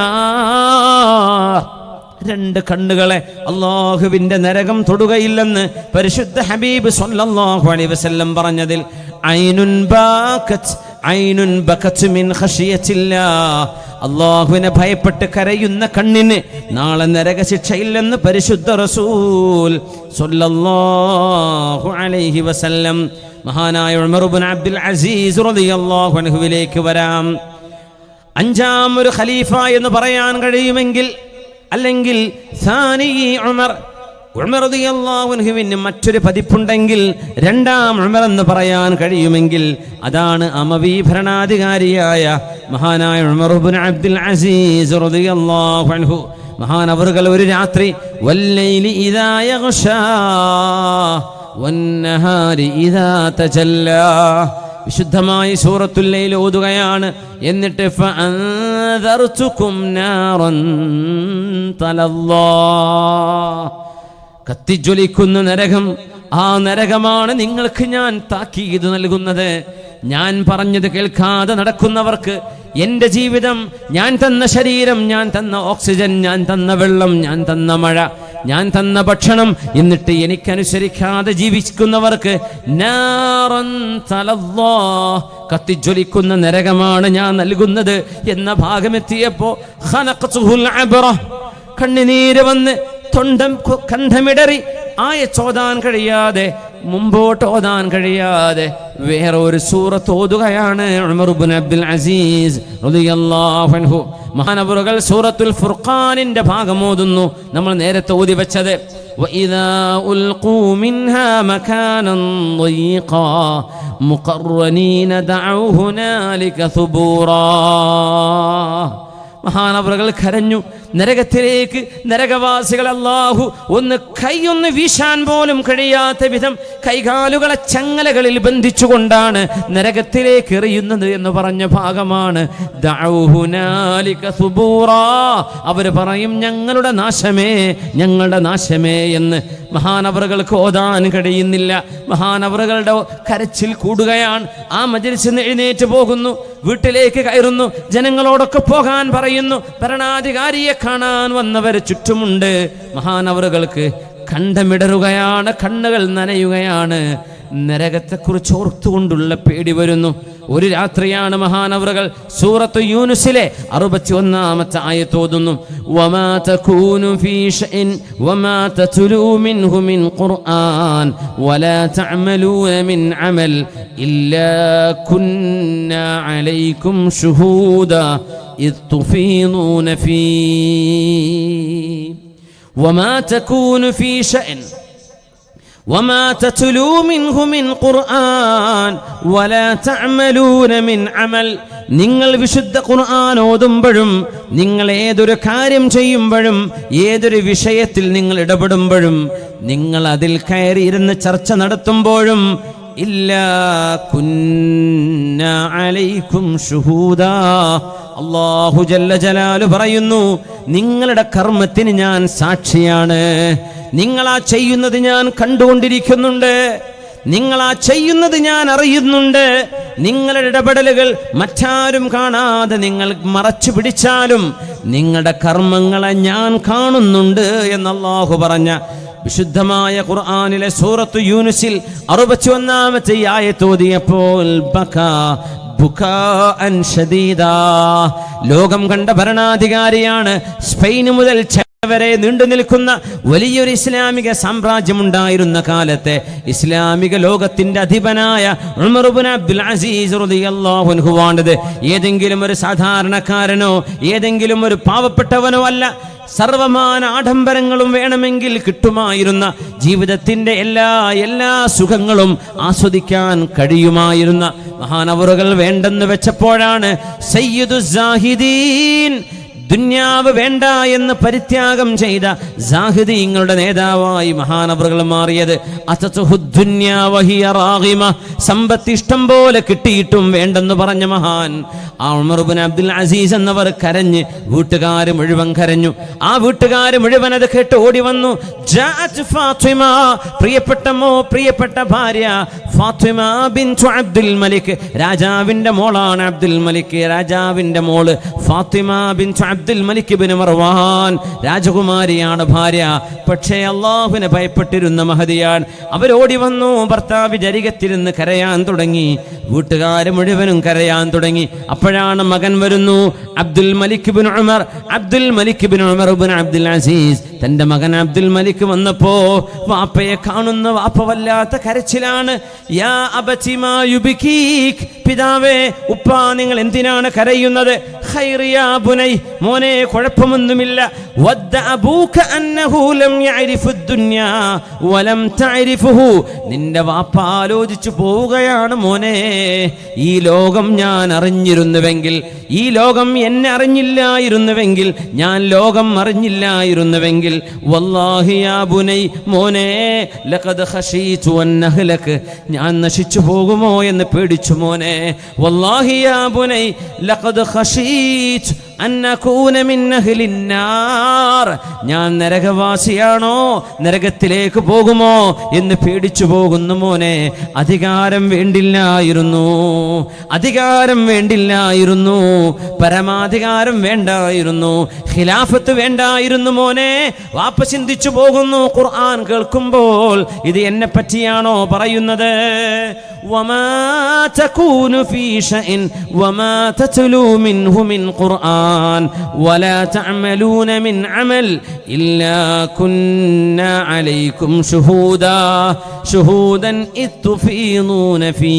2 കണ്ണുകളെ അല്ലാഹുവിന്റെ നരകം തൊടുകയില്ലെന്ന് പരിശുദ്ധ ഹബീബ് സ്വല്ലല്ലാഹു അലൈഹി വസല്ലം പറഞ്ഞതിൽ ഐനുൻ ബകത് മിൻ ഖശിയത്തില്ലാഹ്. അല്ലാഹുവിനെ ഭയപ്പെട്ട് കരയുന്ന കണ്ണിന് നാളെ നരകശിക്ഷയില്ലെന്ന് പരിശുദ്ധ റസൂൽ സ്വല്ലല്ലാഹു അലൈഹി വസല്ലം. മഹാനായ ഉമർ ഇബ്നു അബ്ദുൽ അസീസ് റളിയല്ലാഹു അൻഹുവിലേക്ക് വരാം. 5ാം ഒരു ഖലീഫ എന്ന് പറയാൻ കഴിയുമെങ്കിൽ, അല്ലെങ്കിൽ സാനി ഉമർ റളിയല്ലാഹു അൻഹുവിന് മറ്റൊരു പതിപ്പുണ്ടെങ്കിൽ 2ാം ഉമർ എന്ന് പറയാൻ കഴിയുമെങ്കിൽ അതാണ് അമവി ഭരണാധികാരിയായ മഹാനായ ഉമർ ഇബ്നു അബ്ദുൽ അസീസ് റളിയല്ലാഹു അൻഹു. മഹാനവറുകൾ ഒരു രാത്രി വല്ലൈലി ഇദാ യഗ്ശാ വന്നഹാരി ഇദാ തജല്ലാ വിശുദ്ധമായി സൂറത്തുൽ ലൈൽ ഓതുകയാണ്. എന്നിട്ട് ഫഅൻദർതുകും നാറൻ തലല്ലാ, കത്തിജ്വലിക്കുന്ന നരകം. ആ നരകമാണ് നിങ്ങൾക്ക് ഞാൻ താക്കീത് നൽകുന്നത്. ഞാൻ പറഞ്ഞത് കേൾക്കാതെ നടക്കുന്നവർക്ക് എൻ്റെ ജീവിതം, ഞാൻ തന്ന ശരീരം, ഞാൻ തന്ന ഓക്സിജൻ, ഞാൻ തന്ന വെള്ളം, ഞാൻ തന്ന മഴ, ഞാൻ തന്ന ഭക്ഷണം, എന്നിട്ട് എനിക്കനുസരിക്കാതെ ജീവിക്കുന്നവർക്ക് നാറൻ തലല്ലാ, കത്തിജ്വലിക്കുന്ന നരകമാണ് ഞാൻ നൽകുന്നത് എന്ന ഭാഗമെത്തിയപ്പോ ഖനഖതുൽ അബ്റ, കണ്ണുനീര് വന്ന് കണ്ഠമിടറി ആയത്തോതാൻ കഴിയാതെ, മുമ്പോട്ട് ഓതാൻ കഴിയാതെ വേറെ ഒരു സൂറത്ത് ഓതുകയാണ് ഉമർ ഇബ്നു അബ്ദുൽ അസീസ് റളിയല്ലാഹു അൻഹു. മഹാനവറുകൾ സൂറത്തുൽ ഫുർഖാനിന്റെ ഭാഗം ഓതുന്നു. നമ്മൾ നേരത്തെ ഓതി വെച്ചത് വഇദാ ഉൽഖൂ മിൻഹാ മകാനൻ ളയീഖാ മുഖർറനീന ദഅൂ ഹുനാലിക സുബൂറാ. മഹാനവറുകൾ കരഞ്ഞു. നരകത്തിലേക്ക് നരകവാസികൾ അല്ലാഹു ഒന്ന് വീശാൻ പോലും കഴിയാത്ത വിധം കൈകാലുകളെ ചങ്ങലകളിൽ ബന്ധിച്ചുകൊണ്ടാണ് നരകത്തിലേക്ക് എറിയുന്നത് എന്ന് പറഞ്ഞ ഭാഗമാണ് ദഅൂ ഹുനാലിക സുബൂറാ. അവർ പറയും ഞങ്ങളുടെ നാശമേ, ഞങ്ങളുടെ നാശമേ എന്ന്. മഹാനവറുകൾക്ക് ഓതാൻ കഴിയുന്നില്ല. മഹാനവറുകളുടെ കരച്ചിൽ കൂടുകയാണ്. ആ മജ്‌ലിസിൽ നിന്ന് എഴുന്നേറ്റ് പോകുന്നു, വീട്ടിലേക്ക് കയറുന്നു, ജനങ്ങളോടൊക്കെ പോകാൻ പറയുന്നു. ഭരണാധികാരിയെ കാണാൻ വന്നവർ ചുറ്റുമുണ്ട്. മഹാനവറുകൾക്ക് കണ്ഠമിടറുകയാണ്, കണ്ണുകൾ നനയുകയാണ്. നരകത്തെക്കുറിച്ച് ഓർത്തുകൊണ്ടുള്ള പേടി വരുന്നു. ഒരു രാത്രിയാണ് മഹാനവറുകൾ സൂറത്ത് യൂനുസിലെ 61-ാമത്തെ ആയത്ത് ഓതുന്നു. വമാ തകൂനു ഫീ ശൈഇൻ വമാ തത്ലൂ മിൻഹു മിൻ ഖുർആൻ വലാ തഅമലൂന മിൻ അമൽ ഇല്ലാ കുന്നാ അലൈക്കും ശുഹൂദാ ഇദ് തുഫീദൂന ഫീ വമാ തകൂനു ഫീ ശൈഇൻ وما تتلو منه من قرآن ولا تعملون من عمل. നിങ്ങൾ വിശുദ്ധ ഖുർആൻ ഓതുമ്പോഴും, നിങ്ങൾ ഏതൊരു കാര്യം ചെയ്യുമ്പോഴും, ഏതൊരു വിഷയത്തിൽ നിങ്ങൾ ഇടപെടുമ്പോഴും, നിങ്ങൾ അതിൽ കയറി ഇരുന്ന് ചർച്ച നടത്തുമ്പോഴും ഇല്ലാ കുന്നാ അലൈക്കും ശുഹൂദാ, അല്ലാഹു ജല്ല ജലാലു പറയുന്നു, നിങ്ങളുടെ കർമ്മത്തിന് ഞാൻ സാക്ഷിയാണ്. നിങ്ങളാ ചെയ്യുന്നത് ഞാൻ കണ്ടുകൊണ്ടിരിക്കുന്നുണ്ട്, നിങ്ങളാ ചെയ്യുന്നത് ഞാൻ അറിയുന്നുണ്ട്. നിങ്ങളുടെ ഇടപെടലുകൾ മറ്റാരും കാണാതെ നിങ്ങൾ മറച്ചു പിടിച്ചാലും നിങ്ങളുടെ കർമ്മങ്ങളെ ഞാൻ കാണുന്നുണ്ട് എന്ന് അല്ലാഹു പറഞ്ഞ വിശുദ്ധമായ ഖുർആനിലെ സൂറത്ത് യൂനുസിൽ 61-ാമത്തെ ആയത്ത് ഓതിയപ്പോൾ ബുകാഅൻ ശദീദാ, ലോകം കണ്ട ഭരണാധികാരിയാണ്. സ്പെയിൻ മുതൽ വരെ നീണ്ടു നിൽക്കുന്ന വലിയൊരു ഇസ്ലാമിക സാമ്രാജ്യമുണ്ടായിരുന്ന കാലത്തെ ഇസ്ലാമിക ലോകത്തിന്റെ അധിപനായ ഉമർ ഇബ്നു അബ്ദുൽ അസീസ് റളിയല്ലാഹു അൻഹു വാണ്ടത് ഏതെങ്കിലും ഒരു സാധാരണക്കാരനോ ഏതെങ്കിലും ഒരു പാവപ്പെട്ടവനോ അല്ല. സർവമാന ആഡംബരങ്ങളും വേണമെങ്കിൽ കിട്ടുമായിരുന്ന, ജീവിതത്തിന്റെ എല്ലാ സുഖങ്ങളും ആസ്വദിക്കാൻ കഴിയുമായിരുന്ന മഹാനവറുകൾ വേണ്ടെന്ന് വെച്ചപ്പോഴാണ് സയ്യിദുസ് സാഹിദീൻ, ദുന്യാവ് വേണ്ട എന്ന് പരിത്യാഗം ചെയ്ത സാഹിദീങ്ങളുടെ നേതാവായി മഹാനവറുകൾ മാറിയത്. സമ്പത്ത് ഇഷ്ടം പോലെ കിട്ടിയിട്ടും വേണ്ടെന്ന് പറഞ്ഞ മഹാൻ ആ ഉമർ ഇബ്നു അബ്ദുൽ അസീസ് എന്നവർ കരഞ്ഞ്, വീട്ടുകാർ മുഴുവൻ കരഞ്ഞു. ആ വീട്ടുകാർ മുഴുവൻ അത് കേട്ട് ഓടി വന്നു. ഫാത്തിമ, പ്രിയപ്പെട്ട ഭാര്യ ഫാത്തിമ ബിൻതു അബ്ദുൽ മലിക്, രാജാവിന്റെ മോളാണ് അബ്ദുൽ മലിക്, രാജാവിന്റെ മോള് ഫാത്തിമ ബിൻതു അബ്ദുൽ മലിക് ഇബ്നു മർവാൻ, രാജകുമാരിയാണ് ഭാര്യ. പക്ഷേ അല്ലാഹുവിനെ ഭയപ്പെട്ടിരുന്ന മഹദിയാണ്. അവരോടി വന്നു, ഭർത്താവ് ജരികത്തിരുന്ന് കരയാൻ തുടങ്ങി, വീട്ടുകാര് മുഴുവനും കരയാൻ തുടങ്ങി. അപ്പോഴാണ് മകൻ വരുന്നു, അബ്ദുൽ മലിക് ഇബ്നു ഉമർ, അബ്ദുൽ മലിക് ഇബ്നു ഉമർ ഇബ്നു അബ്ദുൽ അസീസ്. തന്റെ മകൻ അബ്ദുൽ മലിക് വന്നപ്പോ വാപ്പയെ കാണുന്ന വാപ്പ വല്ലാത്ത കരച്ചിലാണ്. യാ അബതി മാ യുബ്കീക്, പിതാവേ, ഉപ്പ, നിങ്ങൾ എന്തിനാണ് കരയുന്നത്? ഖൈർ യാ ബുനൈ, മോനെ, കുഴപ്പമൊന്നുമില്ല. വദ്ദ അബൂക അന്നഹു ലം യഅരിഫു ദുനിയാ വലം തഅരിഫുഹു, നിന്റെ വാപ്പ ആലോചിച്ചു പോവുകയാണ്, മോനെ, ഈ ലോകം ഞാൻ അറിഞ്ഞിരുന്നുവെങ്കിൽ, ഈ ലോകം എന്നെ അറിഞ്ഞില്ലായിരുന്നുവെങ്കിൽ, ഞാൻ ലോകം അറിഞ്ഞില്ലായിരുന്നുവെങ്കിൽ, വല്ലാഹി യാ ബുനൈ, മോനെ, ലഖദ് ഖശീതു അൻ നഹ്ലക, ഞാൻ നശിച്ചു പോകുമോ എന്ന് പേടിച്ചു മോനെ. വല്ലാഹി യാ ബുനൈ ലഖദ് ഖശീതു അൻ അകൂന മിൻ അഹ്ലിൻ നാർ, ഞാൻ നരകവാസിയാണോ, നരകത്തിലേക്ക് പോകുമോ എന്ന് പേടിച്ചു പോകുന്നു മോനെ. അധികാരം വേണ്ടില്ലായിരുന്നു, അധികാരം വേണ്ടില്ലായിരുന്നു, പരമാധികാരം വേണ്ടായിരുന്നു, ഖിലാഫത്ത് വേണ്ടായിരുന്നു മോനെ. വാപ്പ ചിന്തിച്ചു പോകുന്നു, ഖുർആൻ കേൾക്കുമ്പോൾ ഇത് എന്നെ പറ്റിയാണോ പറയുന്നത്? വമാ തകൂനു ഫീ ശൈഇൻ വമാ തത്ലൂ മിൻഹു മിൻ ഖുർആൻ വലാ തഅമലൂന മിൻ അമൽ ഇല്ലാ കുന്നാ അലൈക്കും ശുഹൂദൻ ഇദ് തുഫീദൂന ഫീ.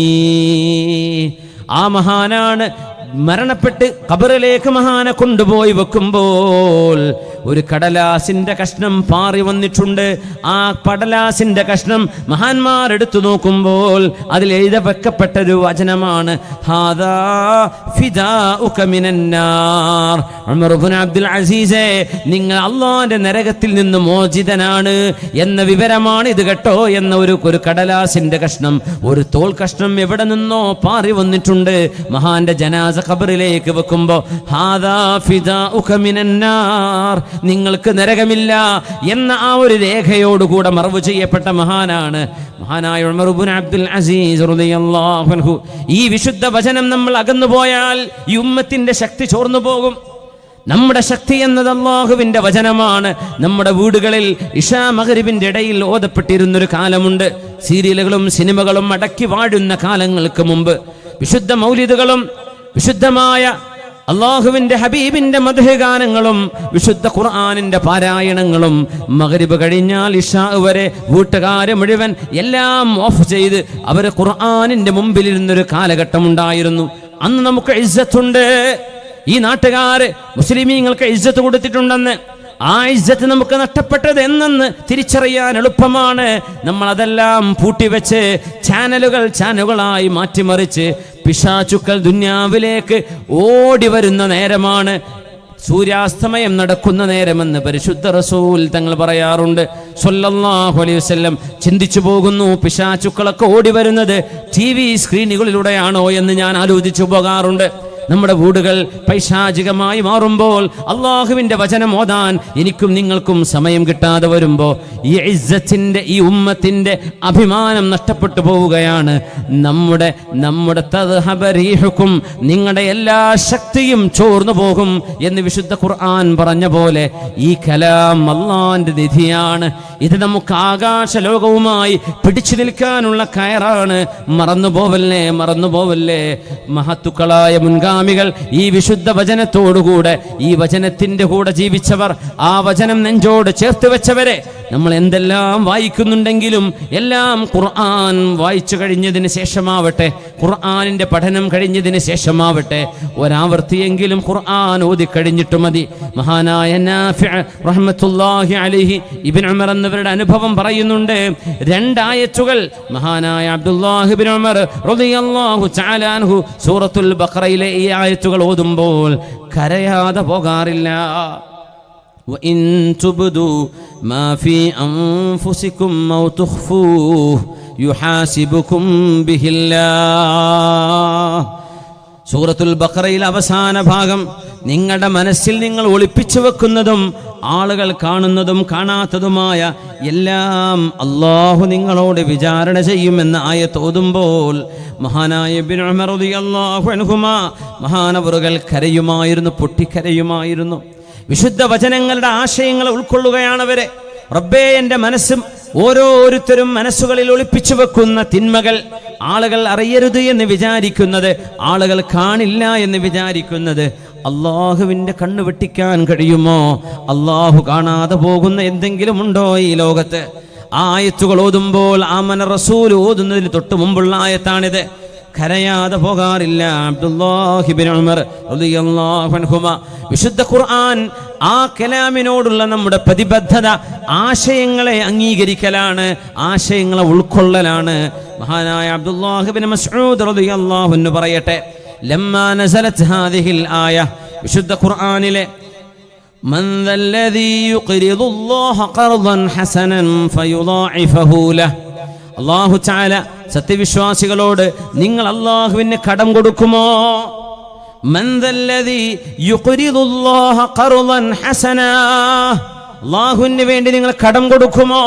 ആ മഹാനാണ് മരണപ്പെട്ട് ഖബറിലേക്ക് മഹാനെ കൊണ്ടുപോയി വെക്കുമ്പോൾ ഒരു കടലാസിന്റെ കഷ്ണം പാറി വന്നിട്ടുണ്ട്. ആ കടലാസിന്റെ കഷ്ണം മഹാന്മാർ എടുത്തു നോക്കുമ്പോൾ അതിൽ എഴുതി വെക്കപ്പെട്ടൊരു വചനമാണ്, ഹാദാ ഫിദാഉക മിനന്നാർ. ഉമർ ഇബ്നു അബ്ദുൽ അസീസേ, നിങ്ങൾ അല്ലാഹുവിന്റെ നരകത്തിൽ നിന്ന് മോചിതനാണ് എന്ന വിവരമാണ് ഇത് കേട്ടോ എന്ന ഒരു കടലാസിന്റെ കഷ്ണം, ഒരു തോൾ കഷ്ണം എവിടെ നിന്നോ പാറി വന്നിട്ടുണ്ട്. മഹാന്റെ ജനാസ ഖബറിലേക്ക് വെക്കുമ്പോ ഹാദാ ഫിദാഉക മിനന്നാർ, നിങ്ങൾക്ക് നരകമില്ല എന്ന ആ ഒരു രേഖയോടുകൂടെ മറവ് ചെയ്യപ്പെട്ട മഹാനാണ് മഹാനായ ഉമർ ഇബ്നു അബ്ദുൽ അസീസ് റളിയല്ലാഹു അൻഹു. ഈ വിശുദ്ധ വചനം നമ്മൾ അകന്നുപോയാൽ ഈ ഉമ്മത്തിന്റെ ശക്തി ചോർന്നു പോകും. നമ്മുടെ ശക്തി എന്നത് അല്ലാഹുവിന്റെ വചനമാണ്. നമ്മുടെ വീടുകളിൽ ഇശാ മഗ്രിബിന്റെ ഇടയിൽ ഓതപ്പെട്ടിരുന്നൊരു കാലമുണ്ട്. സീരിയലുകളും സിനിമകളും അടക്കി വാഴുന്ന കാലങ്ങൾക്ക് മുമ്പ് വിശുദ്ധ മൗലിദുകളും വിശുദ്ധമായ അല്ലാഹുവിന്റെ ഹബീബിന്റെ മദ്ഹ് ഗാനങ്ങളും വിശുദ്ധ ഖുർആനിന്റെ പാരായണങ്ങളും മഗ്രിബ് കഴിഞ്ഞാൽ ഇശാ വരെ വീട്ടുകാരെ മുഴുവൻ എല്ലാം ഓഫ് ചെയ്ത് അവർ ഖുർആനിന്റെ മുമ്പിലിരുന്നൊരു കാലഘട്ടം ഉണ്ടായിരുന്നു. അന്ന് നമുക്ക് ഇസ്സത്തുണ്ട്. ഈ നാട്ടുകാര് മുസ്ലിമീങ്ങൾക്ക് ഇസ്സത്ത് കൊടുത്തിട്ടുണ്ടെന്ന്, ആ ഇസ്സത്ത് നമുക്ക് നഷ്ടപ്പെട്ടത് എന്നെന്ന് തിരിച്ചറിയാൻ എളുപ്പമാണ്. നമ്മൾ അതെല്ലാം പൂട്ടിവെച്ച് ചാനലുകളായി മാറ്റിമറിച്ച് പിശാചുക്കൾ ദുന്യാവിലേക്ക് ഓടി വരുന്ന നേരമാണ് സൂര്യാസ്തമയം നടക്കുന്ന നേരമെന്ന് പരിശുദ്ധ റസൂൽ തങ്ങൾ പറയാറുണ്ട് സ്വല്ലല്ലാഹു അലൈഹി വസല്ലം. ചിന്തിച്ചു പോകുന്നു, പിശാചുക്കളൊക്കെ ഓടി വരുന്നത് TV സ്ക്രീനുകളിലൂടെയാണോ എന്ന് ഞാൻ ആലോചിച്ചു പോകാറുണ്ട്. നമ്മുടെ വീടുകൾ പൈശാചികമായി മാറുമ്പോൾ അള്ളാഹുവിന്റെ വചനം ഓതാൻ എനിക്കും നിങ്ങൾക്കും സമയം കിട്ടാതെ വരുമ്പോൾ ഈ ഇസ്സത്തിന്റെ, ഈ ഉമ്മത്തിന്റെ അഭിമാനം നഷ്ടപ്പെട്ടു പോവുകയാണ്. നമ്മുടെ തദ്ഹബരീഹുക്കും, നിങ്ങളുടെ എല്ലാ ശക്തിയും ചോർന്നു പോകും എന്ന് വിശുദ്ധ ഖുർആൻ പറഞ്ഞ പോലെ ഈ കലാം അള്ളാന്റെ നിധിയാണ്. ഇത് നമുക്ക് ആകാശ ലോകവുമായി പിടിച്ചു നിൽക്കാനുള്ള കയറാണ്. മറന്നുപോവല്ലേ. മഹത്തുക്കളായ മുൻഗാമികൾ ഈ വിശുദ്ധ വചനത്തോടുകൂടെ, ഈ വചനത്തിന്റെ കൂടെ ജീവിച്ചവർ, ആ വചനം നെഞ്ചോട് ചേർത്ത് വെച്ചവരെ, നമ്മൾ എന്തെല്ലാം വായിക്കുന്നുണ്ടെങ്കിലും എല്ലാം ഖുർആൻ വായിച്ചു കഴിഞ്ഞതിന് ശേഷമാവട്ടെ, ഖുർആനിന്റെ പഠനം കഴിഞ്ഞതിന് ശേഷമാവട്ടെ, ഒരാവർത്തിയെങ്കിലും ഖുർആൻ ഓതി കഴിഞ്ഞിട്ട് മതി. മഹാനായ നാഫിഅ് റഹ്മത്തുള്ളാഹി അലൈഹി ഇബ്നു ഉമർ എന്നവരുടെ അനുഭവം പറയുന്നുണ്ട്. 2 ആയത്തുകൾ മഹാനായ അബ്ദുല്ലാഹി ഇബ്നു ഉമർ റളിയല്ലാഹു തആല അൻഹു സൂറത്തുൽ ബഖറയിലെ ഈ ആയത്തുകൾ ഓതുമ്പോൾ കരയാതെ പോകാറില്ല. وإن تبدوا ما في أنفسكم أو تخفوه يحاسبكم به الله. സൂറത്തുൽ ബഖറയിലെ അവസാന ഭാഗം, നിങ്ങളുടെ മനസ്സിൽ നിങ്ങൾ ഒളിപ്പിച്ചു വെക്കുന്നതും ആളുകൾ കാണുന്നതും കാണാത്തതുമായ എല്ലാം അല്ലാഹു നിങ്ങളോട് വിചാരണ ചെയ്യുമെന്ന ആയത്ത് ഓതുമ്പോൾ മഹാനായ ഇബ്നു ഉമർ റളിയല്ലാഹു അൻഹുമാ മഹാനവറുകൾ കരയുമായിരുന്നു, പൊട്ടിക്കരയുമായിരുന്നു. വിശുദ്ധ വചനങ്ങളുടെ ആശയങ്ങൾ ഉൾക്കൊള്ളുകയാണവരെ. റബ്ബേ, എൻ്റെ മനസ്സും ഓരോരുത്തരും മനസ്സുകളിൽ ഒളിപ്പിച്ചു വെക്കുന്ന തിന്മകൾ, ആളുകൾ അറിയരുത് എന്ന് വിചാരിക്കുന്നത്, ആളുകൾ കാണില്ല എന്ന് വിചാരിക്കുന്നത്, അള്ളാഹുവിൻ്റെ കണ്ണ് വെട്ടിക്കാൻ കഴിയുമോ? അള്ളാഹു കാണാതെ പോകുന്ന എന്തെങ്കിലും ഉണ്ടോ ഈ ലോകത്ത്? ആ ആയത്തുകൾ ഓതുമ്പോൾ ആമന റസൂൽ ഓതുന്നതിന് തൊട്ട് മുമ്പുള്ള ആയത്താണിത്. കരയാതെ പോകാറില്ല അബ്ദുല്ലാഹി ഇബ്നു ഉമർ റളിയല്ലാഹു അൻഹുമാ. വിശുദ്ധ ഖുർആൻ ആ കലാമിനോടുള്ള നമ്മുടെ പ്രതിബദ്ധത ആശയങ്ങളെ അംഗീകരിക്കലാണ്, ആശയങ്ങളെ ഉൾക്കൊള്ളലാണ്. മഹാനായ അബ്ദുല്ലാഹി ഇബ്നു മസ്ഊദ് റളിയല്ലാഹു അൻഹു പറയട്ടെ, ലമ്മാ നസലത് ഹാദിഹിൽ ആയ, വിശുദ്ധ ഖുർആനിലെ മൻ ദല്ലദീ യുഖ്രിദുല്ലാഹ ഖർദൻ ഹസനൻ ഫയുളാഇഫഹു ലഹു, അല്ലാഹു തആല സത്യവിശ്വാസികളോട് നിങ്ങൾ അല്ലാഹുവിന് കടം കൊടുക്കുമോ? മൻ ദല്ലദീ യുഖ്രിദുല്ലാഹ ഖർദൻ ഹസനാ, അല്ലാഹുവിന് വേണ്ടി നിങ്ങൾ കടം കൊടുക്കുമോ?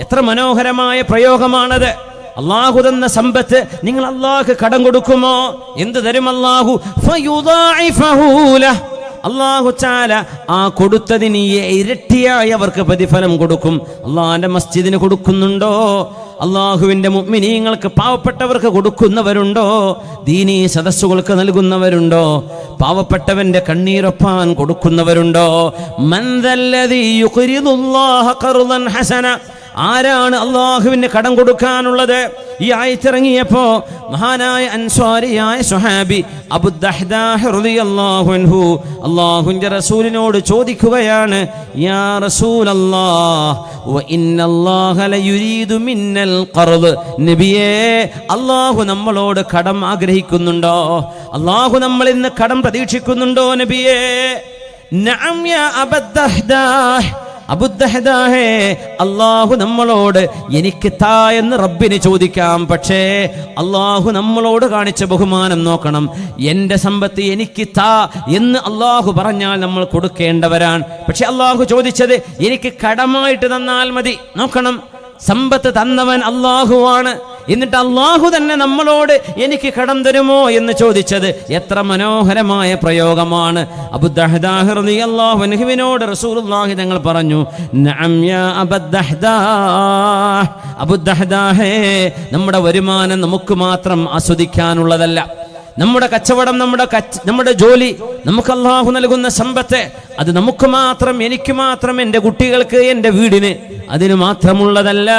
എത്ര മനോഹരമായ പ്രയോഗമാണത്. അല്ലാഹു തന്ന സമ്പത്ത് നിങ്ങൾ അല്ലാഹുവിന് കടം കൊടുക്കുമോ? എന്ത് തരും അല്ലാഹു? ഫയുളാഇഫഹു ലഹു, അല്ലാഹു തആല ആ കൊടുത്തതിന് ഇരട്ടിയായി അവർക്ക് പ്രതിഫലം കൊടുക്കും. അല്ലാഹുവിന്റെ മസ്ജിദിന് കൊടുക്കുന്നുണ്ടോ? അല്ലാഹുവിന്റെ മുഅ്മിനീങ്ങൾക്ക്, പാവപ്പെട്ടവർക്ക് കൊടുക്കുന്നവരുണ്ടോ? ദീനീ സദസ്സുകൾക്ക് നൽകുന്നവരുണ്ടോ? പാവപ്പെട്ടവന്റെ കണ്ണീരൊപ്പാൻ കൊടുക്കുന്നവരുണ്ടോ? മൻ ദല്ലദീ യുഖ്രിദുല്ലാഹ ഖർദൻ ഹസന, ആരാണ് അള്ളാഹുവിന് കടം കൊടുക്കാനുള്ളത്? ഈ ആയത്തിറങ്ങിയപ്പോ മഹാനായ അൻസ്വാരിയായ സ്വഹാബി അബൂ ദഹ്ദാഹ് റളിയല്ലാഹു അൻഹു അല്ലാഹുവിന്റെ റസൂലിനോട് ചോദിക്കുകയാണ്, യാ റസൂലല്ലാഹ് വ ഇന്നല്ലാഹ ലയുരീദു മിന്നൽ ഖർദ്, നബിയേ, അല്ലാഹു നമ്മളോട് കടം ആഗ്രഹിക്കുന്നുണ്ടോ? അല്ലാഹു നമ്മളിൽ നിന്ന് കടം പ്രതീക്ഷിക്കുന്നുണ്ടോ നബിയേ? നഅം യാ അബൂ ദഹ്ദാഹ്, അബൂദഹദാഹേ, അല്ലാഹു നമ്മളോട് എനിക്ക് താ എന്ന് റബ്ബിന് ചോദിക്കാം. പക്ഷേ അല്ലാഹു നമ്മളോട് കാണിച്ച ബഹുമാനം നോക്കണം. എൻ്റെ സമ്പത്ത് എനിക്ക് താ എന്ന് അല്ലാഹു പറഞ്ഞാൽ നമ്മൾ കൊടുക്കേണ്ടവരാണ്. പക്ഷെ അല്ലാഹു ചോദിച്ചത് എനിക്ക് കടമായിട്ട് തന്നാൽ മതി. നോക്കണം, സമ്പത്ത് തന്നവൻ അല്ലാഹുവാണ്. എന്നിട്ട് അള്ളാഹു തന്നെ നമ്മളോട് എനിക്ക് കടം തരുമോ എന്ന് ചോദിച്ചത് എത്ര മനോഹരമായ പ്രയോഗമാണ്. അബൂ ദഹ്ദാഹ് റളിയല്ലാഹു അൻഹുവിനോട് റസൂലുള്ളാഹി തങ്ങൾ പറഞ്ഞു, നഅം യാ അബൂ ദഹ്ദാഹ്, അബൂ ദഹ്ദാഹേ, നമ്മുടെ വരുമാനം നമുക്ക് മാത്രം ആസ്വദിക്കാനുള്ളതല്ല. നമ്മുടെ കച്ചവടം, നമ്മുടെ ജോലി, നമുക്ക് അല്ലാഹു നൽകുന്ന സമ്പത്ത്, അത് നമുക്ക് മാത്രം, എനിക്ക് മാത്രം, എൻ്റെ കുട്ടികൾക്ക്, എൻ്റെ വീടിന്, അതിന് മാത്രമുള്ളതല്ല.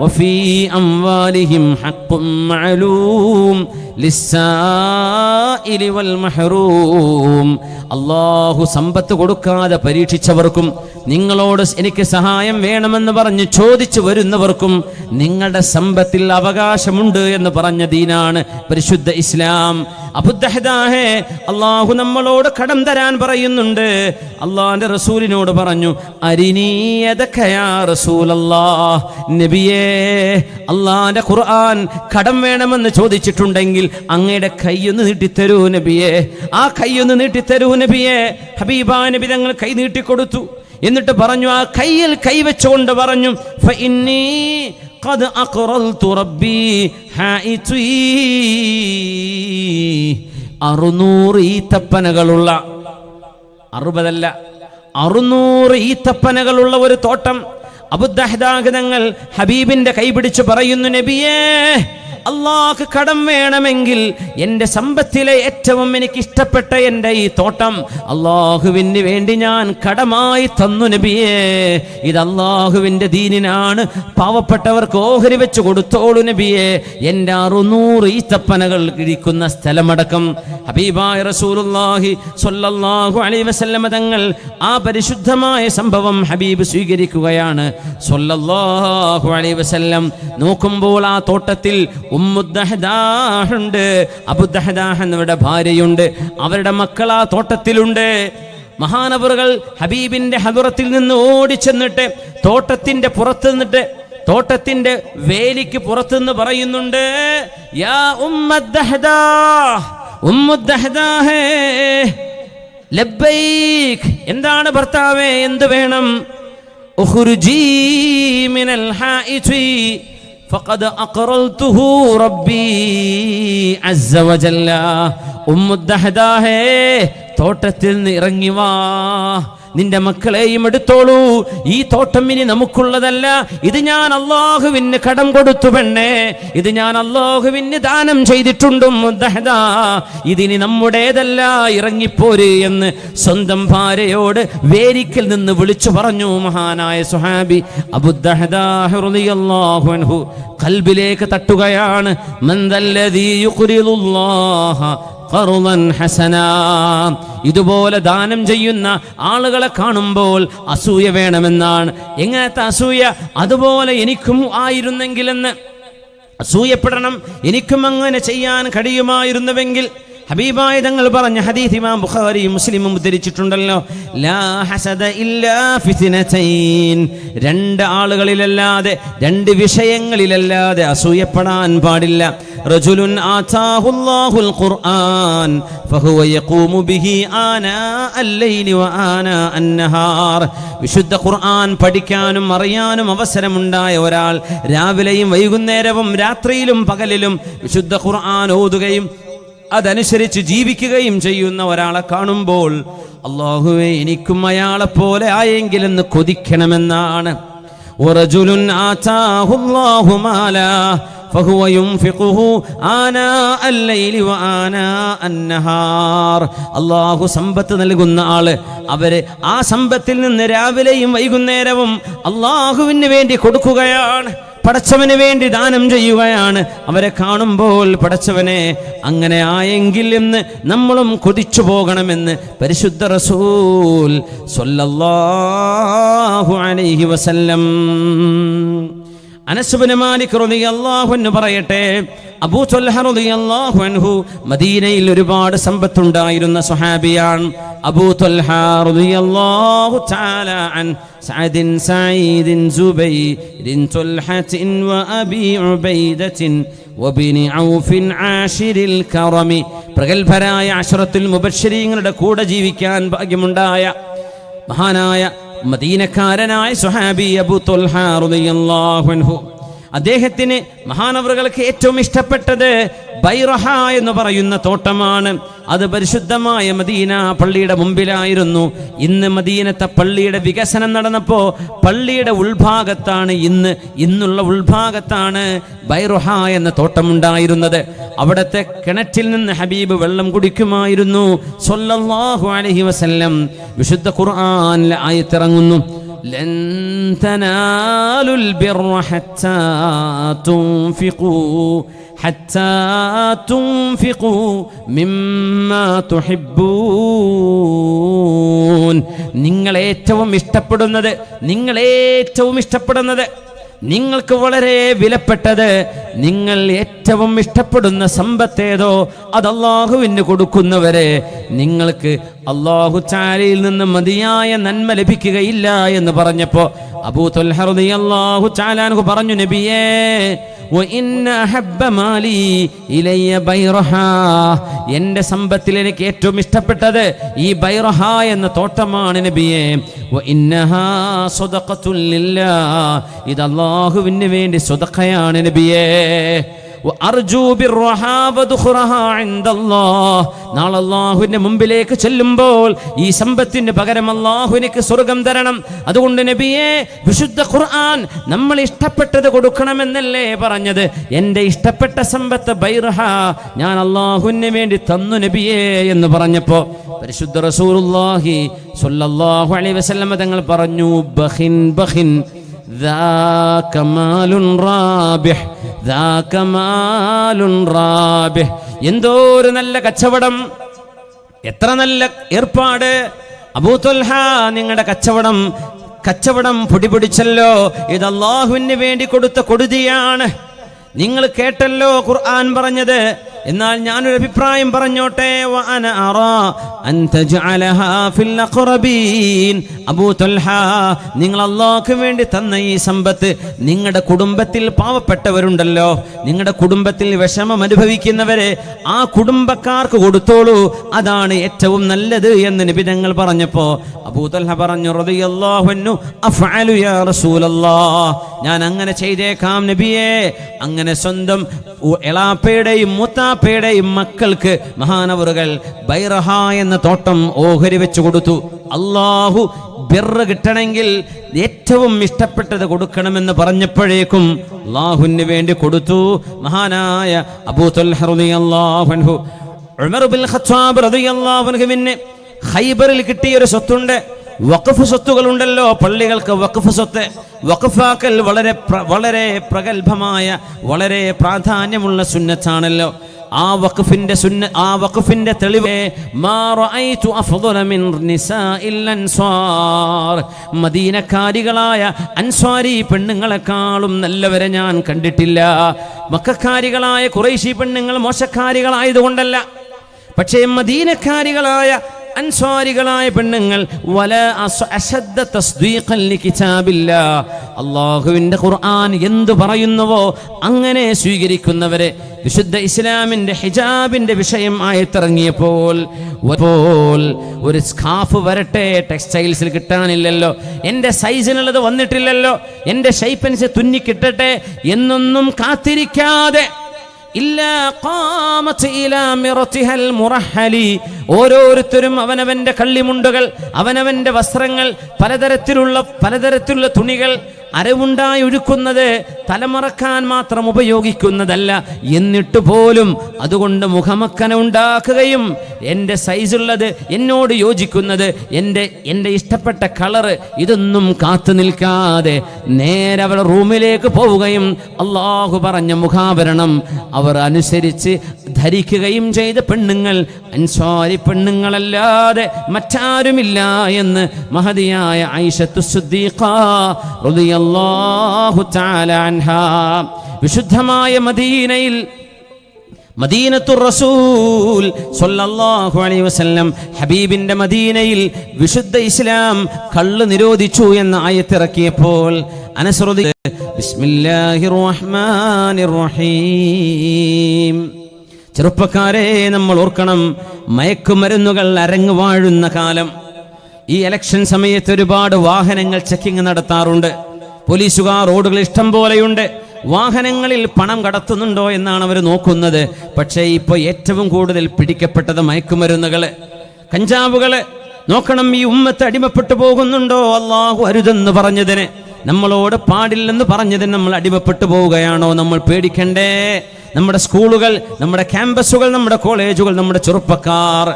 വഫീ അംവാലിഹിം ഹഖ്ഖുൻ മഅലൂം ലിസ്സാഇലി വൽ മഹ്റൂം. അല്ലാഹു സമ്പത്ത് കൊടുക്കാതെ പരീക്ഷിച്ചവർക്കും നിങ്ങളോട് എനിക്ക് സഹായം വേണമെന്ന് പറഞ്ഞ് ചോദിച്ചു വരുന്നവർക്കും നിങ്ങളുടെ സമ്പത്തിൽ അവകാശമുണ്ട് എന്ന് പറഞ്ഞ ദീനാണ് പരിശുദ്ധ ഇസ്ലാം. അബൂ ദഹ്ദാഹേ, അല്ലാഹു നമ്മളോട് കടം തരാൻ പറയുന്നുണ്ട്. അല്ലാഹുവിന്റെ റസൂലിനോട് പറഞ്ഞു, അരിനീയദക യാ റസൂലല്ലാഹ്, നബിയേ, അല്ലാഹുവിന്റെ ഖുർആൻ കടം വേണമെന്ന് ചോദിച്ചിട്ടുണ്ടെങ്കിൽ അങ്ങയുടെ കൈയൊന്ന് നീട്ടിത്തരൂ നബിയേ, ആ കൈയൊന്ന് നീട്ടിത്തരൂ നബിയേ. ഹബീബായ നബി തങ്ങൾ കൈ നീട്ടിക്കൊടുത്തു. എന്നിട്ട് പറഞ്ഞു, ആ കൈയിൽ കൈവച്ചുകൊണ്ട് പറഞ്ഞു, ഫഇന്നീ ഖദ് അഖറൽതു റബ്ബി ഹായിതി. 600 ഈത്തപ്പനകളുള്ള, 60 അല്ല 600 ഈത്തപ്പനകളുള്ള ഒരു തോട്ടം അബൂ ദഹ്ദാഹ് തങ്ങൾ ഹബീബിന്റെ കൈ പിടിച്ചു പറയുന്നു, നബിയേ, അല്ലാഹ് കടം വേണമെങ്കിൽ എൻ്റെ സമ്പത്തിലെ ഏറ്റവും എനിക്ക് ഇഷ്ടപ്പെട്ട എൻ്റെ ഈ തോട്ടം അല്ലാഹുവിന് വേണ്ടി ഞാൻ കടമായി തന്നു നബിയേ. ഇത് അല്ലാഹുവിൻ്റെ ദീനിനാണ്, പാവപ്പെട്ടവർക്ക് ഓഹരി വെച്ച് കൊടുത്തോളൂ നബിയേ. എൻ്റെ 600 ഈത്തപ്പനകൾ ഇരിക്കുന്ന സ്ഥലമടക്കം ഹബീബായ റസൂലുള്ളാഹി സ്വല്ലല്ലാഹു അലൈഹി വസല്ലം തങ്ങൾ ആ പരിശുദ്ധമായ സംഭവം ഹബീബ് സ്വീകരിക്കുകയാണ് സ്വല്ലല്ലാഹു അലൈഹി വസല്ലം. നോക്കുമ്പോൾ ആ തോട്ടത്തിൽ ഉമ്മു ദഹ്ദാഹ് ഉണ്ട്, അബൂ ദഹ്ദാഹ് എന്നവരുടെ ഭാര്യയുണ്ട്, അവരുടെ മക്കൾ ആ തോട്ടത്തിലുണ്ട്. മഹാനവറുകൾ ഹബീബിന്റെ ഹദറത്തിൽ നിന്ന് ഓടിച്ചെന്നിട്ട് തോട്ടത്തിന്റെ പുറത്ത് നിന്നിട്ട്, തോട്ടത്തിന്റെ വേലിക്ക് പുറത്തുനിന്ന് പറയുന്നുണ്ട്, യാ ഉമ്മു ദഹ്ദാഹ്, ഉമ്മു ദഹ്ദാഹേ, ലബ്ബൈക്. എന്താണ് ഭർത്താവേ, എന്ത് വേണം? ഉഖ്റുജീ മിനൽ ഹായിതി ഫഖദ് അഖറൽതുഹു റബ്ബി അസ്സ വജല്ല. ഉമ്മു ദഹ്ദാഹേ, തോട്ടത്തിൽ നിന്ന് ഇറങ്ങി വാ, നിന്റെ മക്കളെയും എടുത്തോളൂ. ഈ തോട്ടം ഇനി നമുക്കുള്ളതല്ല, ഇത് ഞാൻ അല്ലാഹുവിന് കടം കൊടുത്തു പെണ്ണേ, ഇത് ഞാൻ അല്ലാഹുവിന് ദാനം ചെയ്തിട്ടുണ്ട് ദഹ്ദാ, ഇതിനി നമ്മുടേതല്ല, ഇറങ്ങിപ്പോര് എന്ന് സ്വന്തം ഭാര്യയോട് വേരിക്കൽ നിന്ന് വിളിച്ചു പറഞ്ഞു മഹാനായ സ്വഹാബി അബൂ ദഹ്ദാഹ് റളിയല്ലാഹു അൻഹു. ഖൽബിലേക്ക് തട്ടുകയാണ്, മൻ ദല്ലദീ യുഖ്രിദുല്ലാഹ ഖർദൻ ഹസനാ. ഇതുപോലെ ദാനം ചെയ്യുന്ന ആളുകളെ കാണുമ്പോൾ അസൂയ വേണമെന്നാണ്. എങ്ങനത്തെ അസൂയ? അതുപോലെ എനിക്കും ആയിരുന്നെങ്കിലെന്ന് അസൂയപ്പെടണം, എനിക്കും അങ്ങനെ ചെയ്യാൻ കഴിയുമായിരുന്നുവെങ്കിൽ. ഹബീബായ തങ്ങൾ പറഞ്ഞ ഹദീസ് ഇമാം ബുഖാരിയും മുസ്ലിമും ഉദ്ധരിച്ചിട്ടുണ്ടല്ലോ, ലാ ഹസദ ഇല്ലാ ഫിത്നതൈൻ. 2 ആളുകളിലല്ലാതെ, 2 വിഷയങ്ങളിലല്ലാതെ അസൂയപ്പെടാൻ പാടില്ല. റജുലുൻ ആതാഹുല്ലാഹുൽ ഖുർആൻ ഫഹുവ യഖൂമു ബിഹി ആനാ അൽ-ലൈലി വ ആനാ അൻ-നഹാർ. വിശുദ്ധ ഖുർആൻ പഠിക്കാനും അറിയാനും അവസരമുണ്ടായ ഒരാൾ രാവിലെയും വൈകുന്നേരവും രാത്രിയിലും പകലിലും വിശുദ്ധ ഖുർആൻ ഓതുകയും അതനുസരിച്ച് ജീവിക്കുകയും ചെയ്യുന്ന ഒരാളെ കാണുമ്പോൾ അല്ലാഹുവേ, എനിക്കും അയാളെ പോലെ ആയെങ്കിലെന്ന് കൊതിക്കണമെന്നാണ്. വറജുലുൻ ആതാഹുല്ലാഹു മാലാ ഫഹുവ യുൻഫിഖുഹു ആനാ അൽ-ലൈലി വ ആനാ അൻ-നഹാർ. അല്ലാഹു സമ്പത്ത് നൽകുന്ന ആള്, അവര് ആ സമ്പത്തിൽ നിന്ന് രാവിലെയും വൈകുന്നേരവും അല്ലാഹുവിന് വേണ്ടി കൊടുക്കുകയാണ്, പടച്ചവന് വേണ്ടി ദാനം ചെയ്യുകയാണ്. അവരെ കാണുമ്പോൾ പടച്ചവനെ അങ്ങനെ ആയെങ്കിൽ എന്ന് നമ്മളും കൊതിച്ചു പോകണമെന്ന് പരിശുദ്ധ റസൂൽ സ്വല്ലല്ലാഹു അലൈഹി വസല്ലം. അനസ് ഇബ്നു മാലിക് റളിയല്ലാഹു അൻഹു പറയട്ടെ, അബൂ ത്വൽഹ റളിയല്ലാഹു അൻഹു മദീനയിൽ ഒരുപാട് സമ്പത്തുണ്ടായിരുന്ന സ്വഹാബിയാണ്. അബൂ ത്വൽഹ റളിയല്ലാഹു തആല അൻ സഅദിൻ സഈദിൻ സുബൈരിൻ ത്വൽഹത്തിൻ വഅബി ഉബൈദത്തിൻ വബിനി ഔഫിൻ ആശിരിൽ കറമി. പ്രഗൽഭരായ അശ്റത്തുൽ മുബശ്ശിരീങ്ങളുടെ കൂടെ ജീവിക്കാൻ ഭാഗ്യമുണ്ടായ മഹാനായ മദീനക്കാരനായ സ്വഹാബി അബൂ ത്വൽഹ റളിയല്ലാഹു അൻഹു. അദ്ദേഹത്തിന് മഹാനവറുകൾക്ക് ഏറ്റവും ഇഷ്ടപ്പെട്ടത് ബൈറഹ എന്ന് പറയുന്ന തോട്ടമാണ്. അത് പരിശുദ്ധമായ മദീന പള്ളിയുടെ മുമ്പിലായിരുന്നു. ഇന്ന് മദീനത്തെ പള്ളിയുടെ വികസനം നടന്നപ്പോൾ പള്ളിയുടെ ഉൾഭാഗത്താണ് ഇന്നുള്ള ഉൾഭാഗത്താണ് ബൈറഹ എന്ന തോട്ടമുണ്ടായിരുന്നത്. അവിടത്തെ കിണറ്റിൽ നിന്ന് ഹബീബ് വെള്ളം കുടിക്കുമായിരുന്നു സ്വല്ലല്ലാഹു അലൈഹി വസല്ലം. വിശുദ്ധ ഖുർആനിലെ ആയത്തിറങ്ങുന്നു, ലൻ തനാലുൽ ബിർറ ഹത്താ തുൻഫിഖൂ മിമ്മാ തുഹിബ്ബൂൻ. നിങ്ങളേറ്റവും ഇഷ്ടപ്പെടുന്നത് നിങ്ങൾക്ക് വളരെ വിലപ്പെട്ടത്, നിങ്ങൾ ഏറ്റവും ഇഷ്ടപ്പെടുന്ന സമ്പത്തേതോ അത് അല്ലാഹുവിന് കൊടുക്കുന്നവരെ നിങ്ങൾക്ക് അല്ലാഹു തആലയിൽ നിന്ന് മതിയായ നന്മ ലഭിക്കുകയില്ല എന്ന് പറഞ്ഞപ്പോൾ അബൂ ത്വൽഹ റളിയല്ലാഹു തആല അൻഹു പറഞ്ഞു, നബിയേ വഇന്ന അഹബ്ബ മാലി ഇലയ്യ ബൈറഹ, എൻ്റെ സമ്പത്തിൽ എനിക്ക് ഏറ്റവും ഇഷ്ടപ്പെട്ടത് ഈ ബൈറഹ എന്ന തോട്ടമാണ് നബിയേ. വഇന്നഹാ സദഖത്തുൽ ലില്ലാഹ്, ഇത് അല്ലാഹുവിന് വേണ്ടി സദഖയാണ് നബിയേ. നാളെ അല്ലാഹുവിന്റെ മുമ്പിലേക്ക് ചെല്ലുമ്പോൾ ഈ സമ്പത്തിന് പകരം അല്ലാഹു എനിക്ക് സ്വർഗം തരണം. അതുകൊണ്ട് നബിയെ, വിശുദ്ധ ഖുർആൻ നമ്മൾ ഇഷ്ടപ്പെട്ടത് കൊടുക്കണമെന്നല്ലേ പറഞ്ഞത്? എൻ്റെ ഇഷ്ടപ്പെട്ട സമ്പത്ത് ബൈറഹ ഞാൻ അല്ലാഹുവിന് വേണ്ടി തന്നു നബിയേ എന്ന് പറഞ്ഞപ്പോ പരിശുദ്ധ റസൂലുള്ളാഹി സ്വല്ലല്ലാഹു അലൈഹി വസല്ലം തങ്ങൾ പറഞ്ഞു, ബഖിൻ ബഖിൻ ذاك مال رابح ذاك مال رابح. എന്തോ ഒരു നല്ല കച്ചവടം, എത്ര നല്ല ഏർപ്പാട്. അബൂ ത്വൽഹ, നിങ്ങളുടെ കച്ചവടം പൊടിപിടിച്ചല്ലോ. ഇത് അല്ലാഹുവിന് വേണ്ടി കൊടുത്ത കൊടുതിയാണ്. നിങ്ങൾ കേട്ടല്ലോ ഖുർആൻ പറഞ്ഞത്. എന്നാൽ ഞാനൊരു അഭിപ്രായം പറഞ്ഞോട്ടെ. വഅന അറാ അൻ തജ്അലഹാ ഫിൽ അഖറബീൻ. അബൂ ത്വൽഹ, നിങ്ങൾ അല്ലാഹുവിന് വേണ്ടി തന്ന ഈ സമ്പത്ത് നിങ്ങളുടെ കുടുംബത്തിൽ പാവപ്പെട്ടവരുണ്ടല്ലോ, നിങ്ങളുടെ കുടുംബത്തിൽ വിഷമം അനുഭവിക്കുന്നവരെ ആ കുടുംബക്കാർക്ക് കൊടുത്തോളൂ, അതാണ് ഏറ്റവും നല്ലത് എന്ന് നബി തങ്ങൾ പറഞ്ഞപ്പോൾ അബൂ ത്വൽഹ പറഞ്ഞു, റളിയല്ലാഹു അൻഹു, അഫ്അലു യാ റസൂലല്ലാഹ്, ഞാൻ അങ്ങനെ ചെയ്തേക്കാം നബിയേ. അങ്ങനെ സ്വന്തം എളാപ്പയുടെയും മൂത്താപ്പയുടെയും മക്കൾക്ക് മഹാനവറുകൾ ബൈറഹ എന്ന തോട്ടം ഓഹരി വെച്ചു കൊടുത്തു. അല്ലാഹു ബിർറ് കിട്ടണമെങ്കിൽ ഏറ്റവും ഇഷ്ടപ്പെട്ടത് കൊടുക്കണമെന്ന് പറഞ്ഞപ്പോഴേക്കും അല്ലാഹുവിന് വേണ്ടി കൊടുത്തു. മഹാനായ അബൂ ത്വൽഹ റളിയല്ലാഹു അൻഹു, ഉമർ ബിൻ ഖത്താബ് റളിയല്ലാഹു അൻഹുവിന് ഖൈബറിൽ കിട്ടിയ ഒരു സ്വത്തുണ്ട്. വഖഫ് സ്വത്തുകളുണ്ടല്ലോ, പള്ളികൾക്ക് വഖഫ് സ്വത്ത്. വഖഫാക്കൽ വളരെ പ്രഗത്ഭമായ, വളരെ പ്രാധാന്യമുള്ള സുന്നത്താണല്ലോ. ആ വഖഫിന്റെ തെളിവേ മാ റഅയ്തു അഫ്ളല മിൻ നിസാഇൽ അൻസ്വാർ. മദീനക്കാരികളായ അൻസ്വാരി പെണ്ണുങ്ങളെക്കാളും നല്ലവരെ ഞാൻ കണ്ടിട്ടില്ല. മക്കക്കാരികളായ ഖുറൈശി പെണ്ണുങ്ങൾ മോശക്കാരികളായതുകൊണ്ടല്ല, പക്ഷേ മദീനക്കാരികളായ അൻസ്വാരികളായ പെണ്ണുങ്ങൾ അല്ലാഹുവിന്റെ ഖുർആൻ എന്തു പറയുന്നുവോ അങ്ങനെ സ്വീകരിക്കുന്നവരെ. വിശുദ്ധ ഇസ്ലാമിന്റെ ഹിജാബിന്റെ വിഷയം ആയിത്തിറങ്ങിയപ്പോൾ ഒരു സ്കാർഫ് വരട്ടെ, ടെക്സ്റ്റൈൽസിൽ കിട്ടാനില്ലല്ലോ, എൻ്റെ സൈസിനുള്ളത് വന്നിട്ടില്ലല്ലോ, എൻ്റെ ഷൈപ്പൻസ് തുന്നി കിട്ടട്ടെ എന്നൊന്നും കാത്തിരിക്കാതെ ഓരോരുത്തരും അവനവന്റെ കള്ളിമുണ്ടുകൾ, അവനവന്റെ വസ്ത്രങ്ങൾ, പലതരത്തിലുള്ള തുണികൾ അരവുണ്ടായി ഒഴുക്കുന്നത് തലമറക്കാൻ മാത്രം ഉപയോഗിക്കുന്നതല്ല. എന്നിട്ട് പോലും അതുകൊണ്ട് മുഖമക്കന ഉണ്ടാക്കുകയും എൻ്റെ സൈസുള്ളത്, എന്നോട് യോജിക്കുന്നത്, എൻ്റെ ഇഷ്ടപ്പെട്ട കളറ്, ഇതൊന്നും കാത്തു നിൽക്കാതെ നേരെ അവർ റൂമിലേക്ക് പോവുകയും അല്ലാഹു പറഞ്ഞ മുഖാഭരണം അവർ അനുസരിച്ച് ധരിക്കുകയും ചെയ്ത പെണ്ണുങ്ങൾ അൻസ്വാരി പെണ്ണുങ്ങളല്ലാതെ മറ്റാരുമില്ല എന്ന് മഹദിയായ ആയിഷത്തു സിദ്ദീഖ റളിയല്ലാഹു തആല അൻഹാ വിശുദ്ധമായ മദീനയിൽ, മദീനത്തുർ റസൂൽ സ്വല്ലല്ലാഹു അലൈഹി വസല്ലം ഹബീബിന്റെ മദീനയിൽ വിശുദ്ധ ഇസ്ലാം കള്ള് നിരോധിച്ചു എന്ന ആയത്തിറക്കിയപ്പോൾ അനസ് ബിസ്മില്ലാഹിർ റഹ്മാനിർ റഹീം. ചെറുപ്പക്കാരെ, നമ്മൾ ഓർക്കണം, മയക്കുമരുന്നുകൾ അരങ്ങ് വാഴുന്ന കാലം. ഈ ഇലക്ഷൻ സമയത്ത് ഒരുപാട് വാഹനങ്ങൾ ചെക്കിങ് നടത്താറുണ്ട്. പോലീസുകാർ റോഡുകൾ ഇഷ്ടം പോലെയുണ്ട്. വാഹനങ്ങളിൽ പണം കടത്തുന്നുണ്ടോ എന്നാണ് അവർ നോക്കുന്നത്. പക്ഷേ ഇപ്പോൾ ഏറ്റവും കൂടുതൽ പിടിക്കപ്പെട്ടത് മയക്കുമരുന്നുകള്, കഞ്ചാവുകള്. നോക്കണം, ഈ ഉമ്മത്ത് അടിമപ്പെട്ടു പോകുന്നുണ്ടോ? അള്ളാഹു അരുതെന്ന് പറഞ്ഞതിന്, നമ്മളോട് പാടില്ലെന്ന് പറഞ്ഞതിന് നമ്മൾ അടിമപ്പെട്ടു പോവുകയാണോ? നമ്മൾ പേടിക്കണ്ടേ? നമ്മുടെ സ്കൂളുകൾ, നമ്മുടെ ക്യാമ്പസുകൾ, നമ്മുടെ കോളേജുകൾ, നമ്മുടെ ചെറുപ്പക്കാർ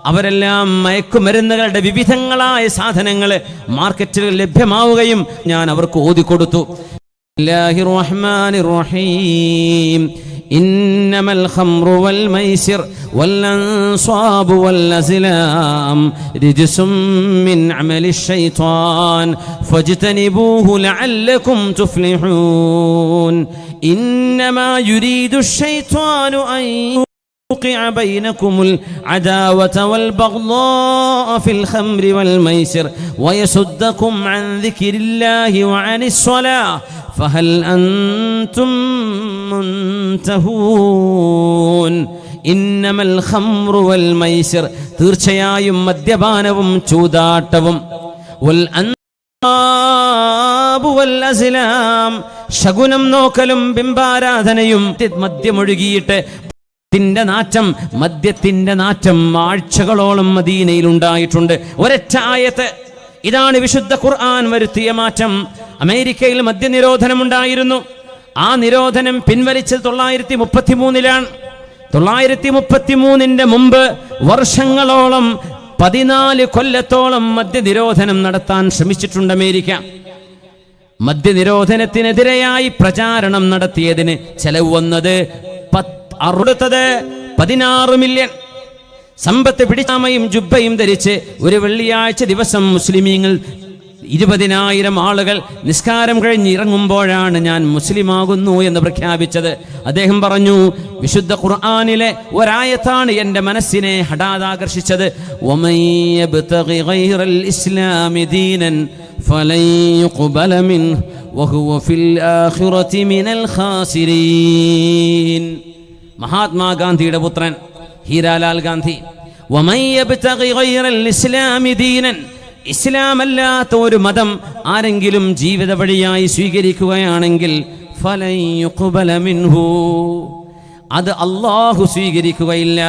അവരെല്ലാം മയക്കുമരുന്നുകളുടെ വിവിധങ്ങളായ സാധനങ്ങൾ മാർക്കറ്റിൽ ലഭ്യമാവുകയും ഞാൻ അവർക്ക് ഓതിക്കൊടുത്തു. ബിസ്മില്ലാഹിർ റഹ്മാനിർ റഹീം. ഇന്നമൽ ഖംറു വൽ മൈസിർ വൽ അൻസാബു വൽ അസ്ലാം റിജ്സും മിൻ അമലിശ് ശൈത്വാൻ ഫജ്തനിബൂഹു ലഅല്ലകും തുഫ്ലിഹൂൻ. ഇന്നമാ യുരീദുശ് ശൈത്വാനു അൻ يوقع بينكم العداوة والبغضاء في الخمر والميسر ويصدكم عن ذكر الله وعن الصلاة فهل أنتم منتهون. إنما الخمر والميسر തീർച്ചയായും മദ്യപാനവും ചൂതാട്ടവും ശകുനം നോക്കലും ബിംബാരാധനയും മദ്യമൊഴുകിയിട്ട് മദ്യത്തിന്റെ നാറ്റം ആഴ്ചകളോളം മദീനയിൽ ഉണ്ടായിട്ടുണ്ട്. ഒരൊറ്റ ആയത്ത്, ഇതാണ് വിശുദ്ധ ഖുർആൻ വരുത്തിയ മാറ്റം. അമേരിക്കയിൽ മദ്യനിരോധനം ഉണ്ടായിരുന്നു. ആ നിരോധനം പിൻവലിച്ചത് 1933-ലാണ്. 1933 മുമ്പ് വർഷങ്ങളോളം 14 കൊല്ലത്തോളം മദ്യനിരോധനം നടത്താൻ ശ്രമിച്ചിട്ടുണ്ട് അമേരിക്ക. മദ്യനിരോധനത്തിനെതിരെയായി പ്രചാരണം നടത്തിയതിന് ചെലവ് വന്നത് 16 മില്യൺ. സമ്പത്ത് പിടിച്ചാമയും ജുബ്ബയും ധരിച്ച് ഒരു വെള്ളിയാഴ്ച ദിവസം മുസ്ലിമീങ്ങൾ 20,000 ആളുകൾ നിസ്കാരം കഴിഞ്ഞ് ഇറങ്ങുമ്പോഴാണ് ഞാൻ മുസ്ലിമാകുന്നു എന്ന് പ്രഖ്യാപിച്ചത്. അദ്ദേഹം പറഞ്ഞു, വിശുദ്ധ ഖുർആനിലെ ഒരായത്താണ് എൻ്റെ മനസ്സിനെ ഹഠാതാകർഷിച്ചത്. വമൻ യബ്തഗി ഗൈറൽ ഇസ്ലാമി ദീനൻ ഫലൻ യുഖ്ബല മിൻഹു വഹുവ ഫിൽ ആഖിറതി മിനൽ ഖാസിരീൻ. മഹാത്മാഗാന്ധിയുടെ പുത്രൻ ഹീരാലാൽ ഗാന്ധി. വമൻ യബ്തഗി ഗൈറൽ ഇസ്ലാമി ദീനൻ, ഇസ്ലാമല്ലാത്ത ഒരു മതം ആരെങ്കിലും ജീവിത വഴിയായി സ്വീകരിക്കുകയാണെങ്കിൽ ഫലൻ യുഖ്ബല മിൻഹു, അത് അല്ലാഹു സ്വീകരിക്കുകയില്ല.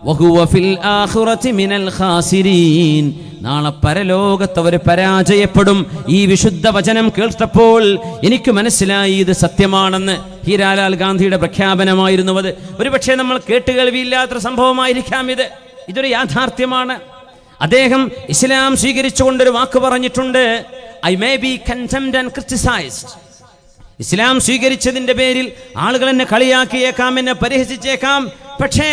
വഹുവ ഫിൽ ആഖിറതി മിനൽ ഖാസിരീൻ, നാളെ പരലോകത്ത് അവർ പരാജയപ്പെടും. ഈ വിശുദ്ധ വചനം കേട്ടപ്പോൾ എനിക്ക് മനസ്സിലായി ഇത് സത്യമാണെന്ന്. ഹീരാലാൽ ഗാന്ധിയുടെ പ്രഖ്യാപനമായിരുന്നു അത്. ഒരുപക്ഷെ നമ്മൾ കേട്ടുകേൾവിയില്ലാത്ത സംഭവമായിരിക്കാം ഇതൊരു യാഥാർത്ഥ്യമാണ്. അദ്ദേഹം ഇസ്ലാം സ്വീകരിച്ചുകൊണ്ടൊരു വാക്ക് പറഞ്ഞിട്ടുണ്ട്, I may be condemned and criticised. ഇസ്ലാം സ്വീകരിച്ചതിന്റെ പേരിൽ ആളുകൾ എന്നെ കളിയാക്കിയേക്കാം, എന്നെ പരിഹസിച്ചേക്കാം, പക്ഷേ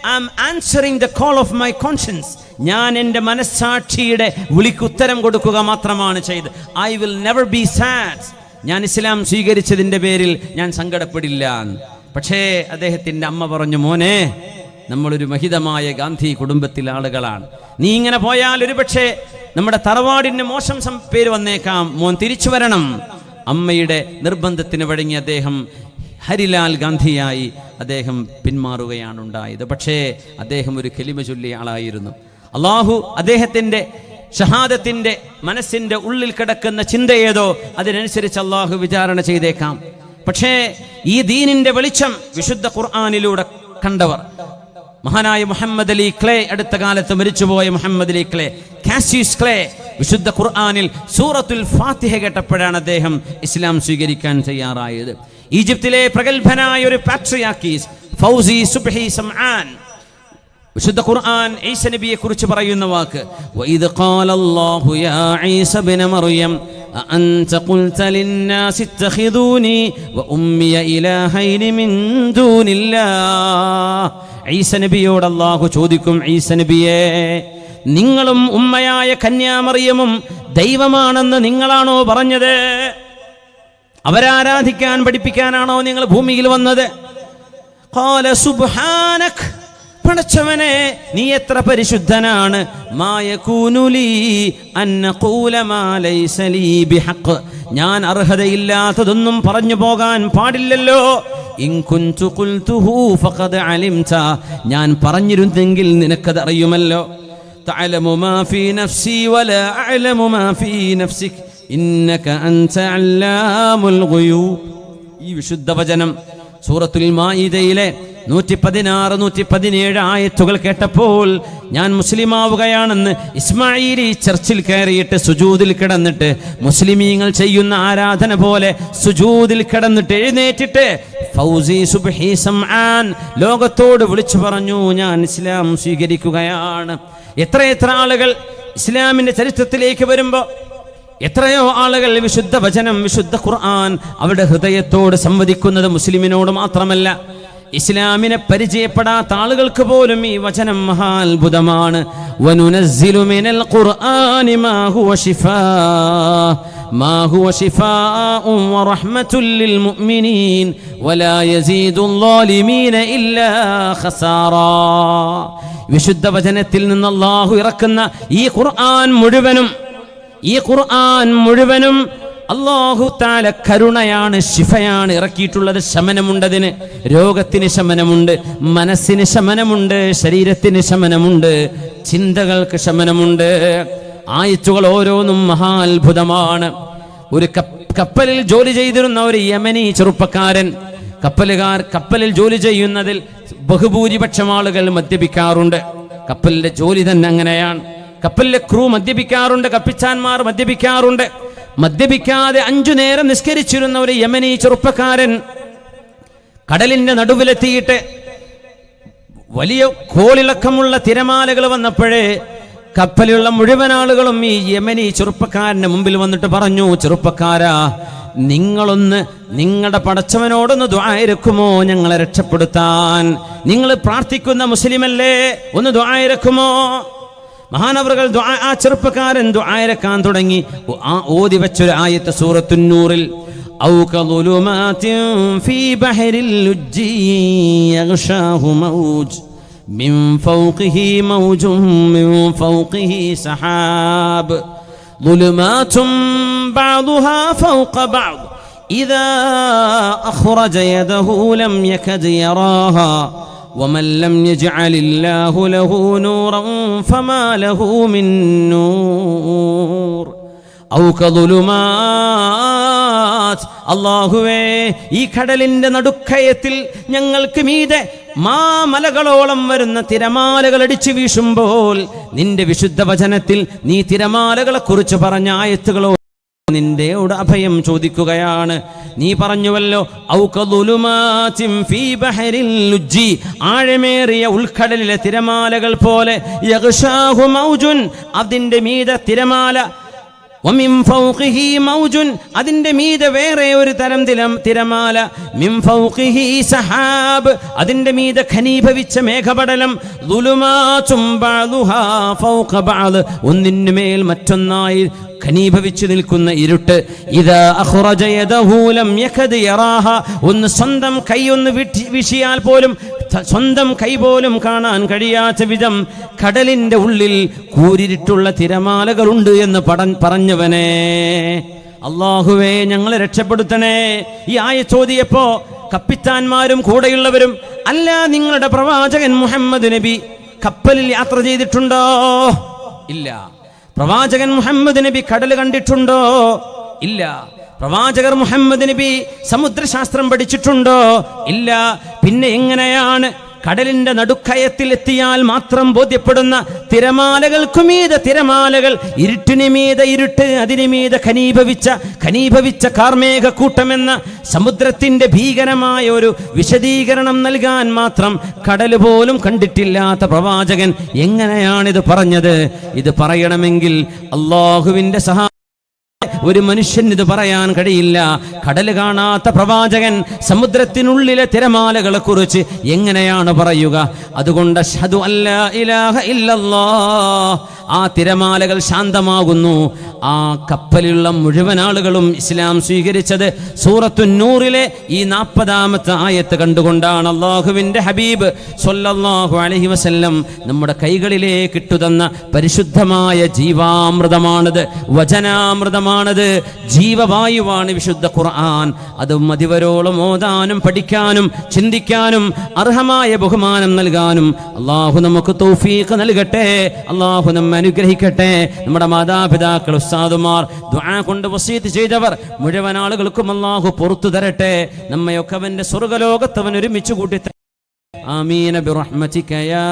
I am answering the call of my conscience. ഞാൻ എൻ്റെ മനസ്സാക്ഷിയുടെ വിളിക്ക് ഉത്തരം കൊടുക്കുക മാത്രമാണ് ചെയ്ത്. I will never be sad. ഞാൻ ഇസ്ലാം സ്വീകരിച്ചതിൻ്റെ പേരിൽ ഞാൻ സങ്കടപ്പെടില്ല. പക്ഷേ അദ്ദേഹത്തിൻ്റെ അമ്മ പറഞ്ഞു, മോനെ, നമ്മളൊരു മഹിതമായ ഗാന്ധി കുടുംബത്തിലെ ആളുകളാണ്. നീ ഇങ്ങനെ പോയാൽ ഒരുപക്ഷെ നമ്മുടെ തറവാടിന് മോശം പേര് വന്നേക്കാം. മോൻ തിരിച്ചു വരണം. അമ്മയുടെ നിർബന്ധത്തിന് വഴങ്ങി അദ്ദേഹം ഹരിലാൽ ഗാന്ധിയായി അദ്ദേഹം പിന്മാറുകയാണ് ഉണ്ടായത്. പക്ഷേ അദ്ദേഹം ഒരു കലിമ ചൊല്ലിയ ആളായിരുന്നു. അള്ളാഹു അദ്ദേഹത്തിൻ്റെ ഷഹാദത്തിൻ്റെ മനസ്സിൻ്റെ ഉള്ളിൽ കിടക്കുന്ന ചിന്തയേതോ അതിനനുസരിച്ച് അള്ളാഹു വിചാരണ ചെയ്തേക്കാം. പക്ഷേ ഈ ദീനിൻ്റെ വെളിച്ചം വിശുദ്ധ ഖുർആനിലൂടെ കണ്ടവർ, മഹാനായ മുഹമ്മദ് അലി ക്ലേ, അടുത്ത കാലത്ത് മരിച്ചുപോയ Muhammad Ali Clay, Cassius Clay, വിശുദ്ധ ഖുർആനിൽ സൂറത്തുൽ ഫാത്തിഹ കേട്ടപ്പോഴാണ് അദ്ദേഹം ഇസ്ലാം സ്വീകരിക്കാൻ തയ്യാറായത്. ഈജിപ്തിലെ പ്രഗത്ഭനായ ഒരു പാട്രിയാർക്കീസ് ഫൗസി സുബ്ഹി സംആൻ വിശുദ്ധ ഖുർആൻ ഈസ നബിയെ കുറിച്ച് പറയുന്ന വാക്ക്, വഇദ് ഖാലല്ലാഹു യാ ഈസ ഇബ്ന മർയം അഅൻത ഖുൽത ലിന്നാസി ഇത്തഖിദൂനി വഉമ്മിയ ഇലാഹൈനി മിൻ ദൂനില്ലാഹ്. ഈസ നബിയോട് അല്ലാഹു ചോദിക്കും, ഈസ നബിയേ, നിങ്ങളും ഉമ്മയായ കന്യാമറിയമും ദൈവമാണെന്ന് നിങ്ങളാണോ പറഞ്ഞത്? അവരാരാധിക്കാൻ പഠിപ്പിക്കാനാണോ നിങ്ങൾ ഭൂമിയിൽ വന്നത്? ഖാല സുബ്ഹാനക്, പടച്ചവനെ നീ എത്ര പരിശുദ്ധനാണ്. മാ യകൂനു ലീ അൻ നഖൂല മാ ലൈസ ലീ ബിഹഖ്, ഞാൻ അർഹതയില്ലാത്തതൊന്നും പറഞ്ഞു പോകാൻ പാടില്ലല്ലോ. ഇൻ കുൻതു ഖുൽതുഹു ഫഖദ് അലിംത, ഞാൻ പറഞ്ഞിരുന്നെങ്കിൽ നിനക്കത് അറിയുമല്ലോ. തഅലമു മാ ഫീ നഫ്സി വലാ അഅലമു മാ ഫീ നഫ്സിക് ഇന്നക അൻത അല്ലാമുൽ ഗുയൂബ്. ഈ വിശുദ്ധ വചനം സൂറത്തുൽ മാഇദയിലെ 116, 117 ആയത്തുകൾ കേട്ടപ്പോൾ ഞാൻ മുസ്ലിമാവുകയാണെന്ന് ഇസ്മായിലി ചർച്ചിൽ കയറിയിട്ട് സുജൂദിൽ കിടന്നിട്ട് മുസ്ലിമീങ്ങൾ ചെയ്യുന്ന ആരാധന പോലെ സുജൂദിൽ കിടന്നിട്ട് എഴുന്നേറ്റിട്ട് ഫൗസി സുബ്ഹി സമആൻ ലോകത്തോട് വിളിച്ചു പറഞ്ഞു, ഞാൻ ഇസ്ലാം സ്വീകരിക്കുകയാണ്. എത്ര ആളുകൾ ഇസ്ലാമിന്റെ ചരിത്രത്തിലേക്ക് വരുമ്പോൾ എത്രയോ ആളുകൾ വിശുദ്ധ വചനം, വിശുദ്ധ ഖുർആൻ അവരുടെ ഹൃദയത്തോട് സംവദിക്കുന്നത് മുസ്ലിമിനോട് മാത്രമല്ല, ഇസ്ലാമിനെ പരിചയപ്പെടാത്ത ആളുകൾക്ക് പോലും ഈ വചനം മഹാത്ഭുതമാണ്. വനുനസ്സിലു മിനൽ ഖുർആനി മാ ഹുവ ശിഫാഉൻ വറഹ്മത്തുൽ ലിൽ മുഅ്മിനീൻ വലാ യസീദുൽ ളാലിമീന ഇല്ലാ ഖസാറാ. വിശുദ്ധ വചനത്തിൽ നിന്ന് അല്ലാഹു ഇറക്കുന്ന ഈ ഖുർആൻ മുഴുവനും അല്ലാഹു തആല കരുണയാണ്, ശിഫയാണ് ഇറക്കിയിട്ടുള്ളത്. ശമനമുണ്ടതിന്. രോഗത്തിന് ശമനമുണ്ട്, മനസ്സിന് ശമനമുണ്ട്, ശരീരത്തിന് ശമനമുണ്ട്, ചിന്തകൾക്ക് ശമനമുണ്ട്. ആയത്തുകൾ ഓരോന്നും മഹാത്ഭുതമാണ്. ഒരു കപ്പലിൽ ജോലി ചെയ്തിരുന്ന ഒരു യമനി ചെറുപ്പക്കാരൻ, കപ്പലിൽ ജോലി ചെയ്യുന്നതിൽ ബഹുഭൂരിപക്ഷം ആളുകൾ മദ്യപിക്കാറുണ്ട്. കപ്പലിന്റെ ജോലി തന്നെ അങ്ങനെയാണ്. കപ്പലിലെ ക്രൂ മദ്യപിക്കാറുണ്ട്, കപ്പിത്താന്മാർ മദ്യപിക്കാറുണ്ട്. മദ്യപിക്കാതെ 5 നേരം നിസ്കരിച്ചിരുന്ന ഒരു യമനി ചെറുപ്പക്കാരൻ കടലിന്റെ നടുവിലെത്തിയിട്ട് വലിയ കോളിളക്കമുള്ള തിരമാലകൾ വന്നപ്പോഴേ കപ്പലിലുള്ള മുഴുവൻ ആളുകളും ഈ യമനി ചെറുപ്പക്കാരന്റെ മുമ്പിൽ വന്നിട്ട് പറഞ്ഞു, ചെറുപ്പക്കാരാ, നിങ്ങളൊന്ന് നിങ്ങളുടെ പടച്ചവനോടൊന്ന് ദുആ ഇരക്കുമോ ഞങ്ങളെ രക്ഷപ്പെടുത്താൻ? നിങ്ങൾ പ്രാർത്ഥിക്കുന്ന മുസ്ലിമല്ലേ, ഒന്ന് ദുആ ഇരക്കുമോ? മഹാനവറുകൾ ആ ചെറുപ്പക്കാരൻ ദുആ ഇരക്കാൻ തുടങ്ങി. ഓതി വെച്ചൊരു ആയത്ത് സൂറത്തുൻ നൂറിൽ, ഔ കളുലുമാതിൻ ഫീ ബഹരിൽ ലുജ്ജി യഗ്ശാഹു മൗജ് മിൻ ഫൗഖിഹി മൗജും മിൻ ഫൗഖിഹി സഹാബ് ളുലുമാതും ബഅദുഹാ ഫൗഖ ബഅദ് ഇദാ അഖ്റജ യദഹു ലം യകദ് യറാഹാ ومن لم يجعل الله له نورا فما له من نور ഔ കളുലുമാത്. അല്ലാഹുവേ, ഈ കടലിന്റെ നടുക്കയത്തിൽ ഞങ്ങൾക്ക് മീതെ മാമലകളോളം വരുന്ന തിരമാലകൾ അടിച്ചു വീശുമ്പോൾ നിന്റെ വിശുദ്ധ വചനത്തിൽ നീ തിരമാലകളെ കുറിച്ച് പറഞ്ഞ ആയത്തുകളോ നിന്റെയോട് അഭയം ചോദിക്കുകയാണ്. നീ പറഞ്ഞുവല്ലോ, ഔ കളുലുമാതിൻ ഫീ ബഹരിൽ ലുജ്ജി, ആഴമേറിയ ഉൾക്കടലിലെ തിരമാലകൾ പോലെ, യഗ്ശാഹു മൗജുൻ, അതിന്റെ മീതെ തിരമാല, വമിൻ ഫൗഖിഹി മൗജുൻ, അതിന്റെ മീതെ വേറെ ഒരു തരം തിരമാല, മിൻ ഫൗഖിഹി സഹാബ്, അതിന്റെ മീതെ ഖനീഭവിച്ച മേഘപടലം, ദുലുമാതും ബഅദുഹാ ഫൗഖ ബഅദ്, ഒന്നിനു മേൽ മറ്റൊന്നായി ഖനീഭവിച്ചു നിൽക്കുന്ന ഇരുട്ട്. ഇദാ അഖ്റജ യദഹു ലം യകദ് യറാഹ, ഒന്ന് സ്വന്തം കൈ ഒന്ന് വീശിയാൽ പോലും സ്വന്തം കൈ പോലും കാണാൻ കഴിയാത്ത വിധം കടലിന്റെ ഉള്ളിൽ കൂരിരുട്ടുള്ള തിരമാലകളുണ്ട് എന്ന് പറഞ്ഞവനെ, അല്ലാഹുവേ ഞങ്ങളെ രക്ഷപ്പെടുത്തണേ. ഈ ആയത്ത് ഓതിയപ്പോ കപ്പിത്താന്മാരും കൂടെയുള്ളവരും, അല്ല നിങ്ങളുടെ പ്രവാചകൻ മുഹമ്മദ് നബി കപ്പലിൽ യാത്ര ചെയ്തിട്ടുണ്ടോ? ഇല്ല. പ്രവാചകൻ മുഹമ്മദ് നബി കടൽ കണ്ടിട്ടുണ്ടോ? ഇല്ല. പ്രവാചകർ മുഹമ്മദ് നബി സമുദ്രശാസ്ത്രം പഠിച്ചിട്ടുണ്ടോ? ഇല്ല. പിന്നെ എങ്ങനെയാണ് കടലിന്റെ നടുക്കയത്തിൽ എത്തിയാൽ മാത്രം ബോധ്യപ്പെടുന്ന തിരമാലകൾക്കുമീതെ തിരമാലകൾ, ഇരുട്ടിന് മീതെ ഇരുട്ട്, അതിന് മീതെ ഖനീഭവിച്ച കാർമേഘക്കൂട്ടമെന്ന സമുദ്രത്തിന്റെ ഭീകരമായ ഒരു വിശദീകരണം നൽകാൻ മാത്രം കടൽ പോലും കണ്ടിട്ടില്ലാത്ത പ്രവാചകൻ എങ്ങനെയാണിത് പറഞ്ഞത്? ഇത് പറയണമെങ്കിൽ അല്ലാഹുവിന്റെ ഒരു മനുഷ്യൻ ഇത് പറയാൻ കഴിയില്ല. കടൽ കാണാത്ത പ്രവാചകൻ സമുദ്രത്തിനുള്ളിലെ തിരമാലകളെ കുറിച്ച് എങ്ങനെയാണ് പറയുക? അതുകൊണ്ട് അശ്ഹദു അല്ലാ ഇലാഹ ഇല്ലല്ലാഹ്, ആ തിരമാലകൾ ശാന്തമാകുന്നു. ആ കപ്പലിലുള്ള മുഴുവൻ ആളുകളും ഇസ്ലാം സ്വീകരിച്ചത് സൂറത്തുൻ നൂറിലെ ഈ 40-ാമത്തെ ആയത്ത് കണ്ടുകൊണ്ടാണ്. അല്ലാഹുവിന്റെ ഹബീബ് സ്വല്ലല്ലാഹു അലൈഹി വസല്ലം നമ്മുടെ കൈകളിലേക്ക് ഇട്ടുതന്ന പരിശുദ്ധമായ ജീവാമൃതമാണിത്, വചനാമൃതമാണ്. ജ്ഞാനമാണത്, ജീവവായുവാണ് വിശുദ്ധ ഖുർആൻ. അത് മതിവരോളം ഓതാനും പഠിക്കാനും ചിന്തിക്കാനും അർഹമായ ബഹുമാനം നൽകാനും അള്ളാഹു നമുക്ക് തൗഫീഖ് നൽകട്ടെ. അള്ളാഹു നമ്മെ അനുഗ്രഹിക്കട്ടെ. നമ്മുടെ മാതാപിതാക്കൾ, ഉസ്താദുമാർ, ദുആ കൊണ്ട് വസീയത്ത് ചെയ്തവർ മുഴുവൻ ആളുകൾക്കും അള്ളാഹു പുറത്തു തരട്ടെ. നമ്മയൊക്കെ അവന്റെ സ്വർഗ്ഗലോകത്ത് അവൻ ഒരുമിച്ച് കൂട്ടി. ആമീൻ ബിറഹ്മതിക യാ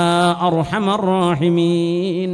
അർഹമർ റഹീമീൻ.